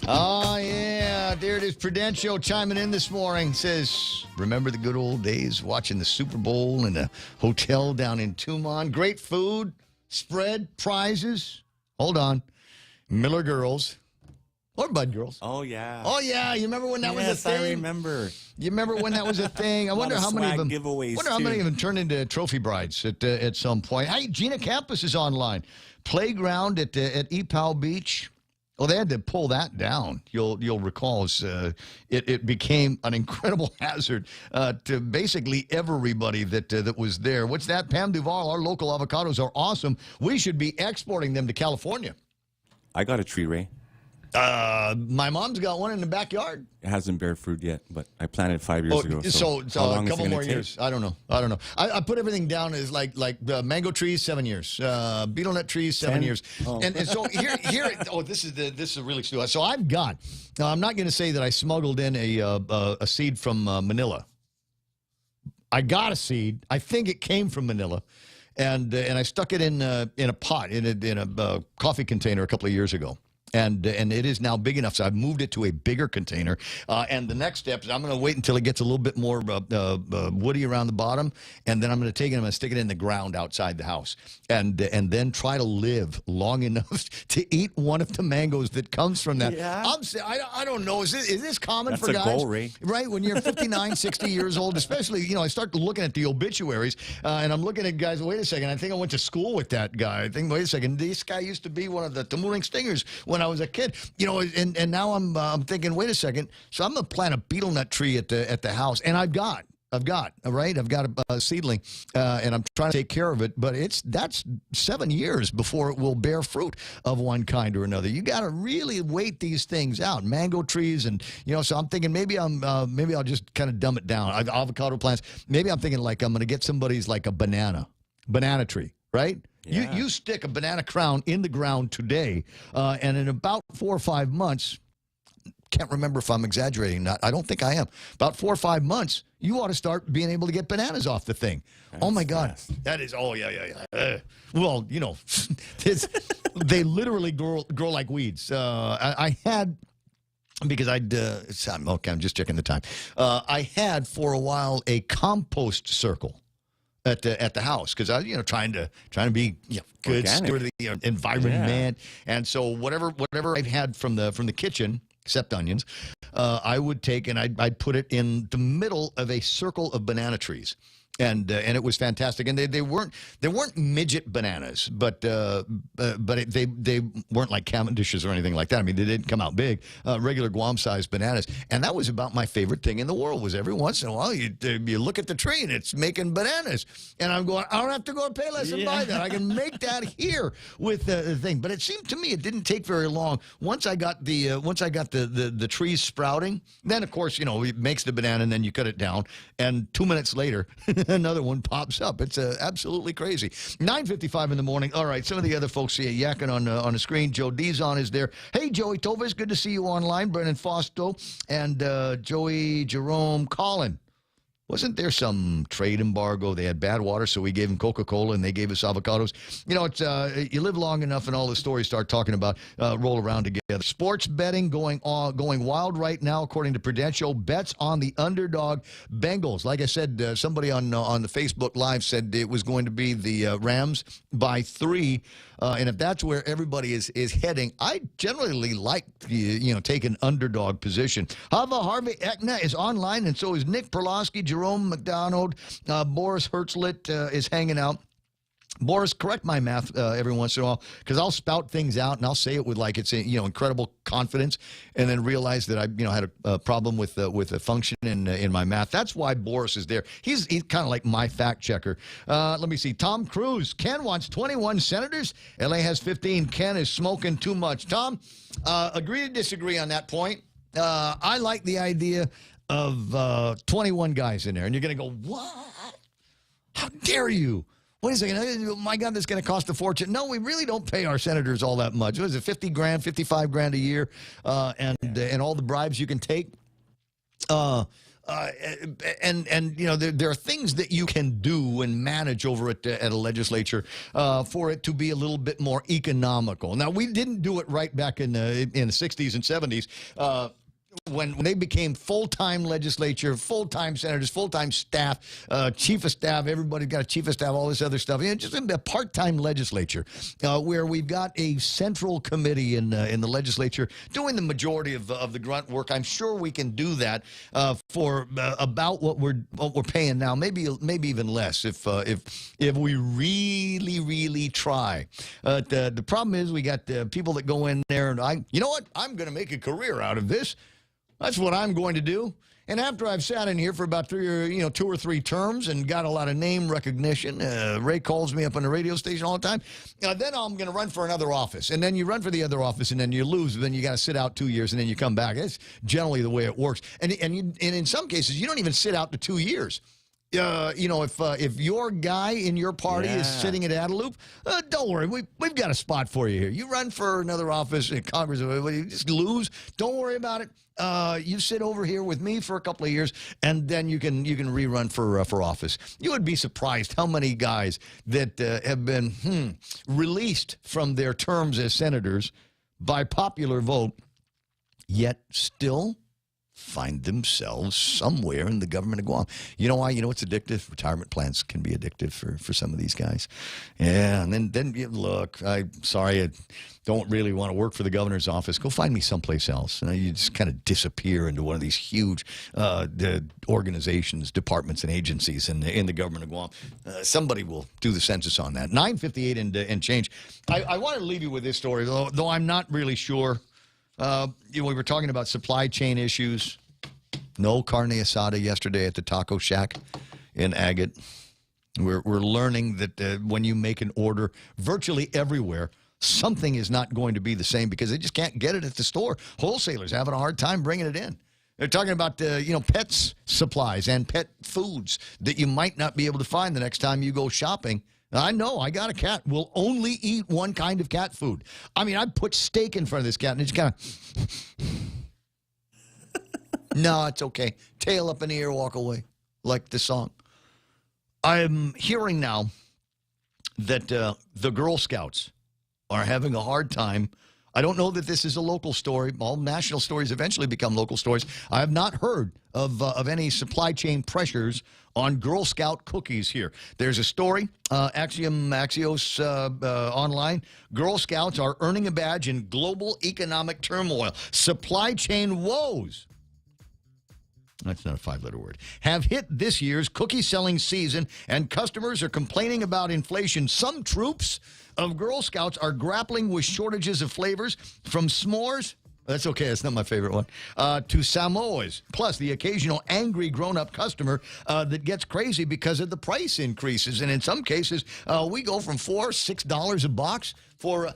Oh, yeah. There it is. Prudential chiming in this morning. Says, remember the good old days watching the Super Bowl in a hotel down in Tumon? Great food, spread, prizes. Hold on. Miller girls. Or Bud girls. Oh, yeah. Oh, yeah. You remember when that was a thing? Yes, I remember. You remember when that was a thing? I wonder how many of them. Giveaways Wonder how many of them turned into trophy brides at some point. Hey, Gina Campus is online. Playground at EPOW Beach. Well, they had to pull that down. You'll recall it became an incredible hazard to basically everybody that was there. What's that? Pam Duval, our local avocados are awesome. We should be exporting them to California. I got a tree, Ray. My mom's got one in the backyard. It hasn't bear fruit yet, but I planted 5 years ago. So how long a couple more take? years. I don't know. I put everything down as like mango trees, 7 years. Beetle nut trees, 7 years. Oh. And so here. Oh, this is really stupid. So I've got. Now I'm not going to say that I smuggled in a seed from Manila. I got a seed. I think it came from Manila, and I stuck it in a pot in a coffee container a couple of years ago. And it is now big enough, so I've moved it to a bigger container. And the next step is I'm going to wait until it gets a little bit more woody around the bottom, and then I'm going to take it and I'm going to stick it in the ground outside the house, and then try to live long enough to eat one of the mangoes that comes from that. Yeah. I don't know. Is this common for guys? That's a goal, Ray. Right? When you're 59, 60 years old, especially, I start looking at the obituaries, and I'm looking at guys, wait a second, I think I went to school with that guy. I think, wait a second, this guy used to be one of the Tumuling Stingers when I was a kid, and now I'm thinking, wait a second. So I'm gonna plant a beetle nut tree at the house, and I've got a seedling, and I'm trying to take care of it. But that's 7 years before it will bear fruit of one kind or another. You got to really wait these things out. Mango trees, and so I'm thinking maybe I'll just kind of dumb it down. Avocado plants. Maybe I'm thinking like I'm gonna get somebody's like a banana tree, right? Yeah. You stick a banana crown in the ground today, and in about 4 or 5 months, can't remember if I'm exaggerating or not. I don't think I am. About 4 or 5 months, you ought to start being able to get bananas off the thing. That's oh, my God. Fast. That is, oh, yeah. Well, they literally grow like weeds. I had... Because okay, I'm just checking the time. I had for a while a compost circle at the house because I was trying to be good steward of the environment, man. And so whatever I had from the kitchen, except onions, I would take and I'd put it in the middle of a circle of banana trees. it was fantastic. And they weren't midget bananas, but they weren't like Cavendishes or anything like that. I mean, they didn't come out big, regular Guam-sized bananas. And that was about my favorite thing in the world. Was every once in a while you look at the tree and it's making bananas, and I'm going, I don't have to go to Payless and buy that. I can make that here with the thing. But it seemed to me it didn't take very long. Once I got the trees sprouting, then of course it makes the banana and then you cut it down, and 2 minutes later. Another one pops up. It's absolutely crazy. 9:55 in the morning. All right, some of the other folks here yakking on the screen. Joe Dizon is there. Hey, Joey Tovis, good to see you online. Brennan Fausto and Joey Jerome Collin. Wasn't there some trade embargo? They had bad water, so we gave them Coca-Cola, and they gave us avocados. It's you live long enough, and all the stories start talking about roll around together. Sports betting going wild right now, according to Prudential. Bets on the underdog Bengals. Like I said, somebody on the Facebook Live said it was going to be the Rams by 3. And if that's where everybody is heading, I generally like take an underdog position. Harvey Ekna is online, and so is Nick Perlowski, Jerome McDonald, Boris Hertzlet is hanging out. Boris, correct my math every once in a while, because I'll spout things out and I'll say it with it's incredible confidence, and then realize that I had a problem with a function in my math. That's why Boris is there. He's kind of like my fact checker. Let me see. Tom Cruise. Ken wants 21 senators. LA has 15. Ken is smoking too much. Tom, agree to disagree on that point. I like the idea of 21 guys in there, and you're going to go, what? How dare you? Wait a second. Oh, my God, that's going to cost a fortune. No, we really don't pay our senators all that much. What is it, 50 grand, 55 grand a year, and all the bribes you can take? There are things that you can do and manage over at a legislature for it to be a little bit more economical. Now, we didn't do it right back in the 60s and 70s. When they became full-time legislature, full-time senators, full-time staff, chief of staff, everybody got a chief of staff, all this other stuff. Just a part-time legislature where we've got a central committee in the legislature doing the majority of the grunt work. I'm sure we can do that for about what we're paying now, maybe even less if we really try. The problem is we got people that go in there and you know what? I'm going to make a career out of this. That's what I'm going to do. And after I've sat in here for about 2 or 3 terms and got a lot of name recognition, Ray calls me up on the radio station all the time, then I'm going to run for another office. And then you run for the other office, and then you lose. Then you got to sit out 2 years, and then you come back. That's generally the way it works. And in some cases, you don't even sit out to 2 years. If your guy in your party is sitting at Adelup, don't worry. We've got a spot for you here. You run for another office in Congress, you just lose. Don't worry about it. You sit over here with me for a couple of years, and then you can rerun for office. You would be surprised how many guys that have been released from their terms as senators by popular vote, yet still find themselves somewhere in the government of Guam. You know why? You know it's addictive? Retirement plans can be addictive for some of these guys. Yeah, and then look, I'm sorry, I don't really want to work for the governor's office. Go find me someplace else. You just kind of disappear into one of these huge organizations, departments, and agencies in the government of Guam. Somebody will do the census on that. 9:58 and change. I want to leave you with this story, though I'm not really sure. We were talking about supply chain issues. No carne asada yesterday at the taco shack in Agate. We're learning that when you make an order virtually everywhere, something is not going to be the same because they just can't get it at the store. Wholesalers having a hard time bringing it in. They're talking about, pets supplies and pet foods that you might not be able to find the next time you go shopping. I know. I got a cat. Will only eat one kind of cat food. I mean, I put steak in front of this cat, and it's kind of... No, it's okay. Tail up in the air, walk away, like the song. I'm hearing now that the Girl Scouts are having a hard time. I don't know that this is a local story. All national stories eventually become local stories. I have not heard of any supply chain pressures on Girl Scout cookies here. There's a story, Axios online. Girl Scouts are earning a badge in global economic turmoil. Supply chain woes that's not a 5-letter word, have hit this year's cookie selling season, and customers are complaining about inflation. Some troops of Girl Scouts are grappling with shortages of flavors, from s'mores, that's okay, that's not my favorite one, to Samoas, plus the occasional angry grown-up customer that gets crazy because of the price increases. And in some cases, we go from $4-6 a box for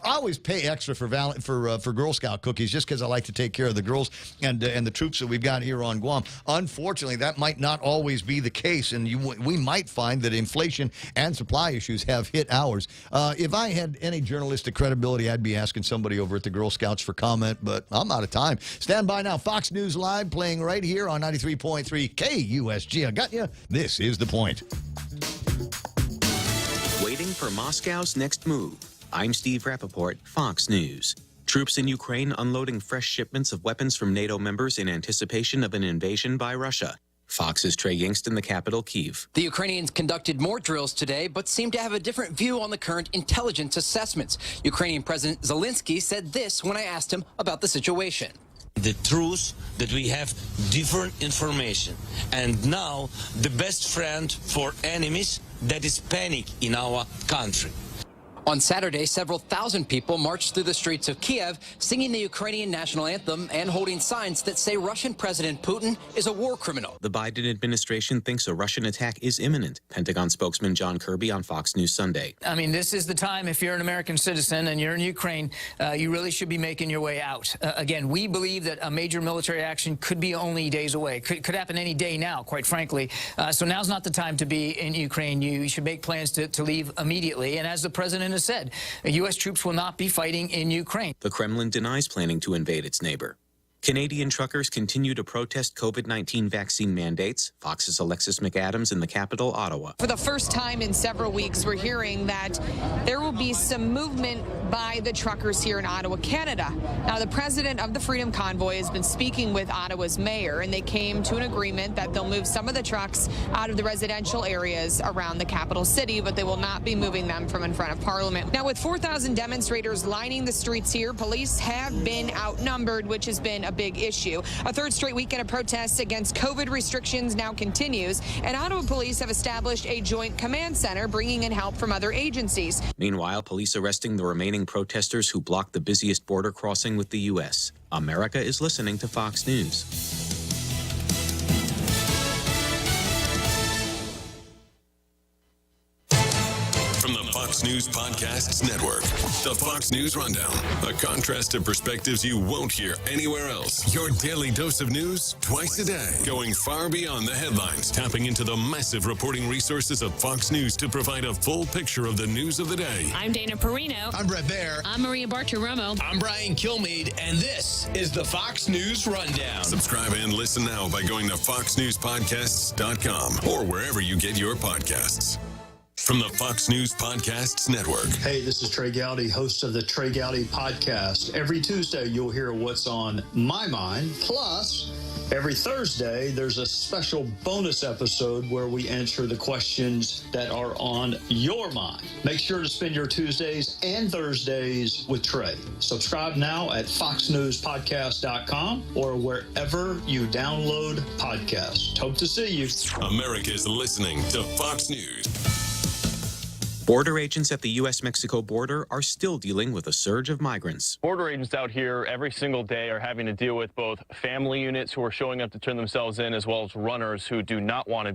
I always pay extra for Girl Scout cookies just because I like to take care of the girls and the troops that we've got here on Guam. Unfortunately, that might not always be the case, and we might find that inflation and supply issues have hit ours. If I had any journalistic credibility, I'd be asking somebody over at the Girl Scouts for comment, but I'm out of time. Stand by now. Fox News Live playing right here on 93.3 KUSG. I got you. This is The Point. Waiting for Moscow's next move. I'm Steve Rappaport, Fox News. Troops in Ukraine unloading fresh shipments of weapons from NATO members in anticipation of an invasion by Russia. Fox's Trey Yingst in the capital, Kyiv. The Ukrainians conducted more drills today, but seem to have a different view on the current intelligence assessments. Ukrainian President Zelensky said this when I asked him about the situation. The truth that we have different information, and now the best friend for enemies, that is panic in our country. On Saturday, several thousand people marched through the streets of Kiev, singing the Ukrainian national anthem and holding signs that say Russian President Putin is a war criminal. The Biden administration thinks a Russian attack is imminent. Pentagon spokesman John Kirby on Fox News Sunday. I mean, this is the time, if you're an American citizen and you're in Ukraine, you really should be making your way out. Again, we believe that a major military action could be only days away. Could happen any day now, quite frankly. So now's not the time to be in Ukraine. You should make plans to leave immediately. And as the president has said, U.S. troops will not be fighting in Ukraine. The Kremlin denies planning to invade its neighbor. Canadian truckers continue to protest COVID-19 vaccine mandates. Fox's Alexis McAdams in the capital, Ottawa. For the first time in several weeks, we're hearing that there will be some movement by the truckers here in Ottawa, Canada. Now, the president of the Freedom Convoy has been speaking with Ottawa's mayor, and they came to an agreement that they'll move some of the trucks out of the residential areas around the capital city, but they will not be moving them from in front of Parliament. Now, with 4,000 demonstrators lining the streets here, police have been outnumbered, which has been a big issue. A third straight weekend of protests against COVID restrictions now continues, and Ottawa police have established a joint command center, bringing in help from other agencies. Meanwhile, police arresting the remaining protesters who blocked the busiest border crossing with the U.S. America is listening to Fox News. From the Fox News Podcasts Network, the Fox News Rundown, a contrast of perspectives you won't hear anywhere else. Your daily dose of news twice a day, going far beyond the headlines, tapping into the massive reporting resources of Fox News to provide a full picture of the news of the day. I'm Dana Perino. I'm Brett Baer. I'm Maria Bartiromo. I'm Brian Kilmeade, and this is the Fox News Rundown. Subscribe and listen now by going to foxnewspodcasts.com or wherever you get your podcasts. From the Fox News Podcasts Network. Hey, this is Trey Gowdy, host of the Trey Gowdy Podcast. Every Tuesday, you'll hear what's on my mind. Plus, every Thursday, there's a special bonus episode where we answer the questions that are on your mind. Make sure to spend your Tuesdays and Thursdays with Trey. Subscribe now at foxnewspodcast.com or wherever you download podcasts. Hope to see you. America's listening to Fox News. Border agents at the U.S.-Mexico border are still dealing with a surge of migrants. Border agents out here every single day are having to deal with both family units who are showing up to turn themselves in, as well as runners who do not want to